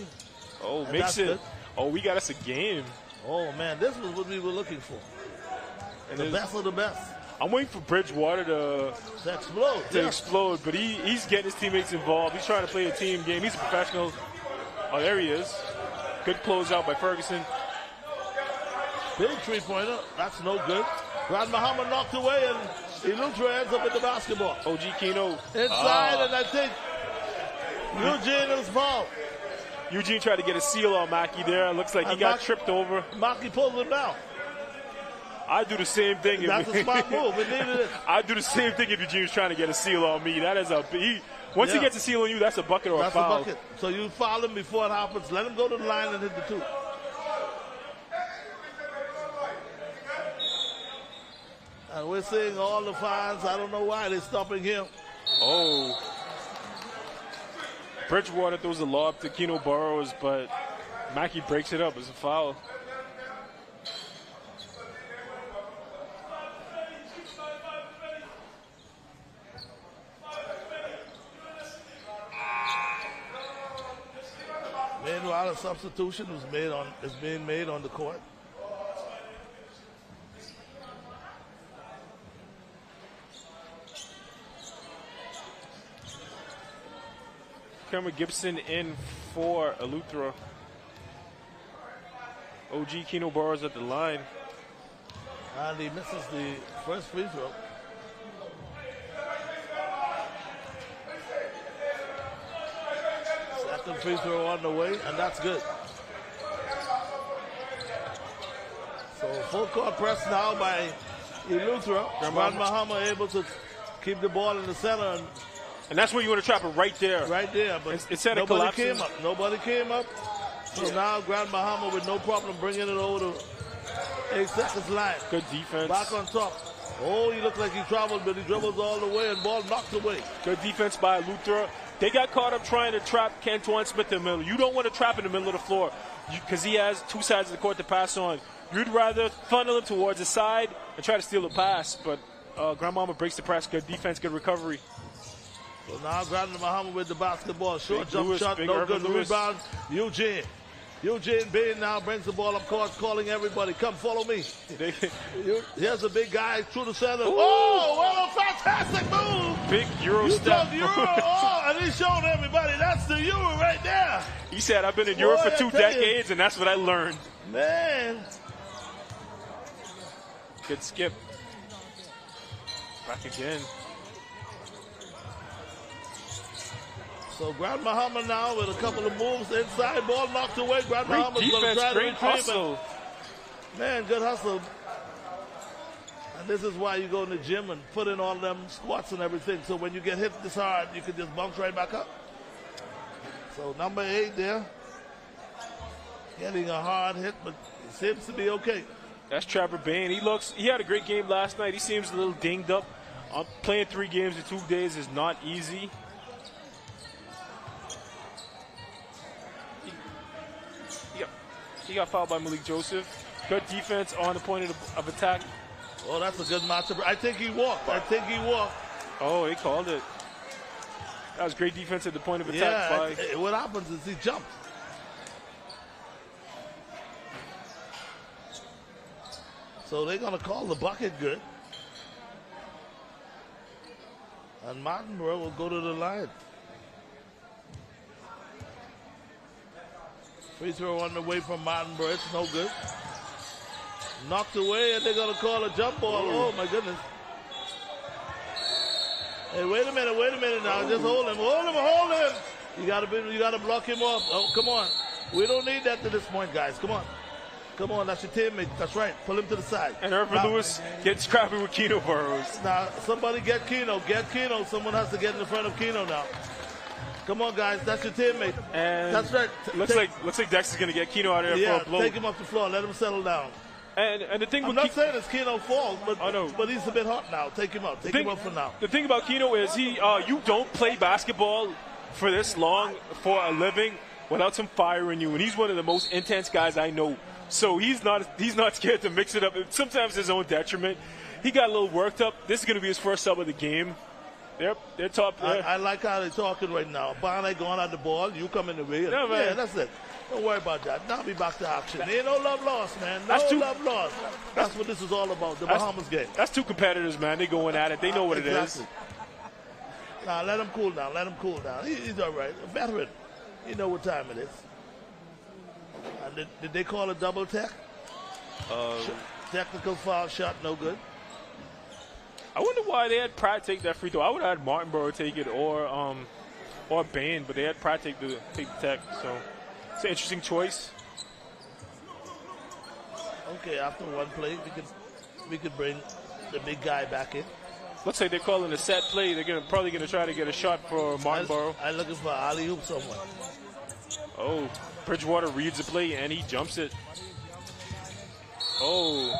Oh, And makes that's it. good. Oh, we got us a game. Oh, man, this was what we were looking for. And The best of the best. I'm waiting for Bridgewater to explode. explode, but he's getting his teammates involved. He's trying to play a team game. He's a professional. Oh, there he is. Good closeout by Ferguson. Big three-pointer. That's no good. Grand Bahama knocked away, and Elutra ends up with the basketball. OG Keno. Inside, and I think Eugene is fouled. Eugene tried to get a seal on Mackey there. Looks like he got tripped over. Mackey pulled him down. I do the same thing. That's a smart move. It needed it. I do the same thing if Eugene was trying to get a seal on me. That is once he gets a seal on you, that's a bucket or That's a foul. a bucket. So you foul him before it happens. Let him go to the line and hit the two. And we're seeing all the fans. I don't know why they're stopping him. Oh. Bridgewater throws a lob to Keno Burrows, but Mackey breaks it up. It's a foul. Meanwhile, a substitution is being made on the court. Cameron Gibson in for Eleuthera. OG Keno Burrows at the line. And he misses the first free throw. Second free throw on the way, and that's good. So full court press now by Eleuthera. Grand Bahama able to keep the ball in the center. And that's where you want to trap it right there. Right there. But instead of nobody collapsing. came up. Nobody came up. So now Grand Bahama with no problem bringing it over to 8 seconds line. Good defense. Back on top. Oh, he looked like he traveled, but he dribbles all the way and ball knocked away. Good defense by Luther. They got caught up trying to trap Cantuan Smith in the middle. You don't want to trap in the middle of the floor because he has two sides of the court to pass on. You'd rather funnel him towards the side and try to steal a pass, but Grand Bahama breaks the press. Good defense, good recovery. So now Grand Bahama with the basketball. Short jump Lewis, shot, big no Irvin good. Lewis. Rebound, Eugene. Eugene Bain now brings the ball up court, calling everybody, come follow me. Here's a big guy through the center. Ooh. Oh, what a fantastic move. Big Euro step. Euro. Oh, and he showed everybody, that's the Euro right there. He said, I've been in Europe for 2 decades, and that's what I learned. Man. Good skip. Back again. So Grand Bahama now with a couple of moves inside, ball knocked away. Grand Great Bahama's going to defense, try to great retrieve hustle. it. Man, good hustle. And this is why you go in the gym and put in all them squats and everything. So when you get hit this hard, you can just bounce right back up. So number 8 there. Getting a hard hit, but it seems to be okay. That's Trevor Bain. He had a great game last night. He seems a little dinged up. Playing 3 games in 2 days is not easy. He got fouled by Malik Joseph. Good defense on the point of attack. Oh, that's a good matchup. I think he walked. Oh, he called it. That was great defense at the point of attack. Yeah, what happens is he jumped. So they're going to call the bucket good. And Martinborough will go to the line. Free throw on the way from Martinborough. It's no good. Knocked away, and they're going to call a jump ball. Oh, my goodness. Hey, wait a minute now. Just hold him. You got to block him off. Oh, come on. We don't need that to this point, guys. Come on, that's your teammate. That's right. Pull him to the side. And Irvin Lewis gets scrappy with Keno Burrows. Now, somebody get Keno. Someone has to get in front of Keno now. Come on, guys. That's your teammate. And that's right. Looks like Dex is going to get Keno out of there for a blow. Take him off the floor. Let him settle down. And the thing I'm not saying it's Keno's fault, but he's a bit hot now. Take him out. Take him out for now. The thing about Keno is you don't play basketball for this long for a living without some fire in you, and he's one of the most intense guys I know. So he's not scared to mix it up. Sometimes his own detriment. He got a little worked up. This is going to be his first sub of the game. They're top. I like how they're talking right now. Barney going at the ball. You come in the way. Yeah, that's it. Don't worry about that. Now be back to action. Ain't no love lost, man. Love lost. That's what this is all about, the Bahamas game. That's 2 competitors, man. They going at it. They know what it is. Now, let him cool down. He's all right. A veteran. You know what time it is. Did they call a double tech? Technical foul shot, no good. I wonder why they had Pratt take that free throw. I would have had Martinborough take it or Bain, but they had Pratt take the tech. So it's an interesting choice. Okay, after one play, we could bring the big guy back in. Looks like they're calling a set play. They're probably gonna try to get a shot for Martinborough. I'm looking for alley hoop someone. Oh, Bridgewater reads the play and he jumps it. Oh,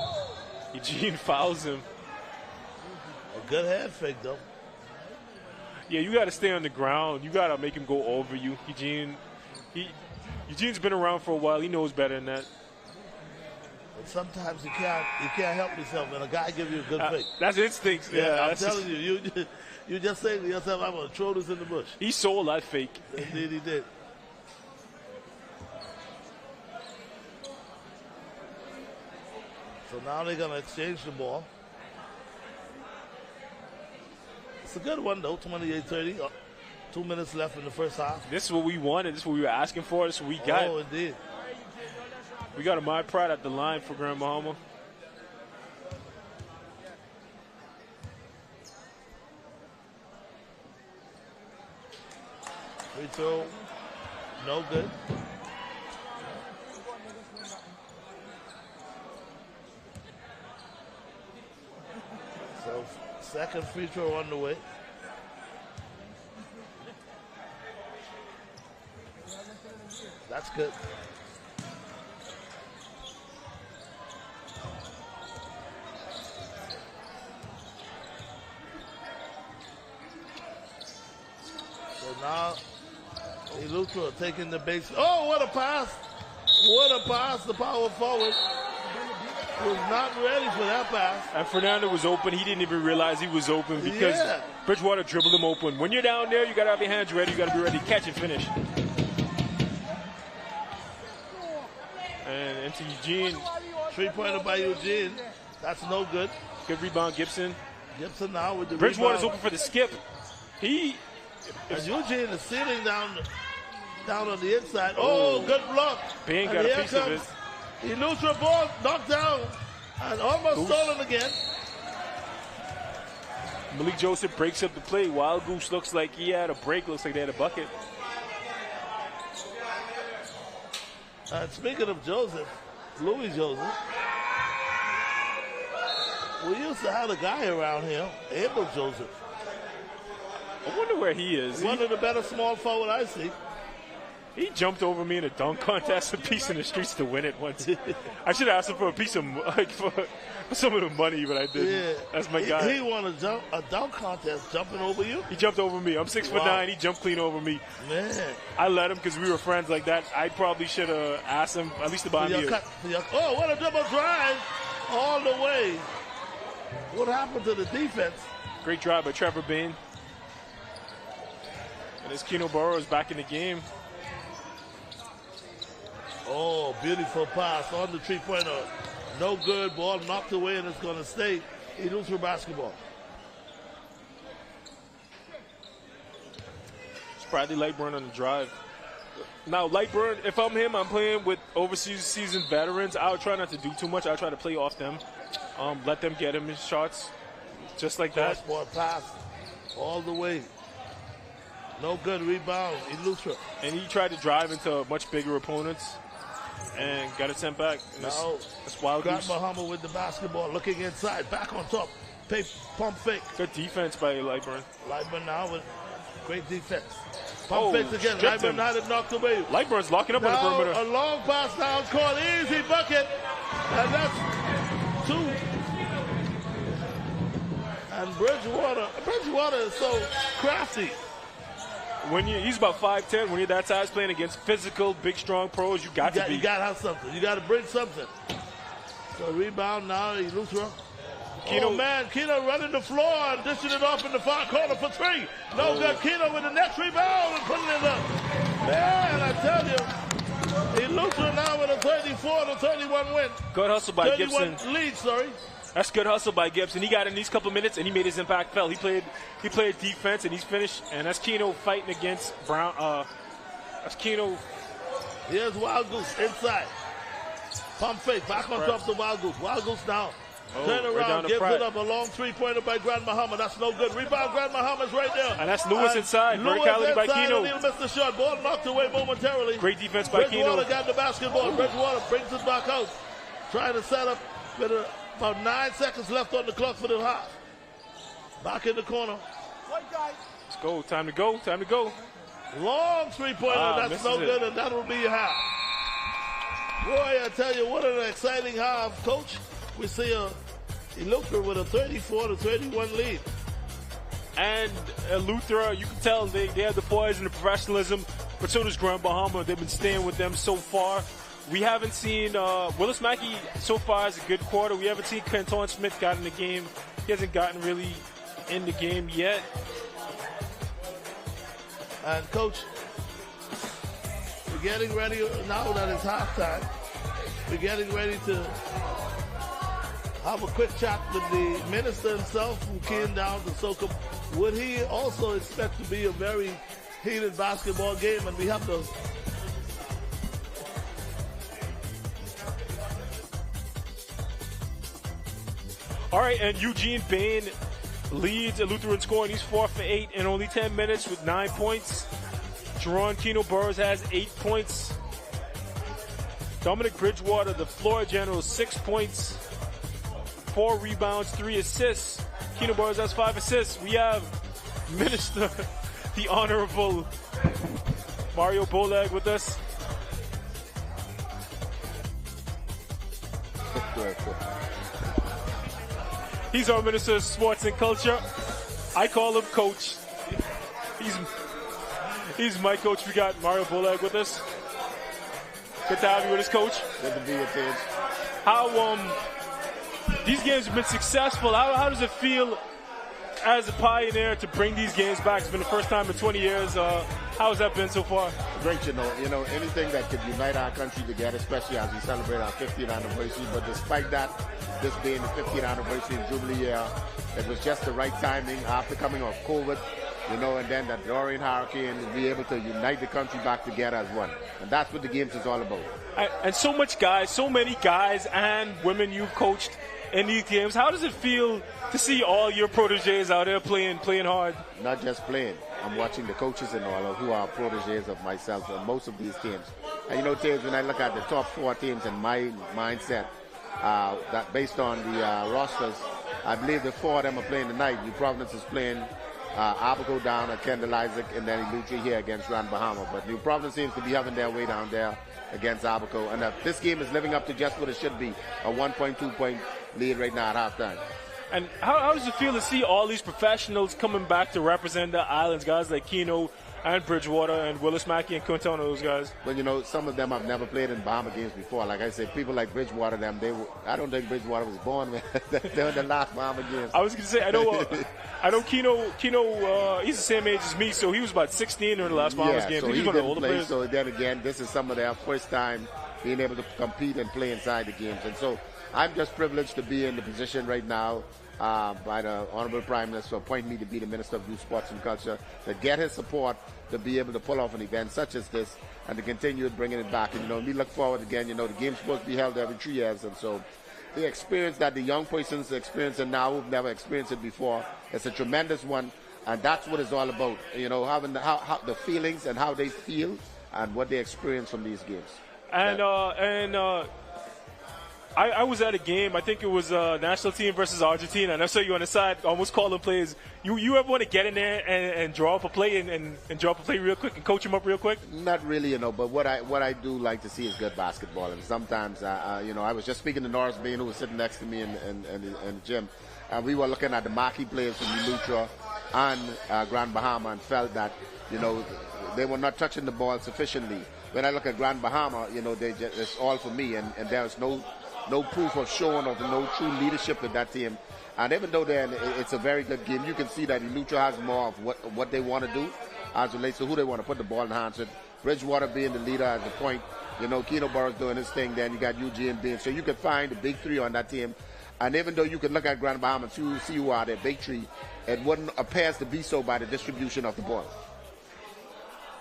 Eugene fouls him. A good head fake, though. Yeah, you got to stay on the ground. You got to make him go over you. Eugene's been around for a while. He knows better than that. But sometimes you can't help yourself when a guy gives you a good fake. That's instinct. Yeah, I'm telling you, you just say to yourself, I'm going to throw this in the bush. He sold that fake. Indeed, he did. So now they're going to exchange the ball. It's a good one, though, 28-30. 2 minutes left in the first half. This is what we wanted. This is what we were asking for. This is what we got. Oh, indeed. We got a My Pride at the line for Grand Bahama. Free throw, no good. So, second free throw on the way. basket. So now, Eleuthera taking the base. Oh, what a pass! What a pass! The power forward was not ready for that pass. And Fernando was open. He didn't even realize he was open because Bridgewater dribbled him open. When you're down there, you got to have your hands ready. You got to be ready to catch and finish. And into Eugene. 3-pointer by Eugene. That's no good. Good rebound, Gibson. Gibson now with the Bridgewater's rebound. open for the skip. And Eugene is sitting down on the inside. Oh, good block. Bain And got a here piece of comes it. Eleuthera ball knocked down and almost stolen again. Malik Joseph breaks up the play. Wild Goose looks like he had a break. Looks like they had a bucket. And speaking of Joseph, Louis Joseph, we used to have a guy around here, Abel Joseph. I wonder where he is. One of the better small forward I see. He jumped over me in a dunk contest, a piece in the streets to win it once. I should have asked him for a piece of for some of the money, but I didn't. Yeah. That's my guy. He won a dunk contest jumping over you? He jumped over me. I'm 6'9". He jumped clean over me. Man. I let him because we were friends like that. I probably should have asked him at least to buy me Oh, what a double drive all the way. What happened to the defense? Great drive by Trevor Bain. And as Keno Burrows back in the game. Oh, beautiful pass on the 3-pointer. No good. Ball knocked away, and it's going to stay. He loses for basketball. It's Bradley Lightburn on the drive. Now, Lightburn, if I'm him, I'm playing with overseas seasoned veterans. I'll try not to do too much. I'll try to play off them. Let them get him his shots. Just like that. Cross-ball pass all the way. No good rebound. Eleuthera. And he tried to drive into much bigger opponents and got it sent back. And that's Wild Grant Goose. Bahama with the basketball, looking inside, back on top. Pump fake. Good defense by Lightburn. Lightburn now with great defense. Pump fakes again. Lightburn had it knocked away. Lightburn's locking up on the perimeter. A long pass down, called easy bucket. And that's 2. And Bridgewater is so crafty. He's about 5'10", when you're that size playing against physical, big, strong pros, you got to have something. You got to bring something. So rebound now, Eleuthera. Oh man, Keno running the floor and dishing it off in the far corner for 3. No good. Keno with the next rebound and putting it up. Man, I tell you, Eleuthera now with a 34-31 win. Good hustle by 31 Gibson. Lead, sorry. That's good hustle by Gibson. He got in these couple minutes and he made his impact felt. He played defense and he's finished. And that's Keno fighting against Brown. That's Keno. Here's Wild Goose inside. Pump fake back on top to Wild Goose. Wild Goose now. Turn around, gives it up. A long 3-pointer by Grand Bahama. That's no good. Rebound, Grand Bahama's right there. And that's Lewis inside. Verticality by Keno. He'll miss the shot. Ball knocked away momentarily. Great defense by Keno. Bridgewater got the basketball. Bridgewater brings it back out. Trying to set up with about 9 seconds left on the clock for the half. Back in the corner. Let's go. Time to go. Time to go. Long 3-pointer. That's no good, and that'll be your half. Boy, I tell you, what an exciting half, Coach. We see Eleuthera with a 34-31 lead. And Eleuthera, you can tell they have the poise and the professionalism, but so does Grand Bahama. They've been staying with them so far. We haven't seen Willis Mackey so far has a good quarter. We haven't seen Canton Smith got in the game. He hasn't gotten really in the game yet. And Coach, we're getting ready now that it's halftime. We're getting ready to have a quick chat with the minister himself who came down to soak up. Would he also expect to be a very heated basketball game? And we have to. All right, and Eugene Bain leads Eleuthera in scoring. He's 4 for 8 in only 10 minutes with 9 points. Jerron Keno Burrows has 8 points. Dominic Bridgewater, the floor general, 6 points, 4 rebounds, 3 assists. Keno Burrows has 5 assists. We have Minister, the Honorable Mario Bolag with us. Good. He's our Minister of Sports and Culture. I call him Coach. He's my coach. We got Mario Bolag with us. Good to have you with us, Coach. Good to be with you. How these games have been successful. How does it feel as a pioneer to bring these games back? It's been the first time in 20 years. How has that been so far? Great, you know, anything that could unite our country together, especially as we celebrate our 50th anniversary. But despite that, this being the 50th anniversary and Jubilee year, it was just the right timing after coming off COVID, you know, and then that Dorian hurricane, and be able to unite the country back together as one. And that's what the games is all about. And so many guys and women you've coached in these games. How does it feel to see all your proteges out there playing hard? Not just playing. I'm watching the coaches and all who are proteges of myself in most of these teams. And you know, Taves, when I look at the top 4 teams and my mindset, that based on the rosters, I believe the 4 of them are playing tonight. New Providence is playing Abaco down at Kendall Isaac, and then Illutra here against Grand Bahama. But New Providence seems to be having their way down there against Abaco. And this game is living up to just what it should be, a 1.2 point lead right now at halftime. And how does it feel to see all these professionals coming back to represent the islands, guys like Keno and Bridgewater and Willis Mackey and Quintana, those guys? But, you know, some of them have never played in Bahama games before. Like I said, people like Bridgewater, I don't think Bridgewater was born when they were the last Bahama games. I was going to say, I know Keno, he's the same age as me, so he was about 16 during the last Bahamas game. So he's one of the older players. So then again, this is some of their first time being able to compete and play inside the games. And so I'm just privileged to be in the position right now by the Honorable Prime Minister appointing me to be the Minister of Youth, Sports and Culture, to get his support to be able to pull off an event such as this and to continue bringing it back. And, you know, we look forward again, you know, the game's supposed to be held every 3 years. And so the experience that the young persons experiencing now who've never experienced it before, it's a tremendous one. And that's what it's all about, you know, having how the feelings and how they feel and what they experience from these games. I was at a game, I think it was national team versus Argentina, and I saw you on the side almost calling plays. You ever want to get in there and draw up a play and draw up a play real quick and coach them up real quick? Not really, you know, but what I do like to see is good basketball. And sometimes, you know, I was just speaking to Norris Bain, who was sitting next to me in the gym, and we were looking at the marquee players from Illutra and Grand Bahama and felt that, you know, they were not touching the ball sufficiently. When I look at Grand Bahama, you know, it's all for me, and there's no proof of showing of no true leadership with that team. And even though it's a very good game, you can see that Illutra has more of what they want to do as relates to who they want to put the ball in hands with. Bridgewater being the leader at the point, you know, Keno Burrows doing his thing, then you got Eugene being. So you can find the big 3 on that team. And even though you can look at Grand Bahama and see who are their big 3, it wouldn't appears to be so by the distribution of the ball.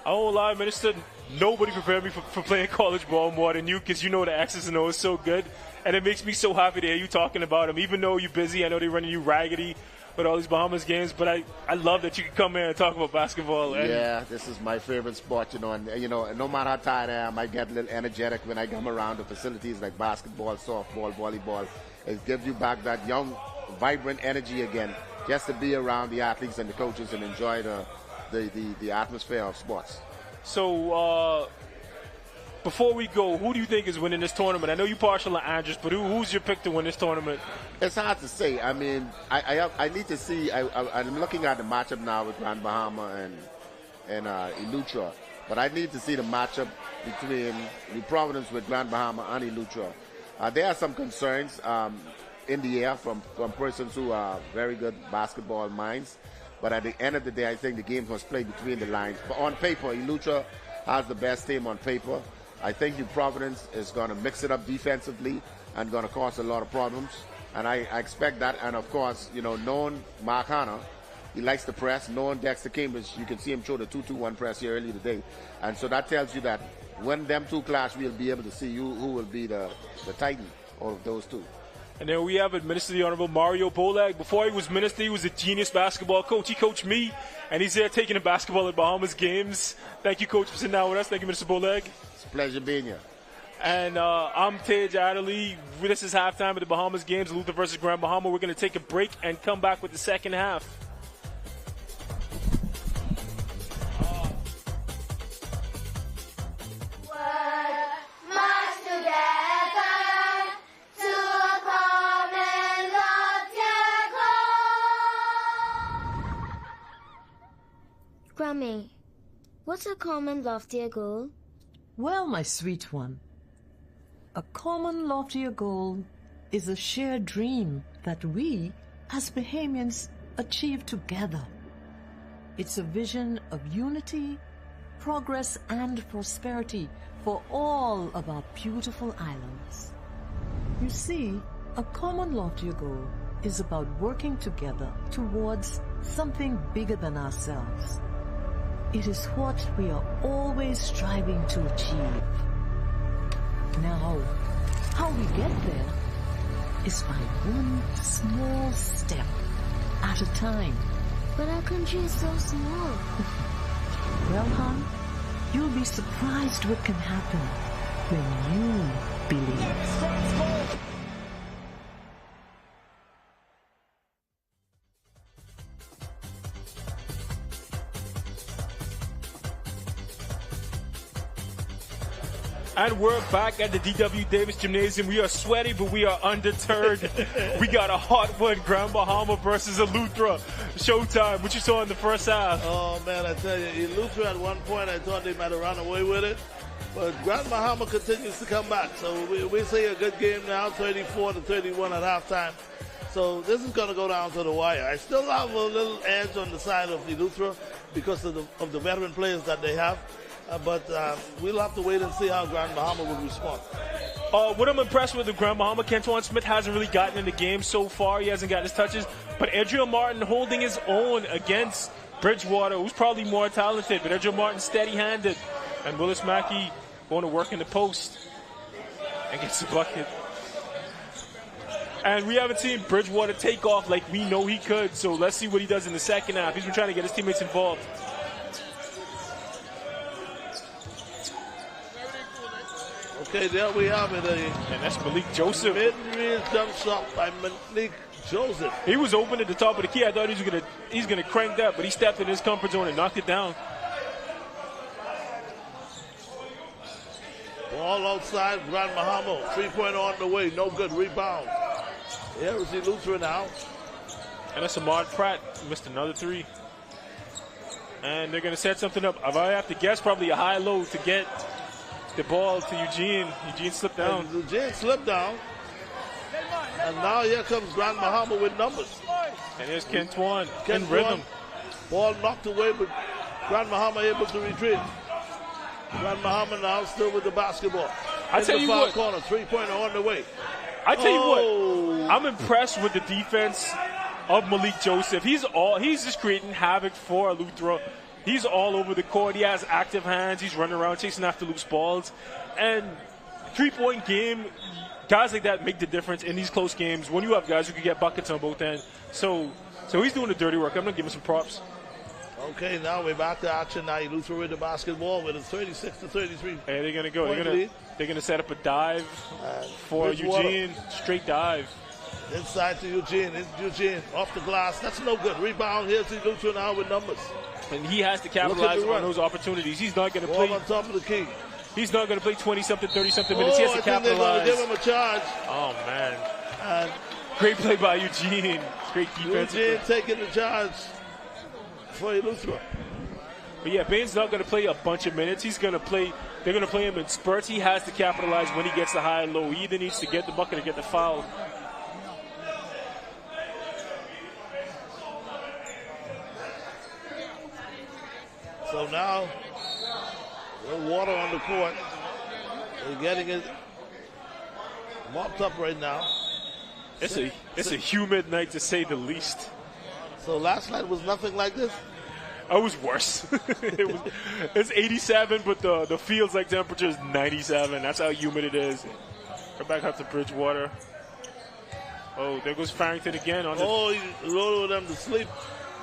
I won't lie, Minister, nobody prepared me for playing college ball more than you, because you know the X's and O's so good. And it makes me so happy to hear you talking about them. Even though you're busy, I know they're running you raggedy with all these Bahamas games, but I love that you can come here and talk about basketball. Yeah, this is my favorite sport, you know, and you know, no matter how tired I am, I get a little energetic when I come around the facilities like basketball, softball, volleyball. It gives you back that young, vibrant energy again, just to be around the athletes and the coaches and enjoy the atmosphere of sports. So, before we go, who do you think is winning this tournament? I know you partial to Andrews, but who's your pick to win this tournament? It's hard to say. I mean, I need to see. I'm looking at the matchup now with Grand Bahama and Illutra, but I need to see the matchup between New Providence with Grand Bahama and Illutra. There are some concerns in the air from persons who are very good basketball minds. But at the end of the day, I think the game was played between the lines. But on paper, Illutra has the best team on paper. I think New Providence is going to mix it up defensively and going to cause a lot of problems. And I expect that. And, of course, you know, knowing Mark Hanna, he likes to press. Knowing Dexter Cambridge, you can see him throw the 2-2-1 press here earlier today. And so that tells you that when them two clash, we'll be able to see who will be the titan of those two. And then we have Minister the Honorable Mario Bolag. Before he was minister, he was a genius basketball coach. He coached me, and he's there taking the basketball at Bahamas games. Thank you, Coach, for sitting down with us. Thank you, Minister Bolag. It's a pleasure being here. And I'm Tej Adderley. This is halftime at the Bahamas games, Luther versus Grand Bahama. We're going to take a break and come back with the second half. March together to Mommy, what's a common loftier goal? Well, my sweet one, a common loftier goal is a shared dream that we, as Bahamians, achieve together. It's a vision of unity, progress, and prosperity for all of our beautiful islands. You see, a common loftier goal is about working together towards something bigger than ourselves. It is what we are always striving to achieve. Now, how we get there is by one small step at a time. But our country is so small. Well, hon, you'll be surprised what can happen when you believe. And we're back at the D.W. Davis Gymnasium. We are sweaty, but we are undeterred. We got a hot one, Grand Bahama versus Eleuthera. Showtime. What you saw in the first half? Oh, man, I tell you, Eleuthera at one point, I thought they might have run away with it. But Grand Bahama continues to come back. So we see a good game now, 34-31 at halftime. So this is going to go down to the wire. I still have a little edge on the side of Eleuthera because of the veteran players that they have. But we'll have to wait and see how Grand Bahama will respond. What I'm impressed with Grand Bahama, Kentuan Smith hasn't really gotten in the game so far. He hasn't gotten his touches. But Edriel Martin holding his own against Bridgewater, who's probably more talented. But Edriel Martin steady-handed. And Willis Mackey going to work in the post and gets the bucket. And we haven't seen Bridgewater take off like we know he could. So let's see what he does in the second half. He's been trying to get his teammates involved. Okay, there we have it. And that's Malik Joseph. Mid-range jump shot by Malik Joseph. He was open at the top of the key. I thought he's gonna crank that, but he stepped in his comfort zone and knocked it down. Ball outside, Grand Bahama. 3-pointer on the way. No good. Rebound. Here is Eleuthera now. And that's Ahmad Pratt. Missed another three. And they're gonna set something up. If I have to guess, probably a high-low to get the ball to Eugene. Eugene slipped down. And Eugene slipped down. And now here comes Grand Bahama with numbers. And here's Kentuan in rhythm. Ball knocked away, but Grand Bahama able to retreat. Grand Bahama now still with the basketball. I tell you what, corner, 3-pointer on the way. I tell you what, I'm impressed with the defense of Malik Joseph. He's just creating havoc for Eleuthera. He's all over the court. He has active hands. He's running around chasing after loose balls. And 3-point game, guys like that make the difference in these close games when you have guys who can get buckets on both ends. So he's doing the dirty work. I'm going to give him some props. Okay, now we're back to action. Now Eleuthera with the basketball with a 36-33. Hey, they're going to go. They're going to set up a dive for Eugene. Straight dive. Inside to Eugene. It's Eugene off the glass. That's no good. Rebound. Here's Eleuthera now with numbers. And he has to capitalize on those opportunities. He's not going to play on top of the key. He's not going to play 20-something, 30-something minutes. He has to capitalize. They're going to give him a charge. Oh, man. And great play by Eugene. Great defense. Eugene taking the charge for Eleuthera. But yeah, Bain's not going to play a bunch of minutes. He's going to play. They're going to play him in spurts. He has to capitalize when he gets the high and low. He either needs to get the bucket or get the foul. So now, a little water on the court. They're getting it mopped up right now. It's a humid night to say the least. So last night was nothing like this? It was worse. It's 87, but the feels like temperature is 97. That's how humid it is. Come back up to Bridgewater. Oh, there goes Farrington again. He loaded them to sleep.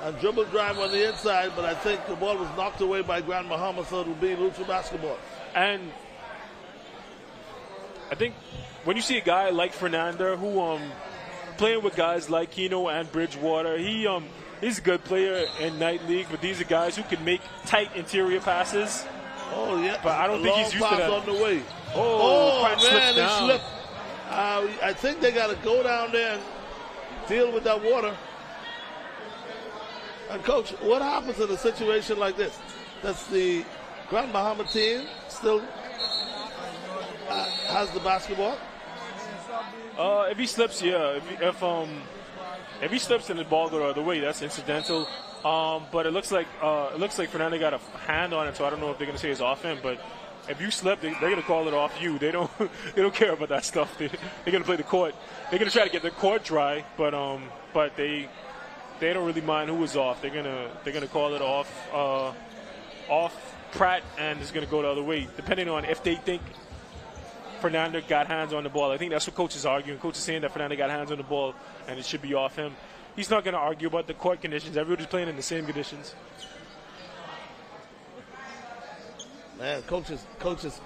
And dribble drive on the inside, but I think the ball was knocked away by Grand Bahama, so it'll be Eleuthera basketball. And I think when you see a guy like Fernanda who playing with guys like Keno and Bridgewater, he's a good player in night league, but these are guys who can make tight interior passes. Oh yeah, but I don't think he's used to that. On the way. Pratt man, they slipped. I think they got to go down there and deal with that water. And Coach, what happens in a situation like this? Does the Grand Bahama team still has the basketball? If he slips, yeah. If he slips and the ball go the other way, that's incidental. But it looks like Fernando got a hand on it, so I don't know if they're gonna say it's off him. But if you slip, they're gonna call it off you. They don't care about that stuff. They're gonna play the court. They're gonna try to get the court dry, but they don't really mind who was off. They're gonna call it off Pratt, and it's gonna go the other way, depending on if they think Fernando got hands on the ball. I think that's what coach is arguing. Coach is saying that Fernando got hands on the ball and it should be off him. He's not going to argue about the court conditions. Everybody's playing in the same conditions. Man, coach is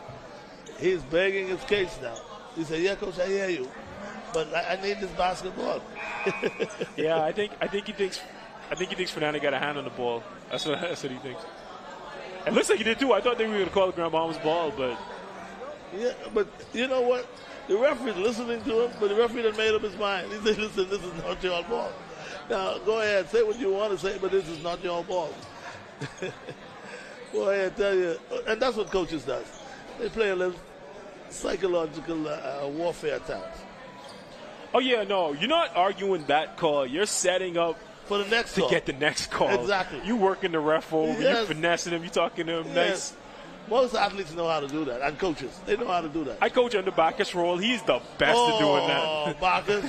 he's begging his case now. He said, "Yeah, coach, I hear you, but I need this basketball." Yeah, I think he thinks Fernando got a hand on the ball. That's what he thinks. It looks like he did too. I thought they were going to call it Grand Bahama's ball, but. Yeah, but you know what? The referee's listening to him, but the referee done made up his mind. He said, listen, this is not your ball. Now, go ahead, say what you want to say, but this is not your ball. Boy, I tell you, and that's what coaches does. They play a little psychological warfare at times. Oh, yeah, no, you're not arguing that call. You're setting up for the next to call. Get the next call. Exactly. You working the ref over, Yes. you finessing him, you talking to him Yes. nice. Most athletes know how to do that, and coaches, they know how to do that. I coach under Bacchus Roll. He's the best at doing that. Oh, Bacchus.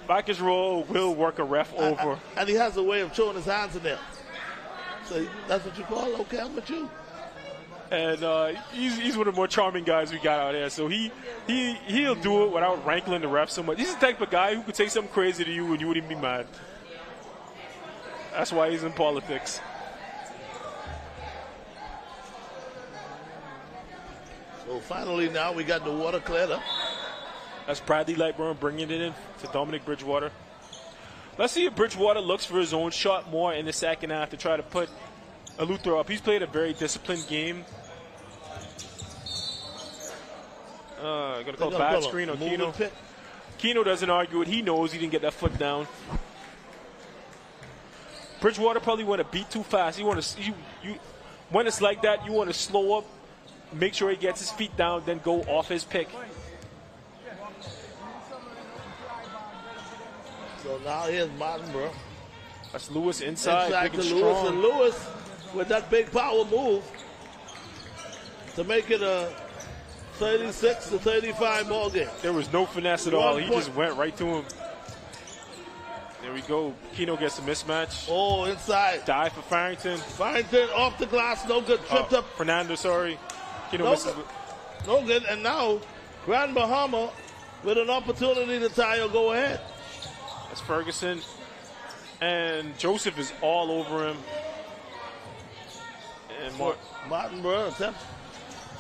Bacchus Roll will work a ref over. And he has a way of showing his hands in there. So that's what you call, okay, I'm with you. And he's one of the more charming guys we got out there. So he'll do it without rankling the ref so much. He's the type of guy who could say something crazy to you and you wouldn't even be mad. That's why he's in politics. So finally now we got the water cleared up. That's Bradley Lightburn bringing it in to Dominic Bridgewater. Let's see if Bridgewater looks for his own shot more in the second half to try to put Luther up. He's played a very disciplined game. Going to call bad screen on Keno. Keno doesn't argue it. He knows he didn't get that foot down. Bridgewater probably want to beat too fast. When it's like that, you want to slow up, make sure he gets his feet down, then go off his pick. So now here's Martinborough. That's Lewis inside to big and Lewis, strong. and Lewis with that big power move to make it a 36-35 ball game. There was no finesse at all. He just went right to him. There we go. Keno gets a mismatch. Oh, inside. Dive for Farrington. Farrington off the glass, no good. Tripped up. Fernando, sorry. Keno misses. No good. And now Grand Bahama with an opportunity to tie or go ahead. That's Ferguson. And Joseph is all over him. And Martinborough attempt.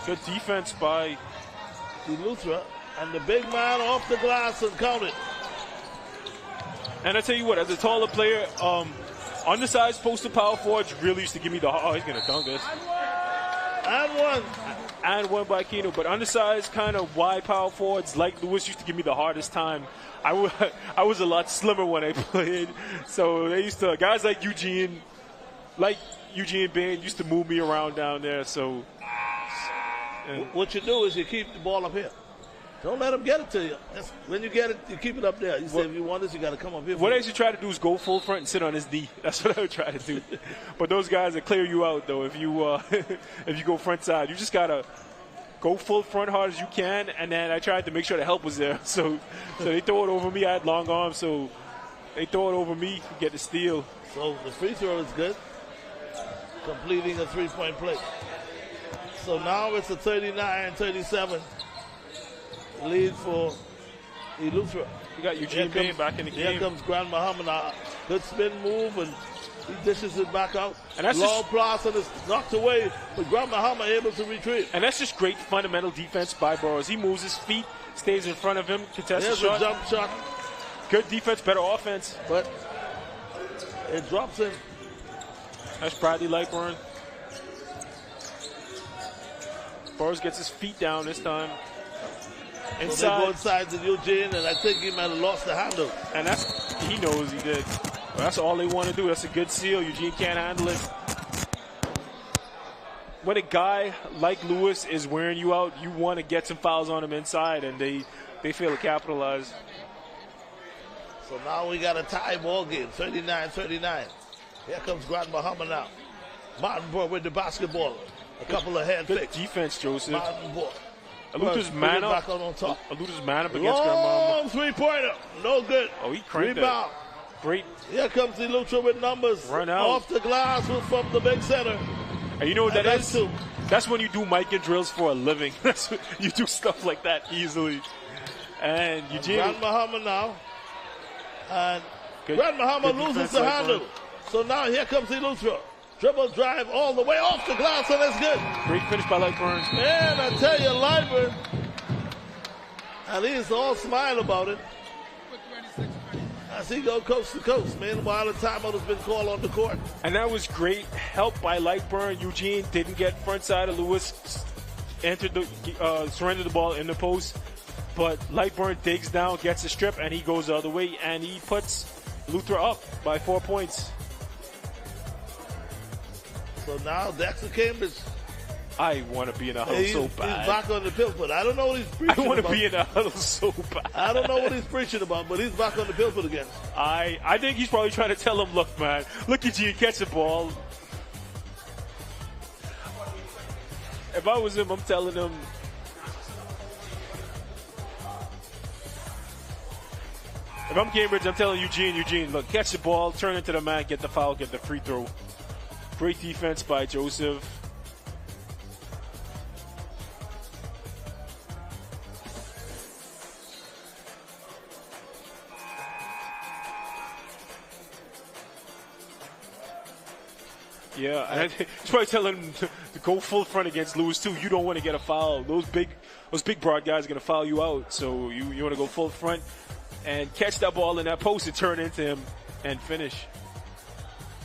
Good defense by Luthra. And the big man off the glass and counted. And I tell you what, as a taller player, undersized postal power forwards really used to give me the he's going to dunk this. And one by Keno. But undersized kind of wide power forwards like Lewis used to give me the hardest time. I was a lot slimmer when I played. So they used to, guys like Eugene Bain used to move me around down there. So what you do is you keep the ball up here. Don't let them get it to you. When you get it, you keep it up there. You say, if you want this, you got to come up here. What I used to try to do is go full front and sit on his knee. That's what I would try to do. But those guys that clear you out, though, if you if you go front side, you just got to go full front hard as you can. And then I tried to make sure the help was there. So they throw it over me. I had long arms, so they throw it over me to get the steal. So the free throw is good, completing a three-point play. So now it's a 39-37 lead for Eleuthera. You got Eugene Bain back in the game. Here comes Grand Bahama now. Good spin move, and he dishes it back out. And that's Long pass, and it's knocked away, but Grand Bahama able to retrieve. And that's just great fundamental defense by Burroughs. He moves his feet, stays in front of him, contests the shot. A jump shot. Good defense, better offense. But it drops in. That's Bradley Lightburn. Burroughs gets his feet down this time. So they go inside to Eugene, and I think he might have lost the handle. And he knows he did. Well, that's all they want to do. That's a good seal. Eugene can't handle it. When a guy like Lewis is wearing you out, you want to get some fouls on him inside, and they fail to capitalize. So now we got a tie ball game, 39-39. Here comes Grand Bahama now. Martinburg with the basketball. A couple of hand Good picks. defense, Joseph. Martinburg. Luther's man up. Back on top. Luther's man up against Grand Long Bahama. three-pointer. No good. Oh, he cranked Rebound. that. Great. Here comes the Lucha with numbers. Run out. Off the glass from the big center. And you know what that And is? that's two. That's when you do Micah drills for a living. That's when you do stuff like that easily. And Eugene. Grand Bahama now. And Good- Grand Bahama good loses defense, the like handle. that. So now here comes the Lucha. Dribble drive all the way off the glass, and it's good. Great finish by Lightburn. And I tell you, Lightburn, and he's all smile about it. As he go coast to coast. Meanwhile, the timeout has been called on the court. And that was great help by Lightburn. Eugene didn't get front side of Lewis. Surrendered the ball in the post. But Lightburn digs down, gets the strip, and he goes the other way. And he puts Luther up by 4 points. So now Dexter Cambridge. I want to be in a huddle so bad. He's back on the pulpit. I don't know what he's preaching I want to about. be in a huddle so bad. I don't know what he's preaching about, but he's back on the pulpit again. I think he's probably trying to tell him, look, man, look at you, catch the ball. If I was him, I'm telling him, if I'm Cambridge, I'm telling Eugene, look, catch the ball, turn into the man, get the foul, get the free throw. Great defense by Joseph. Yeah, and he's probably telling him to go full front against Lewis too. You don't want to get a foul. Those big broad guys are going to foul you out. So you want to go full front and catch that ball in that post and turn into him and finish.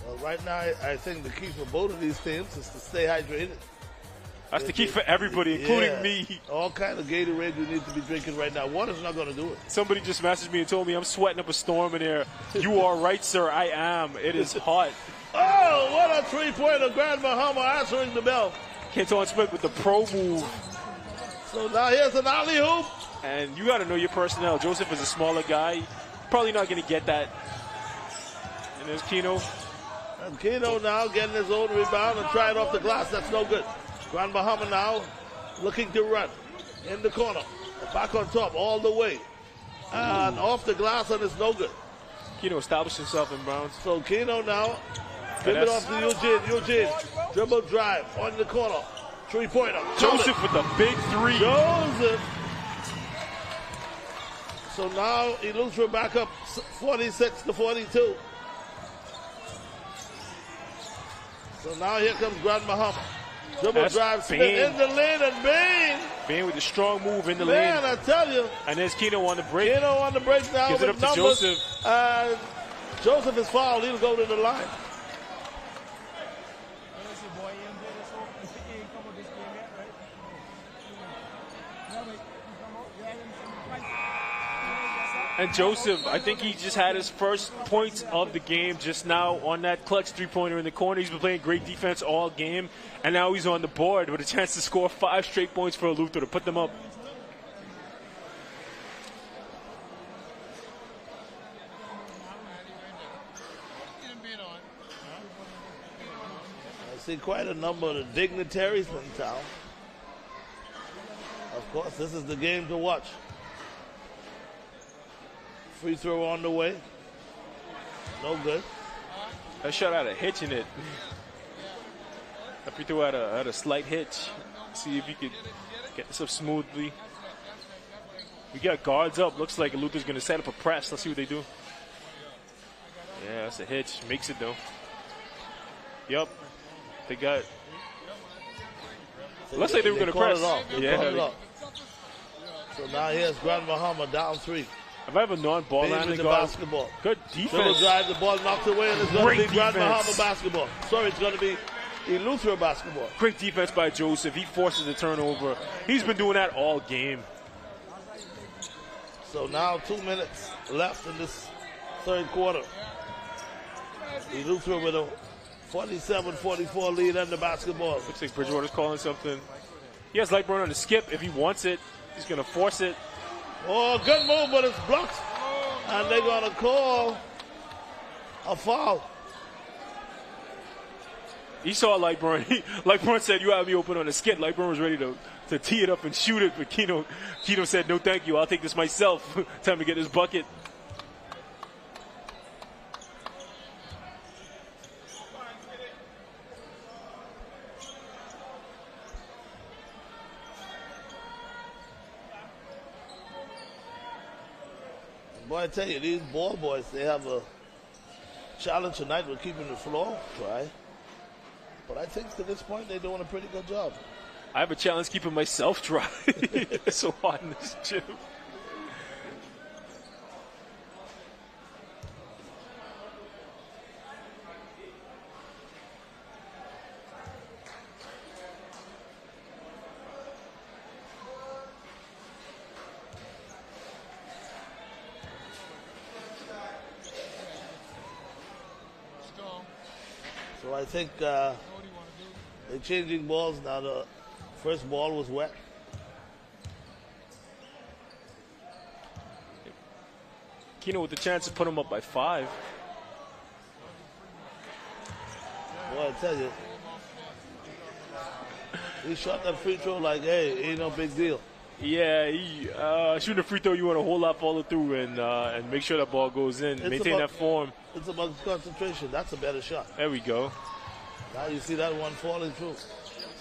Well, right now, I think the key for both of these teams is to stay hydrated. That's the key for everybody, including me. All kind of Gatorade you need to be drinking right now. Water's not going to do it. Somebody just messaged me and told me I'm sweating up a storm in here. You are right, sir. I am. It is hot. Oh, what a three-pointer. Grand Bahama answering the bell. Kenton Smith with the pro move. So now here's an alley-oop. And you got to know your personnel. Joseph is a smaller guy. Probably not going to get that. And there's Keno. And Keno now getting his own rebound and trying off the glass. That's no good. Grand Bahama now looking to run in the corner. Back on top all the way. And off the glass, and it's no good. Keno established himself in bounds. So Keno now give it off to Eugene. Eugene, dribble drive on the corner. Three-pointer. Joseph with the big three. Joseph. So now Eleuthera back up 46-42. So now here comes Grand Bahama. Dribble drive, spin in the lane, and Bain with a strong move in the Man, lane. I tell you. And there's Keno on the break. Keno on the break now Gives with it up to numbers. Joseph. Joseph is fouled. He'll go to the line. And Joseph, I think he just had his first points of the game just now on that clutch three-pointer in the corner. He's been playing great defense all game, and now he's on the board with a chance to score 5 straight points for Luther to put them up. I see quite a number of the dignitaries in town. Of course, this is the game to watch. Free throw on the way. No good. That shot had a hitch in it. That free throw had a slight hitch. See if you could get this up smoothly. We got guards up. Looks like Luther's going to set up a press. Let's see what they do. Yeah, that's a hitch. Makes it though. Yep. They got. Looks like they were going to press. Yeah. So now here's Grand Bahama down 3. If I have a non-ball handling guard, basketball. Good defense. Dribble drive, the ball knocked away, and it's going to be Grand defense. Bahama basketball. Sorry, it's going to be Eleuthera basketball. Great defense by Joseph. He forces the turnover. He's been doing that all game. So now 2 minutes left in this third quarter. Eleuthera with a 47-44 lead in the basketball. Looks like Bridgewater's calling something. He has Lightburn on the skip. If he wants it, he's going to force it. Oh, good move, but it's blocked. And they're going to call a foul. He saw Lightburn. Lightburn said, "You have me open on the skip." Lightburn was ready to tee it up and shoot it, but Keno said, "No, thank you. I'll take this myself." Time to get this bucket. Boy, I tell you, these ball boys, they have a challenge tonight with keeping the floor dry. But I think to this point, they're doing a pretty good job. I have a challenge keeping myself dry. It's so hot in this gym. So I think they're changing balls now. The first ball was wet. Keno with the chance to put him up by 5. Boy, I tell you, he shot that free throw like, hey, ain't no big deal. Yeah, shooting a free throw, you want to hold up, follow through, and make sure that ball goes in. Maintain that form. It's about concentration. That's a better shot. There we go. Now you see that one falling through.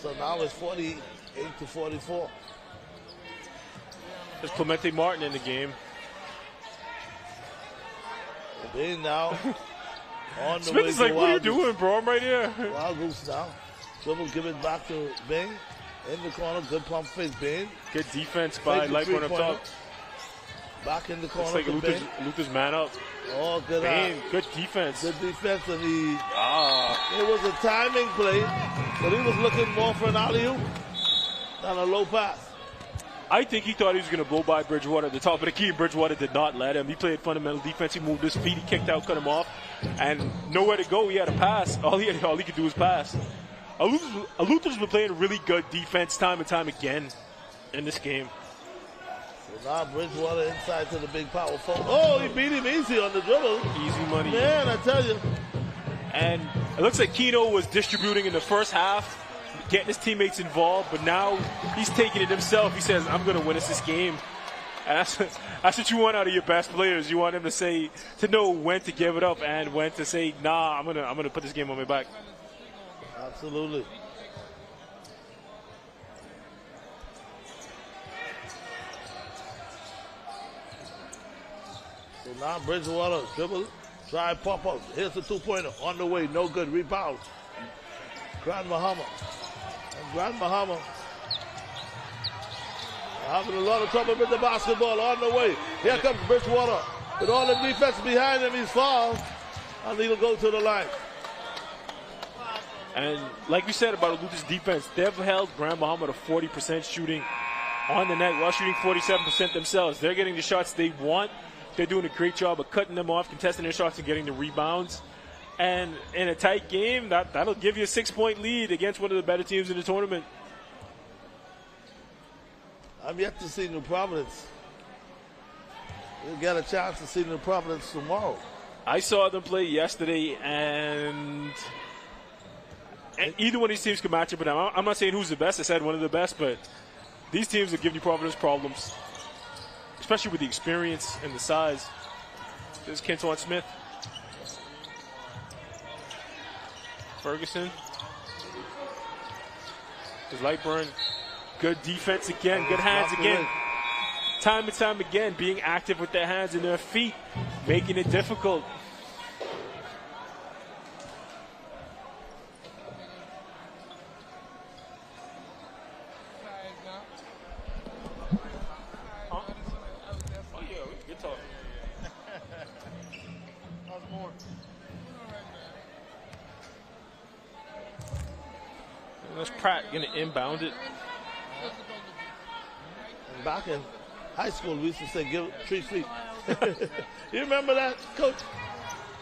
So now it's 48-44. There's Clemente Martin in the game. They now on the Smith way is to like, what are you Wild Goose. doing, bro? I'm right here. Wild Goose now. Dribble, give it back to Bing. In the corner, good pump fake, Bing. Good defense by Lightburn up top. Back in the corner. Looks like Luther's man up. Oh, good good defense. Good defense, and it was a timing play, but he was looking more for an alley-oop than a low pass. I think he thought he was going to blow by Bridgewater at the top of the key. Bridgewater did not let him. He played fundamental defense. He moved his feet. He kicked out, cut him off, and nowhere to go. He had a pass. All he could do was pass. Luther's been playing really good defense time and time again in this game. So now Bridgewater inside to the big power forward. Oh, he beat him easy on the dribble. Easy money. Man, I tell you. And it looks like Keno was distributing in the first half, getting his teammates involved, but now he's taking it himself. He says, I'm going to win us this game. And that's what you want out of your best players. You want them to know when to give it up and when to say, nah, I'm gonna put this game on my back. Absolutely. So now Bridgewater dribble, try pop up. Here's the 2-pointer on the way, no good. Rebound. Grand Bahama. And Grand Bahama having a lot of trouble with the basketball on the way. Here comes Bridgewater. With all the defense behind him, he's fouled. And he'll go to the line. And like we said about Luther's defense, they've held Grand Bahama to 40% shooting on the net while shooting 47% themselves. They're getting the shots they want. They're doing a great job of cutting them off, contesting their shots, and getting the rebounds. And in a tight game, that'll give you a 6-point lead against one of the better teams in the tournament. I'm yet to see New Providence. We'll get a chance to see New Providence tomorrow. I saw them play yesterday, and either one of these teams can match up with them. I'm not saying who's the best. I said one of the best, but these teams will give New Providence problems, especially with the experience and the size. There's Kenton Smith. Ferguson. There's Lightburn. Good defense again. Good hands again. Time and time again, being active with their hands and their feet, making it difficult. That's Pratt going to inbound it. And back in high school, we used to say, give 3 feet. You remember that, Coach?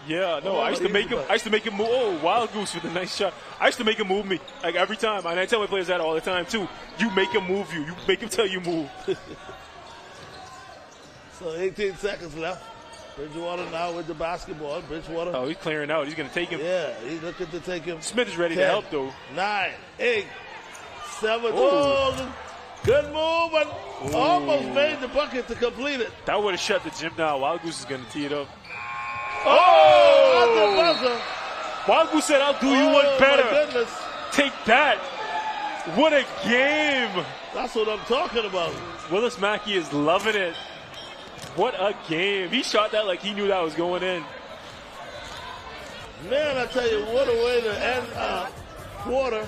Yeah, no, I used to make him move. Oh, Wild Goose with a nice shot. I used to make him move me, like every time. And I tell my players that all the time, too. You make him move you. You make him tell you move. So 18 seconds left. Bridgewater now with the basketball. Bridgewater. Oh, he's clearing out. He's going to take him. Yeah, he's looking to take him. Smith is ready 10, to help, though. 9, 8, 7. Oh, good move, and almost made the bucket to complete it. That would have shut the gym down. Wild Goose is going to tee it up. Oh, at the buzzer. Wild Goose said, I'll do you one better. My goodness. Take that. What a game. That's what I'm talking about. Willis Mackey is loving it. What a game. He shot that like he knew that was going in. Man, I tell you, what a way to end a quarter.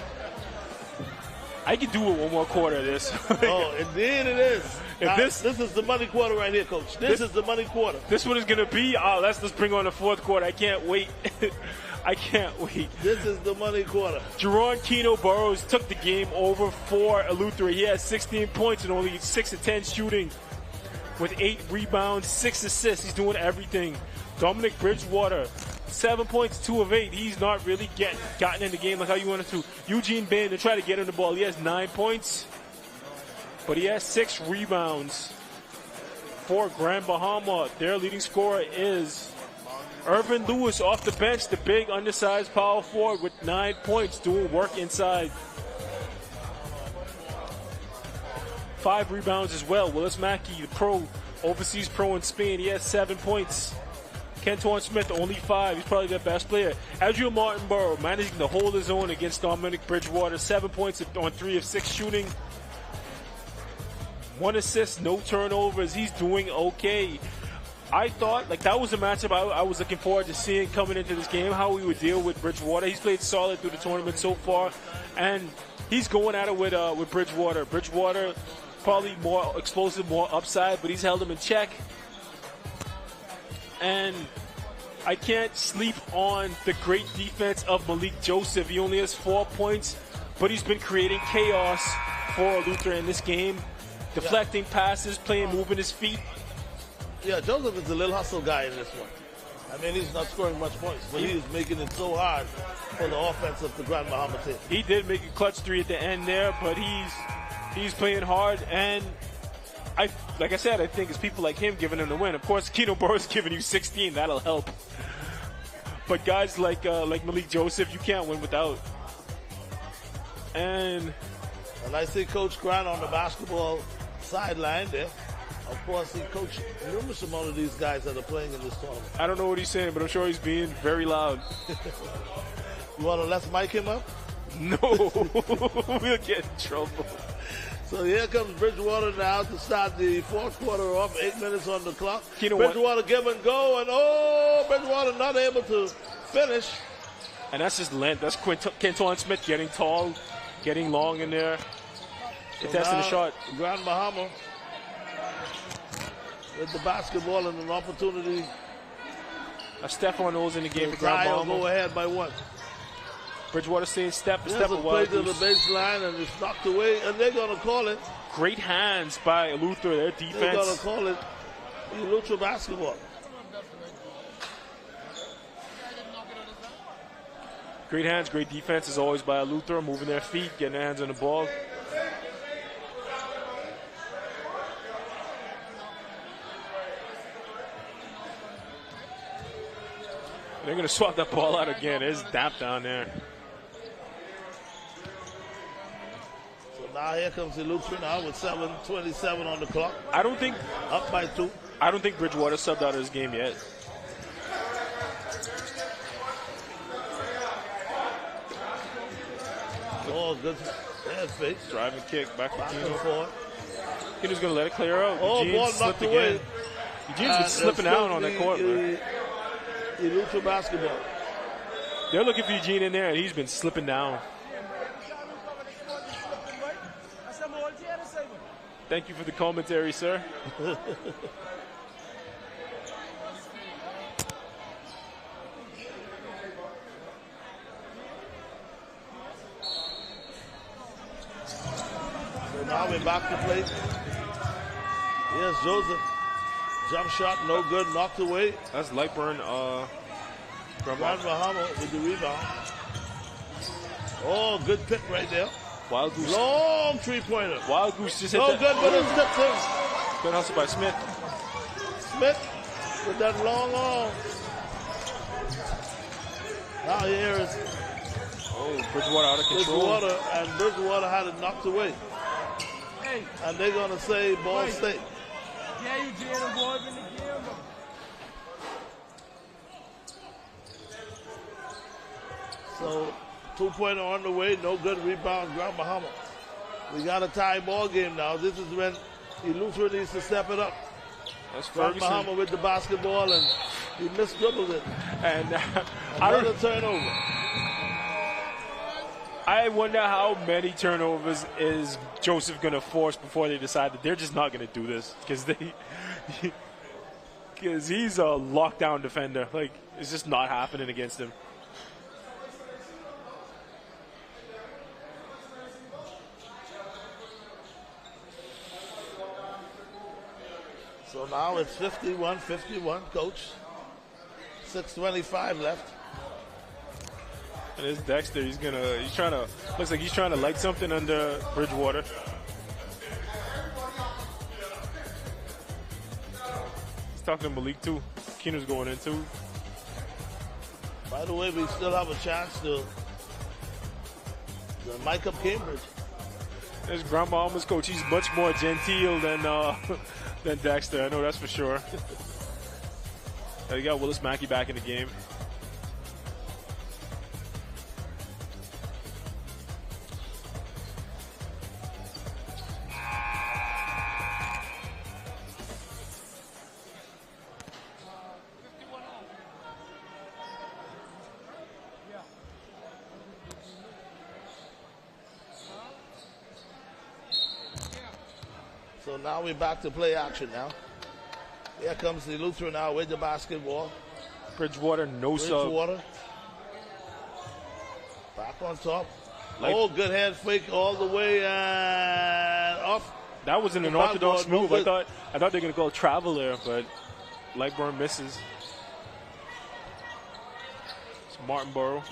I can do it one more quarter of this. Oh, indeed it is. Now, this is the money quarter right here, Coach. This is the money quarter. This one is going to be, let's bring on the fourth quarter. I can't wait. I can't wait. This is the money quarter. Jerron Keno Burrows took the game over for Eleuthera. He has 16 points and only 6 of 10 shooting with 8 rebounds, 6 assists. He's doing everything. Dominic Bridgewater, 7 points, 2 of 8. He's not really gotten in the game like how you wanted to. Eugene Bain to try to get him the ball. He has 9 points, but he has 6 rebounds. For Grand Bahama, their leading scorer is Urban Lewis off the bench, the big undersized power forward with 9 points, doing work inside. 5 rebounds as well. Willis Mackey, the pro, overseas pro in Spain, he has 7 points. Kenton Smith, only 5. He's probably their best player. Adriel Martinborough managing to hold his own against Dominic Bridgewater. 7 points on 3 of 6 shooting. 1 assist, no turnovers. He's doing okay. I thought, that was a matchup I was looking forward to seeing coming into this game, how we would deal with Bridgewater. He's played solid through the tournament so far, and he's going at it with Bridgewater. Bridgewater, probably more explosive, more upside, but he's held him in check. And I can't sleep on the great defense of Malik Joseph. He only has 4 points, but he's been creating chaos for Eleuthera in this game. Deflecting passes, moving his feet. Yeah, Joseph is a little hustle guy in this one. I mean, he's not scoring much points, but he is making it so hard for the offense of the Grand Bahama team. He did make a clutch 3 at the end there, but he's playing hard, and like I said, I think it's people like him giving him the win. Of course, Keno Burrows giving you 16, that'll help. But guys like Malik Joseph, you can't win without. And I see Coach Grant on the basketball sideline there. Of course, he coached numerous amount of these guys that are playing in this tournament. I don't know what he's saying, but I'm sure he's being very loud. You want to let's mic him up? No, we'll get in trouble. So here comes Bridgewater now to start the fourth quarter off. 8 minutes on the clock. Bridgewater give and go, and Bridgewater not able to finish. And that's his length. That's Kenton Smith getting tall, getting long in there. Contesting the shot. Grand Bahama with the basketball and an opportunity. Stephon knows in the game for Grand Bahama. Go ahead by 1. Bridgewater saying step a play to the baseline, and it's knocked away, and they're going to call it. Great hands by Eleuthera, their defense. They're going to call it Eleuthera basketball. Great hands, great defense as always by Eleuthera, moving their feet, getting their hands on the ball. They're going to swap that ball out again. There's Dap down there. So now here comes Eleuthera now with 7:27 on the clock. Up by 2. I don't think Bridgewater subbed out of his game yet. Oh, good head fake. Driving kick back to Keno. Keno's going to let it clear out. Ball knocked away. Eugene's been slipping out on that court, man. Eleuthera basketball. They're looking for Eugene in there, and he's been slipping down. Thank you for the commentary, sir. So now we're back to play. Here's Joseph. Jump shot, no good, knocked away. That's Lightburn Grand Bahama with the rebound. Oh, good pick right there. Wild Goose. Long three-pointer. Wild Goose just hit no that. Good, but it's tipped in. Good hustle by Smith. Smith with that long arm. Now here is Bridgewater out of control. Bridgewater had it knocked away. Hey. And they're going to say Ball State. Yeah, Eugene, I'm going in the game. So, 2-pointer on the way, no good rebound, Grand Bahama. We got a tie ball game now. This is when Eleuthera needs to step it up. That's Grand Ferguson. Bahama with the basketball, and he misdribbled it. And another turnover. I wonder how many turnovers is Joseph going to force before they decide that they're just not going to do this, because he's a lockdown defender. Like, it's just not happening against him. So now it's 51-51, coach. 6:25 left. And it's Dexter. Looks like he's trying to light something under Bridgewater. He's talking to Malik too. Keener's going in too. By the way, we still have a chance to mic up Cambridge. There's Grand Bahama's coach. He's much more genteel than Dexter. I know that's for sure. You got Willis Mackey back in the game. So now we're back to play action now. Here comes the Eleuthera now with the basketball. Bridgewater, no sub. Bridgewater. Back on top. Good head fake all the way and off. That was an unorthodox move. I thought they were going to go travel there, but Lightburn misses. It's Martinborough.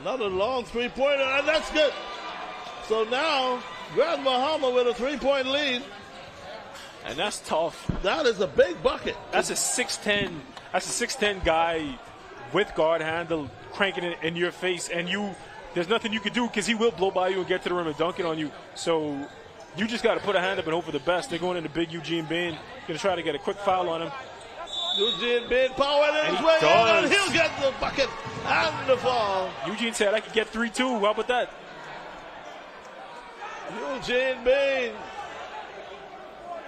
Another long three-pointer, and that's good. So now, Grand Bahama with a 3-point lead. And that's tough. That is a big bucket. That's a 6'10". That's a 6'10" guy with guard handle cranking it in your face, and there's nothing you can do because he will blow by you and get to the rim and dunk it on you. So you just got to put a hand up and hope for the best. They're going into big Eugene Bain. Going to try to get a quick foul on him. Eugene Bain powered in his way, and he'll get the bucket and the foul. Eugene said, I could get 3-2. How about that? Eugene Bain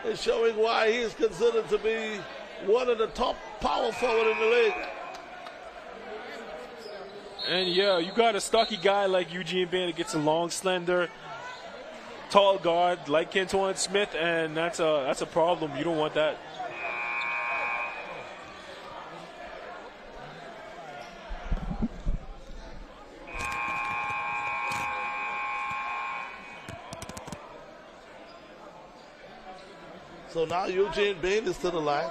is showing why he is considered to be one of the top power forward in the league. And yeah, you got a stocky guy like Eugene Bain that gets a long, slender, tall guard like Kentuan Smith, and that's a problem. You don't want that. So now Eugene Bain is to the line.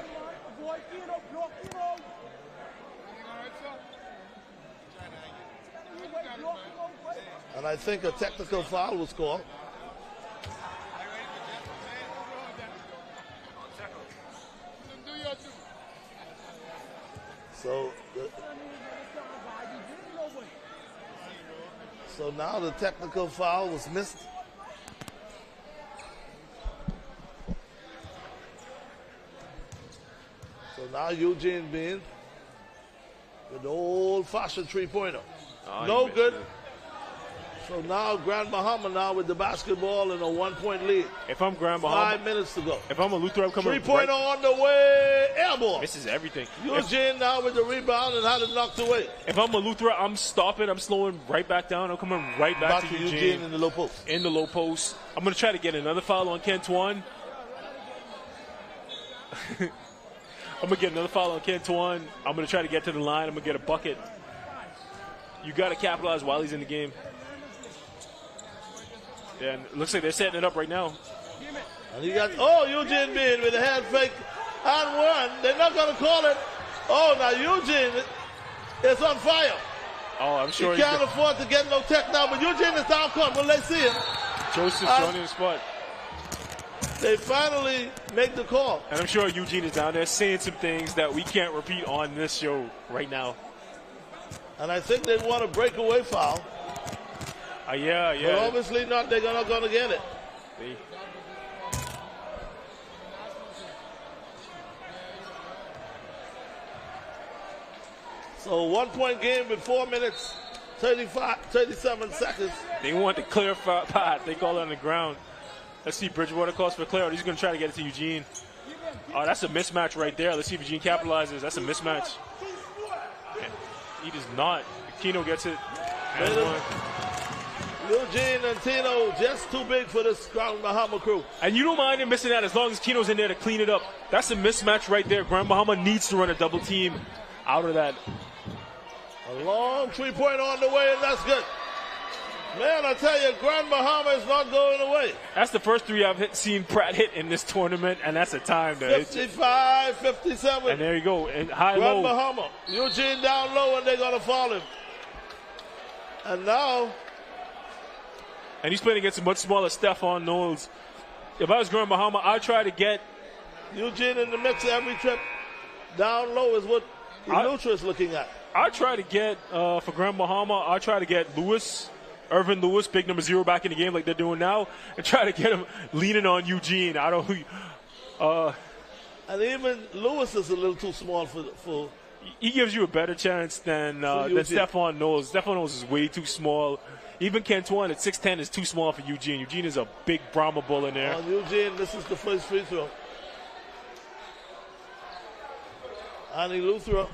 And I think a technical foul was called. So now the technical foul was missed. So now Eugene Bain with the old-fashioned three-pointer. No good. So now Grand Bahama now with the basketball in a 1-point lead. If I'm Grand Bahama, 5 minutes to go. If I'm Eleuthera, I'm coming Three-pointer on the way, airball. This is everything. Eugene now with the rebound and had it knocked away. If I'm Eleuthera, I'm stopping. I'm slowing right back down. I'm coming right back to Eugene in the low post. In the low post. I'm going to try to get another foul on Kentuan. I'm going to get another foul on Kentuan. I'm going to try to get to the line. I'm going to get a bucket. You got to capitalize while he's in the game. Yeah, and it looks like they're setting it up right now. And you got, Eugene Bain with a hand fake and one. They're not going to call it. Oh, now Eugene is on fire. Oh, I'm sure he can't afford to get no tech now, but Eugene is down court. Will they see it? Joseph's joining the spot. They finally make the call. And I'm sure Eugene is down there saying some things that we can't repeat on this show right now. And I think they want a breakaway foul. Yeah. But obviously not. They're not going to get it. See? So 1 point game with 4 minutes, 37 seconds. They want the clear pot. They call it on the ground. Let's see, Bridgewater calls for clear. He's going to try to get it to Eugene. Oh, that's a mismatch right there. Let's see if Eugene capitalizes. That's a mismatch. He does not. Keno gets it. Eugene and Tino just too big for this Grand Bahama crew. And you don't mind him missing that as long as Keno's in there to clean it up. That's a mismatch right there. Grand Bahama needs to run a double team out of that. A long 3-point on the way, and that's good. Man, I tell you, Grand Bahama is not going away. That's the first three I've seen Pratt hit in this tournament, and that's a time. 55, 57. And there you go. And high Grand low. Bahama. Eugene down low, and they're going to foul him. And now. And he's playing against a much smaller Stephon Knowles. If I was Grand Bahama, I'd try to get. Eugene in the mix every trip. Down low is what Lutra is looking at. I'd try to get, for Grand Bahama, I'd try to get Irvin Lewis, big number 0 back in the game like they're doing now, and try to get him leaning on Eugene. And even Lewis is a little too small for he gives you a better chance than Stephon Knowles. Stephon Knowles is way too small. Even Cantuan at 6'10" is too small for Eugene. Eugene is a big Brahma bull in there. Eugene, this is the first free throw. Ani Luthra.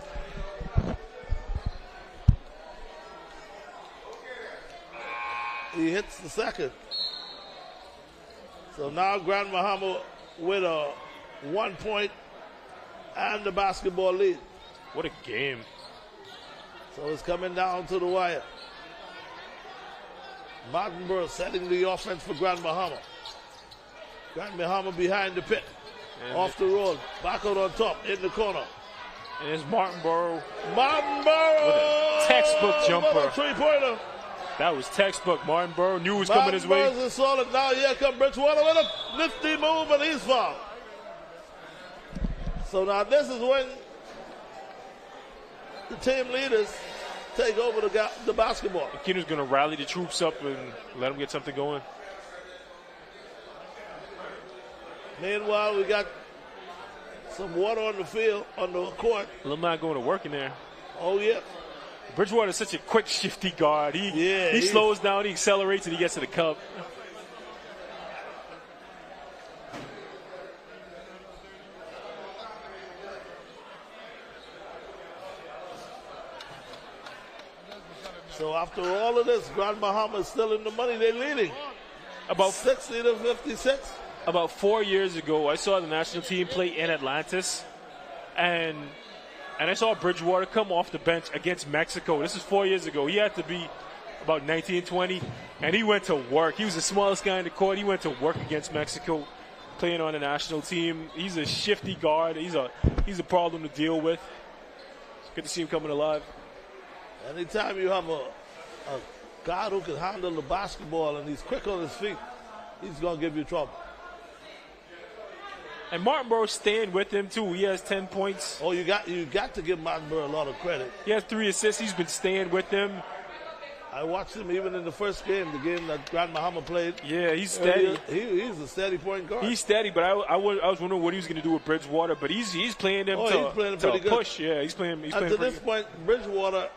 He hits the second. So now Grand Bahama with a 1 point and the basketball lead. What a game. So it's coming down to the wire. Martinborough setting the offense for Grand Bahama. Grand Bahama behind the pit. And off the road. Back out on top in the corner. And it's Martinborough. Martinborough! With a textbook jumper. A three-pointer. That was textbook. Martinborough knew it was coming his way. Martinborough's solid. Now here comes Bridgewater with a nifty move, and he's fouled. So now this is when the team leaders take over the basketball. Keno's going to rally the troops up and let them get something going. Meanwhile, we got some water on the field, on the court. A little man going to work in there. Oh, yeah. Bridgewater is such a quick, shifty guard. He slows down, he accelerates, and he gets to the cup. So after all of this, Grand Bahama is still in the money. They're leading. About 60 to 56. About 4 years ago, I saw the national team play in Atlantis, and I saw Bridgewater come off the bench against Mexico. This is 4 years ago. He had to be about 19, 20, and he went to work. He was the smallest guy in the court. He went to work against Mexico, playing on the national team. He's a shifty guard. He's a problem to deal with. It's good to see him coming alive. Anytime you have a guy who can handle the basketball and he's quick on his feet, he's going to give you trouble. And Martinborough staying with him, too. He has 10 points. Oh, you got to give Martinborough a lot of credit. He has 3 assists. He's been staying with them. I watched him even in the first game, the game that Grand Bahama played. Yeah, he's steady. He's a steady point guard. He's steady, but I was wondering what he was going to do with Bridgewater. But he's playing them to push. Yeah, he's playing. And to this point, Bridgewater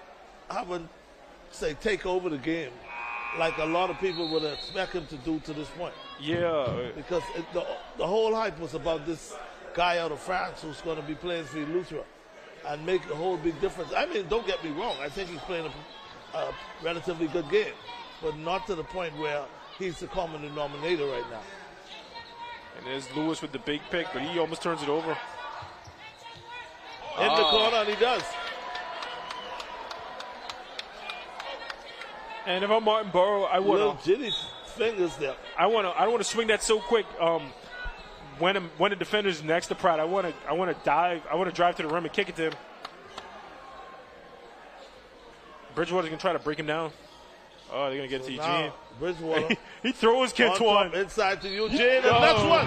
haven't take over the game like a lot of people would expect him to do to this point. Yeah. Because the whole hype was about this guy out of France who's going to be playing for Lutra and make a whole big difference. I mean, don't get me wrong. I think he's playing a relatively good game, but not to the point where he's the common denominator right now. And there's Lewis with the big pick, but he almost turns it over. In the corner, and he does. And if I'm Martinborough, I want little jitty fingers there. I don't want to swing that so quick. When the defender's next to Pratt, I want to dive. I want to drive to the rim and kick it to him. Bridgewater's going to try to break him down. Oh, they're going to get to Eugene. Now, Bridgewater. He throws Kentuan. Inside to Eugene. And that's one.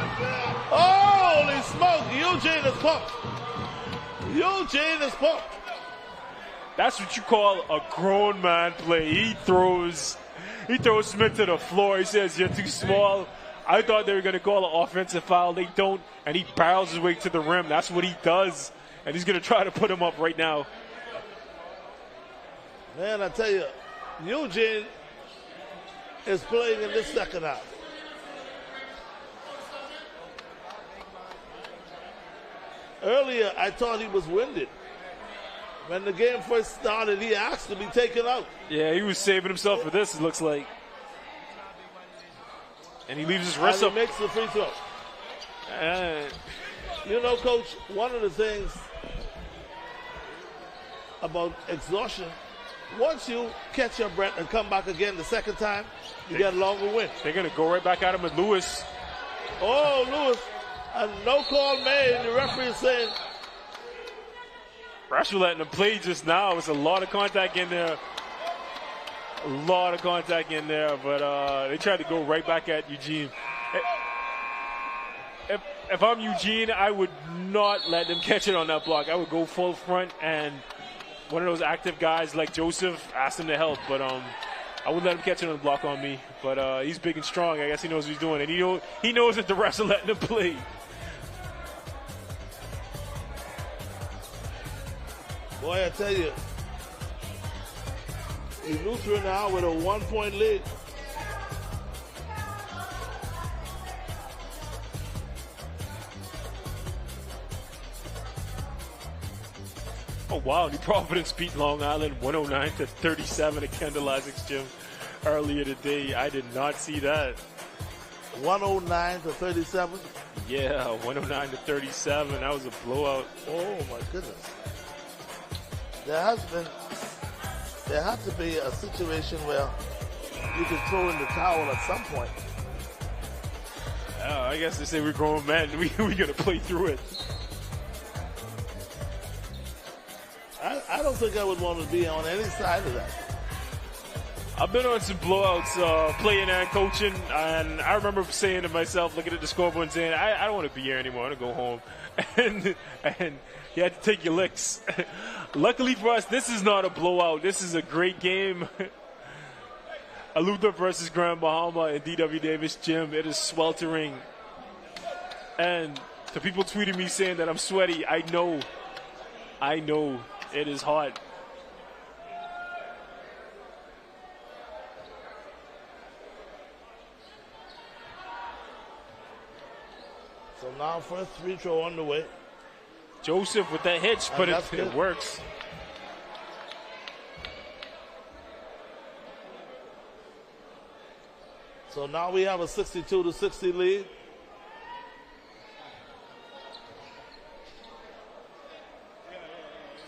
Holy smoke. Eugene is pumped. Eugene is pumped. That's what you call a grown man play. He throws Smith to the floor. He says, you're too small. I thought they were going to call an offensive foul. They don't. And he barrels his way to the rim. That's what he does. And he's going to try to put him up right now. Man, I tell you, Eugene is playing in this second half. Earlier, I thought he was winded. When the game first started, he asked to be taken out. Yeah, he was saving himself for this, it looks like. And he leaves his wrist up. And he makes the free throw. You know, Coach, one of the things about exhaustion, once you catch your breath and come back again the second time, you get a longer win. They're going to go right back at him with Lewis. Oh, Lewis. And no call made. The referee is saying. Rush letting him play just now. It's a lot of contact in there. A lot of contact in there, but they tried to go right back at Eugene. If I'm Eugene, I would not let them catch it on that block. I would go full front, and one of those active guys like Joseph asked him to help, but I wouldn't let him catch it on the block on me. But he's big and strong. I guess he knows what he's doing, and he knows that the refs are letting him play. Boy, I tell you, Eleuthera now with a 1-point lead. Oh, wow. New Providence beat Long Island 109-37 at Kendall Isaac's gym earlier today. I did not see that. 109-37? Yeah, 109-37. That was a blowout. Oh, my goodness. There has to be a situation where you can throw in the towel at some point. I guess they say we're grown men. We got to play through it. I don't think I would want to be on any side of that. I've been on some blowouts playing and coaching, and I remember saying to myself, looking at the scoreboard and saying, I don't want to be here anymore. I want to go home. And you had to take your licks. Luckily for us, this is not a blowout. This is a great game. Eleuthera versus Grand Bahama in D.W. Davis Gym. It is sweltering. And the people tweeting me saying that I'm sweaty, I know it is hot. So now first free throw on the way. Joseph with that hitch, but it works. So now we have a 62-60 lead.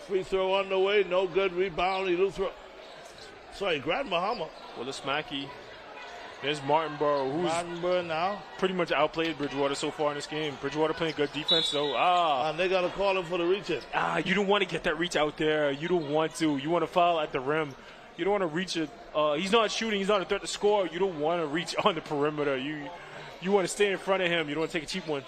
Free throw on the way, no good. Rebound, Eleuthera. Sorry, Grand Bahama. Willis Mackey. There's Martinborough, who's now pretty much outplayed Bridgewater so far in this game. Bridgewater playing good defense, though. And they got to call him for the reach in. You don't want to get that reach out there. You don't want to. You want to foul at the rim. You don't want to reach it. He's not shooting. He's not a threat to score. You don't want to reach on the perimeter. You want to stay in front of him. You don't want to take a cheap one.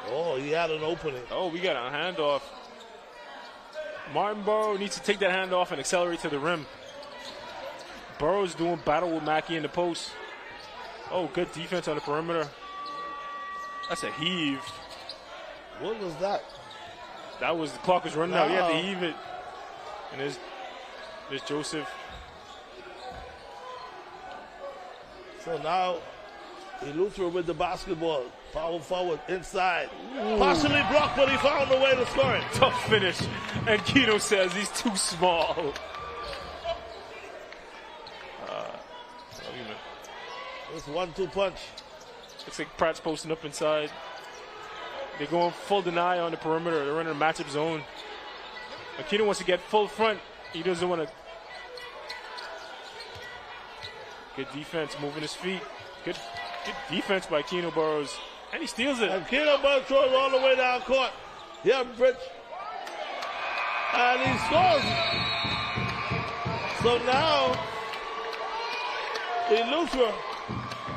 Oh, he had an opening. Oh, we got a handoff. Martinborough needs to take that handoff and accelerate to the rim. Burrow's doing battle with Mackey in the post. Oh, good defense on the perimeter. That's a heave. What was that? That was, the clock was running out. He had to heave it. And there's Joseph. So now, Eleuthera with the basketball. Power forward, inside. Ooh. Partially blocked, but he found a way to score it. Tough finish. And Keno says he's too small. It's 1-2 punch. Looks like Pratt's posting up inside. They're going full deny on the perimeter. They're running a matchup zone. Aquino wants to get full front. He doesn't want to. Good defense, moving his feet. Good defense by Aquino Burrows. And he steals it. And Keno Bud throws all the way down court. Here, Bridge. And he scores. So now, Eleuthera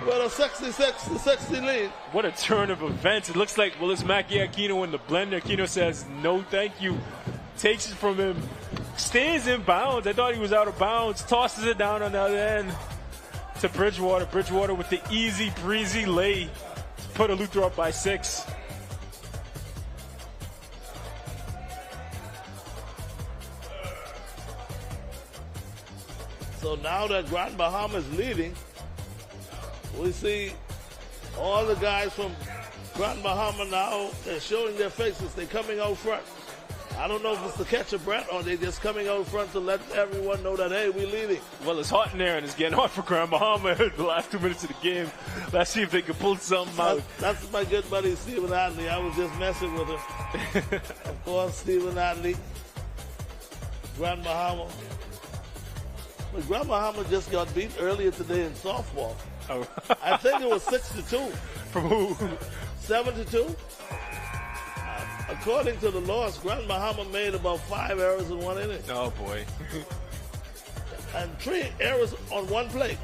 with a 66-60 lead. What a turn of events. It looks like Willis Mackey had Keno in the blender. Keno says, no, thank you. Takes it from him. Stays in bounds. I thought he was out of bounds. Tosses it down on the other end to Bridgewater. Bridgewater with the easy breezy lay to put Eleuthera up by 6. So now that Grand Bahama is leading, we see all the guys from Grand Bahama now, they're showing their faces. They're coming out front. I don't know if it's to catch a breath or they're just coming out front to let everyone know that, hey, we're leading. Well, it's hot in there, and it's getting hot for Grand Bahama the last 2 minutes of the game. Let's see if they can pull something out. That's my good buddy, Stephen Adley. I was just messing with him. Of course, Stephen Adley, Grand Bahama. But Grand Bahama just got beat earlier today in softball. Oh. I think it was 6-2. From who? 7-2. According to the loss, Grand Bahama made about 5 errors in 1 inning. Oh, boy. And 3 errors on 1 play.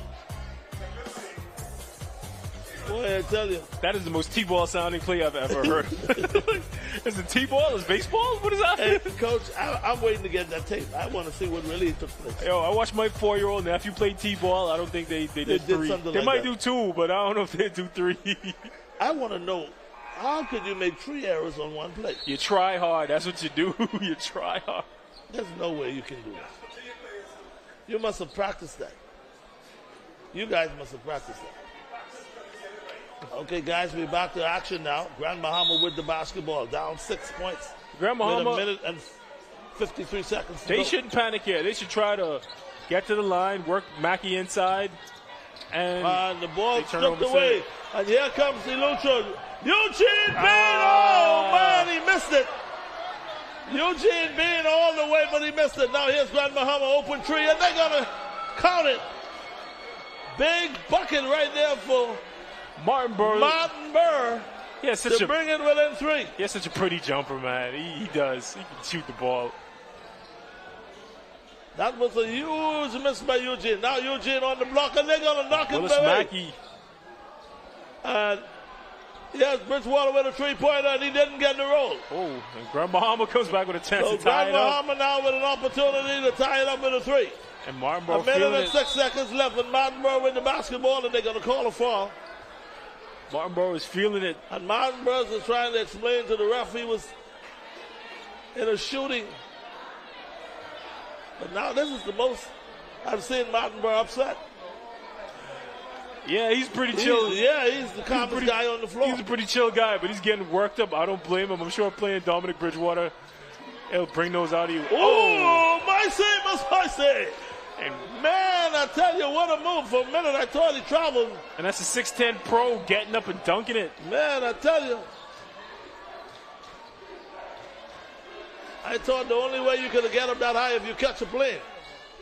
Boy, I tell you. That is the most T-ball sounding play I've ever heard. Is it T-ball? Is baseball? What is that? Hey, Coach, I'm waiting to get that tape. I want to see what really took place. Yo, I watched my 4-year-old nephew play T-ball. I don't think they did 3. They might do 2, but I don't know if they do 3. I want to know, how could you make 3 errors on 1 play? You try hard. That's what you do. You try hard. There's no way you can do that. You must have practiced that. You guys must have practiced that. Okay, guys, we're back to action now. Grand Bahama with the basketball, down 6 points. Grand Bahama, with a minute and 53 seconds to they go. shouldn't panic here. They should try to get to the line, work Mackey inside, and the ball turn stripped over away. And here comes Eleuthera. Eugene Bean, oh man, he missed it. Eugene Bean all the way, but he missed it. Now here's Grand Bahama, open 3, and they're gonna count it. Big bucket right there for Martin Burr. To bring it within 3. He has such a pretty jumper, man. He does. He can shoot the ball. That was a huge miss by Eugene. Now Eugene on the block, and they're going to knock Willis it away. Mackey. And yes, Bridgewater with a 3-pointer, and he didn't get the roll. Oh, and Grand Bahama comes back with a chance So to tie Grand it up. Bahama now with an opportunity to tie it up with a 3. And Martin Burr A minute feeling and it. 6 seconds left, and Martin Burr with the basketball, and they're going to call a foul. Martin Burr is feeling it. And Martin Burr is trying to explain to the ref he was in a shooting. But now this is the most I've seen Martin Burr upset. Yeah, he's pretty chill. He's the calmest guy on the floor. He's a pretty chill guy, but he's getting worked up. I don't blame him. I'm sure playing Dominic Bridgewater, it'll bring those out of you. Oh, my say. And man, I tell you, what a move. For a minute, I thought he traveled. And that's a 6'10 pro getting up and dunking it. Man, I tell you. I thought the only way you could get him that high if you catch a plane.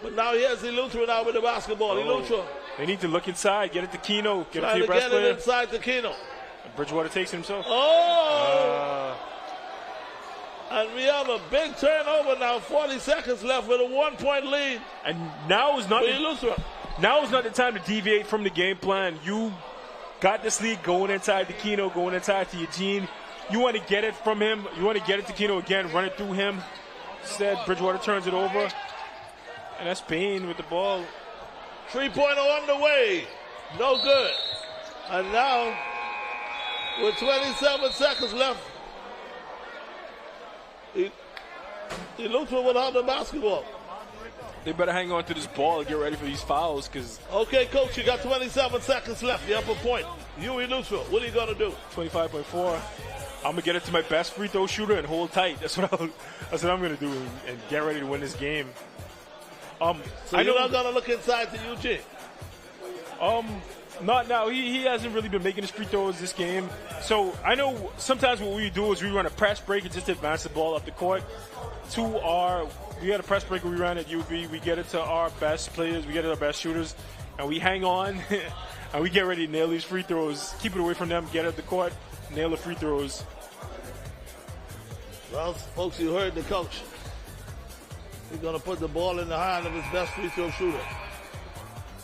But now here's Eleuthera now with the basketball. Eleuthera. They need to look inside, get it to Keno, get it to Trying your to best get player. it inside to Keno. And Bridgewater takes it himself. And we have a big turnover now, 40 seconds left with a 1-point lead. And now is not the time to deviate from the game plan. You got this lead going inside to Keno, going inside to Eugene. You want to get it from him. You want to get it to Keno again, run it through him. Instead, Bridgewater turns it over. And that's Bain with the ball. 3-pointer on the way. No good. And now, with 27 seconds left, Eleuthera without the basketball. They better hang on to this ball and get ready for these fouls. Okay, Coach, you got 27 seconds left. You're up a point. You Eleuthera, what are you going to do? 25.4. I'm going to get it to my best free throw shooter and hold tight. That's what I'm going to do and get ready to win this game. So you're not going to look inside to Eugene? Not now. He hasn't really been making his free throws this game. So I know sometimes what we do is we run a press break and just advance the ball up the court we had a press break we ran at UB. We get it to our best players. We get it to our best shooters. And we hang on And we get ready to nail these free throws. Keep it away from them. Get at the court. Nail the free throws. Well, folks, you heard the coach. He's going to put the ball in the hand of his best free throw shooter.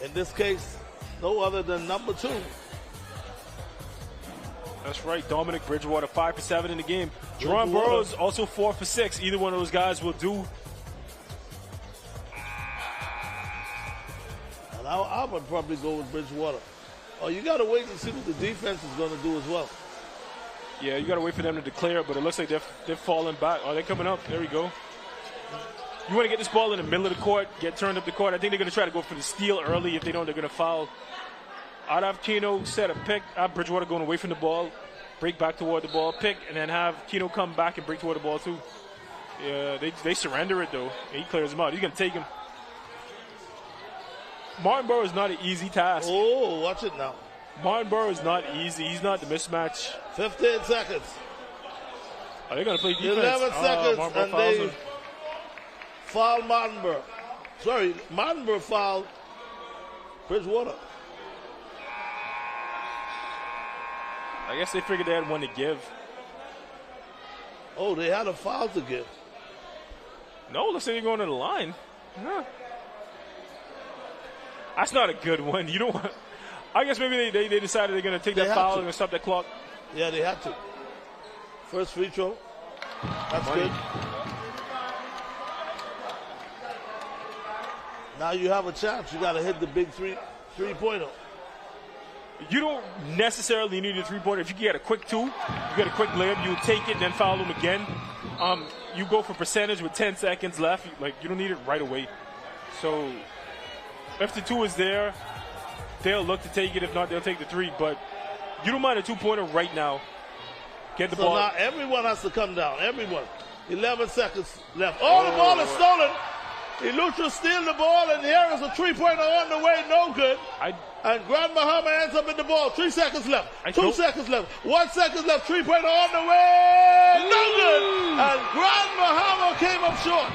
In this case, no other than number 2. That's right. Dominic Bridgewater, 5 for 7 in the game. Jerron Burroughs also 4 for 6. Either one of those guys will do. And I would probably go with Bridgewater. Oh, you got to wait and see what the defense is going to do as well. Yeah, you got to wait for them to declare, but it looks like they're falling back. Oh, they're coming up. There we go. You want to get this ball in the middle of the court, get turned up the court. I think they're going to try to go for the steal early. If they don't, they're going to foul. I'd have Keno set a pick. I'd have Bridgewater going away from the ball, break back toward the ball, pick, and then have Keno come back and break toward the ball too. Yeah, they surrender it though. He clears him out. He's going to take him. Martin Burrow is not an easy task. Oh, watch it now. Martin Burrow is not easy. He's not the mismatch. 15 seconds. Are they going to play defense? 11 seconds, and they foul Martin Burrow. Sorry, Martin Burrow fouled Bridgewater. I guess they figured they had one to give. Oh, they had a foul to give. No, looks like they're going to the line. Huh. That's not a good one. You don't want. I guess maybe they decided they're going to take that foul and going to stop that clock. Yeah, they had to. First free throw. That's good. Now you have a chance. You got to hit the big three-pointer. You don't necessarily need a three-pointer. If you get a quick 2, you get a quick layup, you take it and then foul them again. You go for percentage with 10 seconds left. Like, you don't need it right away. So if the 2 is there, they'll look to take it. If not, they'll take the 3. But you don't mind a 2-pointer right now. Get the ball. So now everyone has to come down. Everyone. 11 seconds left. Oh, the ball is stolen. Ilutra steals the ball, and here is a 3-pointer on the way. No good. And Grand Bahama ends up in the ball. 3 seconds left. 2 seconds left. 1 second left. 3-pointer on the way. No good. And Grand Bahama came up short.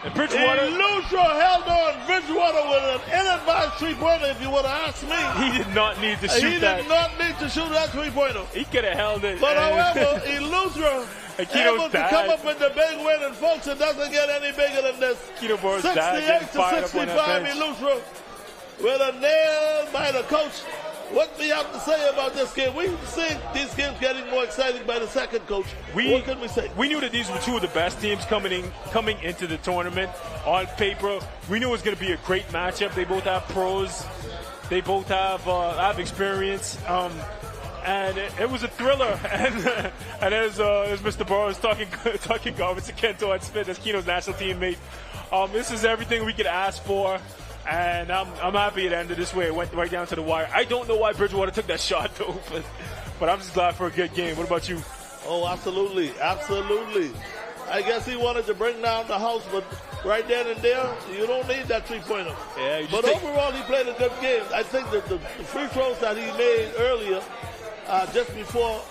And Bridgewater. Ilutra held on Bridgewater with an ill-advised 3-pointer, if you would have asked me. He did not need to shoot that. He did not need to shoot that 3-pointer. He could have held it. But however, Ilutra able to come up with the big win, and folks, it doesn't get any bigger than this. 68 to 65, Ilutra with a nail by the coach. What do you have to say about this game? We see these games getting more exciting by the second, coach. What can we say? We knew that these were 2 of the best teams coming into the tournament. On paper, we knew it was going to be a great matchup. They both have pros. They both have experience. And it was a thriller. And as Mr. Burrows talking garbage to Kento and Smith, as Keno's national teammate, this is everything we could ask for. And I'm happy it ended this way. It went right down to the wire. I don't know why Bridgewater took that shot, though, but I'm just glad for a good game. What about you? Oh, absolutely. Absolutely. I guess he wanted to bring down the house, but right then and there, you don't need that 3-pointer. Yeah, but overall, he played a good game. I think that the free throws that he made earlier, just before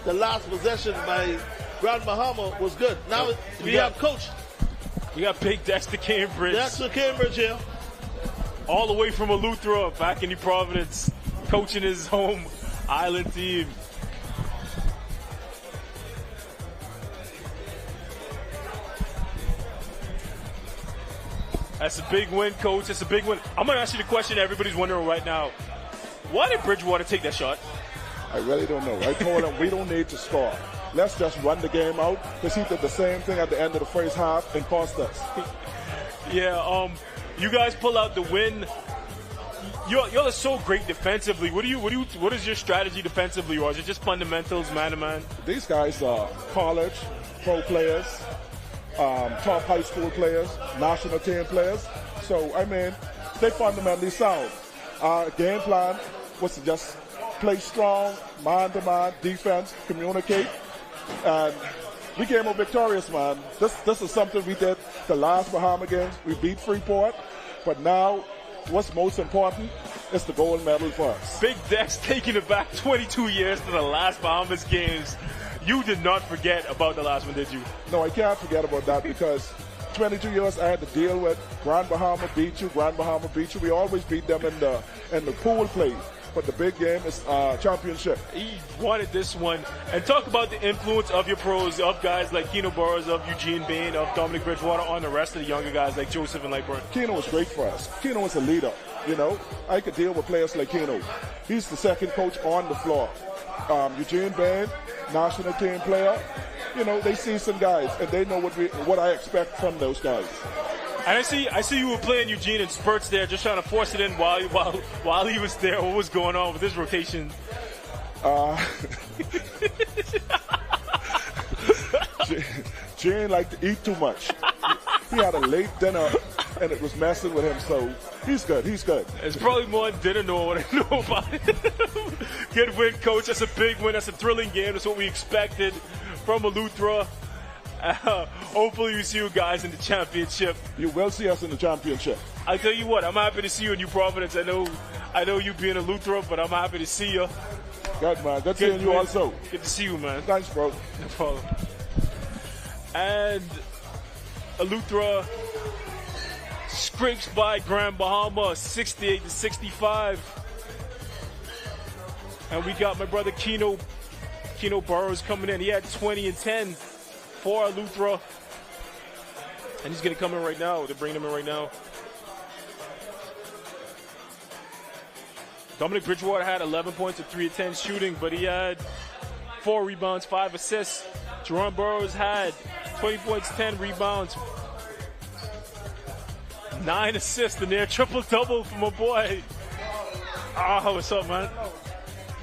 the last possession by Grand Bahama, was good. Now we have Coach. We got Big Dexter Cambridge. Dexter Cambridge here. All the way from Eleuthera, back in New Providence, coaching his home island team. That's a big win, Coach. That's a big win. I'm going to ask you the question everybody's wondering right now. Why did Bridgewater take that shot? I really don't know. I told him we don't need to score. Let's just run the game out, because he did the same thing at the end of the first half and cost us. Yeah, you guys pull out the win. Y'all are so great defensively. What is your strategy defensively, or is it just fundamentals, man-to-man? These guys are college, pro players, top high school players, national team players. So, I mean, they fundamentally sound. Our game plan was to just play strong, man-to-man, defense, communicate, and we came up victorious, man. This is something we did the last Bahama games. We beat Freeport, but now what's most important is the gold medal for us. Big Dex taking it back 22 years to the last Bahamas games. You did not forget about the last one, did you? No, I can't forget about that, because 22 years I had to deal with Grand Bahama beat you, Grand Bahama beat you. We always beat them in the pool play. But the big game is championship. He wanted this one. And talk about the influence of your pros, of guys like Keno Burrows, of Eugene Bain, of Dominic Bridgewater on the rest of the younger guys like Joseph and Lightburn. Keno was great for us. Keno was a leader. You know, I could deal with players like Keno. He's the second coach on the floor. Eugene Bain, national team player. You know, they see some guys and they know what I expect from those guys. And I see you were playing Eugene in spurts there, just trying to force it in while he was there. What was going on with his rotation? Gene liked to eat too much. He had a late dinner, and it was messing with him. So he's good. He's good. It's probably more than dinner know what I know about it. Good win, coach. That's a big win. That's a thrilling game. That's what we expected from Eleuthera. Hopefully we see you guys in the championship. You will see us in the championship. I tell you what, I'm happy to see you in New Providence. I know you being a Eleuthera, but I'm happy to see you. Good, man. Good seeing you also. Good to see you, man. Thanks, bro. No problem. And Eleuthera scrapes by Grand Bahama 68-65. And we got my brother Keno Burrows coming in. He had 20 and 10 for Eleuthera. And he's going to come in right now. They're bringing him in right now. Dominic Bridgewater had 11 points at 3 of 10 shooting, but he had 4 rebounds, 5 assists. Jerome Burrows had 20 points, 10 rebounds, 9 assists, and they're triple-double for my boy. Oh, what's up, man?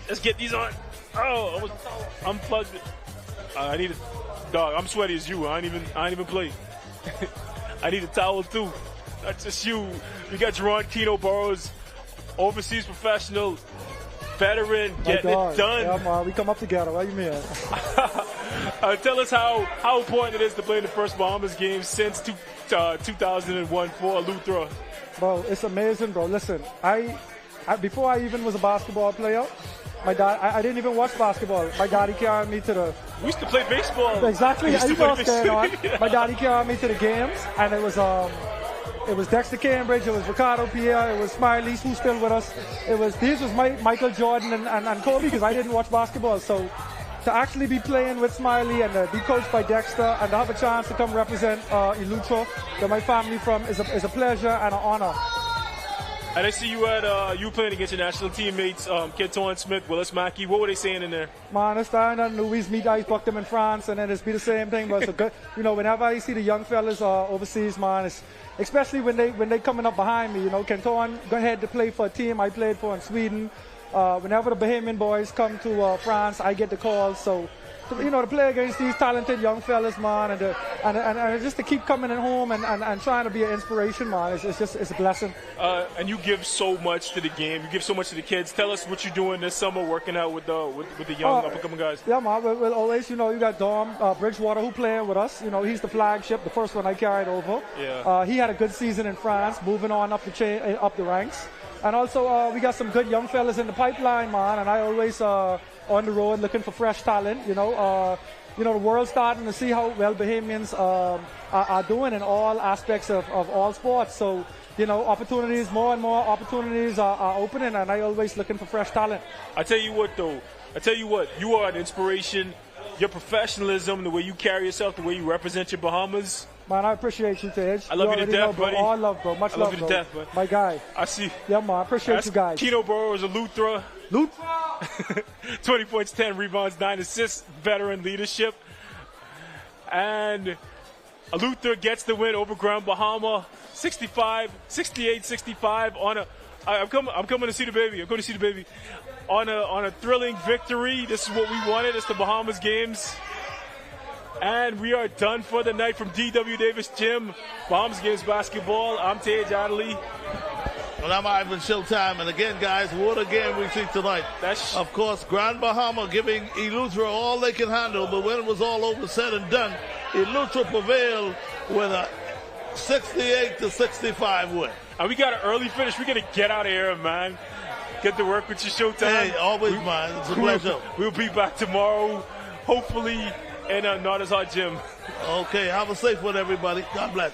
Let's get these on. Oh, I was unplugged. I need a dog. I'm sweaty as you. I ain't even play. I need a towel too. That's just you. We got Jerron Keno Burrows, overseas professional, veteran, getting it done. Yeah, man, we come up together. What you mean? Tell us how important it is to play in the first Bahamas game since 2001 for Eleuthera. Bro, it's amazing, bro. Listen, I before I even was a basketball player, my dad, I didn't even watch basketball. My daddy carried me to the... We used to play baseball. Exactly. I used to play on. My daddy carried me to the games, and it was Dexter Cambridge, it was Ricardo Pierre, it was Smiley, who's still with us. These was Michael Jordan and Kobe, because I didn't watch basketball. So to actually be playing with Smiley and be coached by Dexter and to have a chance to come represent Eleuthera, where my family from, is a pleasure and an honor. And I see you had you playing against your national teammates, Kenton Smith, Willis Mackey. What were they saying in there? Man, it's time that Louis meet I booked them in France, and then it's be the same thing. But it's a good, whenever I see the young fellas overseas, man, it's, especially when they coming up behind me. Kenton go ahead to play for a team I played for in Sweden. Whenever the Bahamian boys come to France, I get the calls. So, to play against these talented young fellas, man, and just to keep coming at home and trying to be an inspiration, man, it's a blessing. And you give so much to the game. You give so much to the kids. Tell us what you're doing this summer, working out with the young up-and-coming guys. Yeah, man. Well, always, you got Dom Bridgewater who playing with us. He's the flagship, the first one I carried over. Yeah. He had a good season in France, moving on up the chain, up the ranks. And also, we got some good young fellas in the pipeline, man. And I always on the road looking for fresh talent. The world's starting to see how well Bahamians are doing in all aspects of all sports. So, opportunities, more and more opportunities are opening, and I always looking for fresh talent. I tell you what, though. You are an inspiration. Your professionalism, the way you carry yourself, the way you represent your Bahamas. Man, I appreciate you, Tej. I love you to death, buddy. All love, bro. Much love, I love you to death, man. My guy. I see. Yeah, man. I appreciate you guys. Keno Burrows, Eleuthera. 20 points, 10 rebounds, 9 assists, veteran leadership. And Eleuthera gets the win over Grand Bahama, 68-65 on a... I'm coming to see the baby. I'm going to see the baby. On a thrilling victory. This is what we wanted. It's the Bahamas games. And we are done for the night from D.W. Davis Gym. Bahamas Games Basketball. I'm Tej Adderley. Well, I'm Ivan Showtime. And again, guys, what a game we see tonight. Of course, Grand Bahama giving Eleuthera all they can handle. But when it was all over, said and done, Eleuthera prevailed with a 68-65 win. And we got an early finish. We got to get out of here, man. Get to work with your Showtime. Hey, always, man. It's a pleasure. We'll be back tomorrow, hopefully, in a Not As Hot Gym. Okay, have a safe one, everybody. God bless.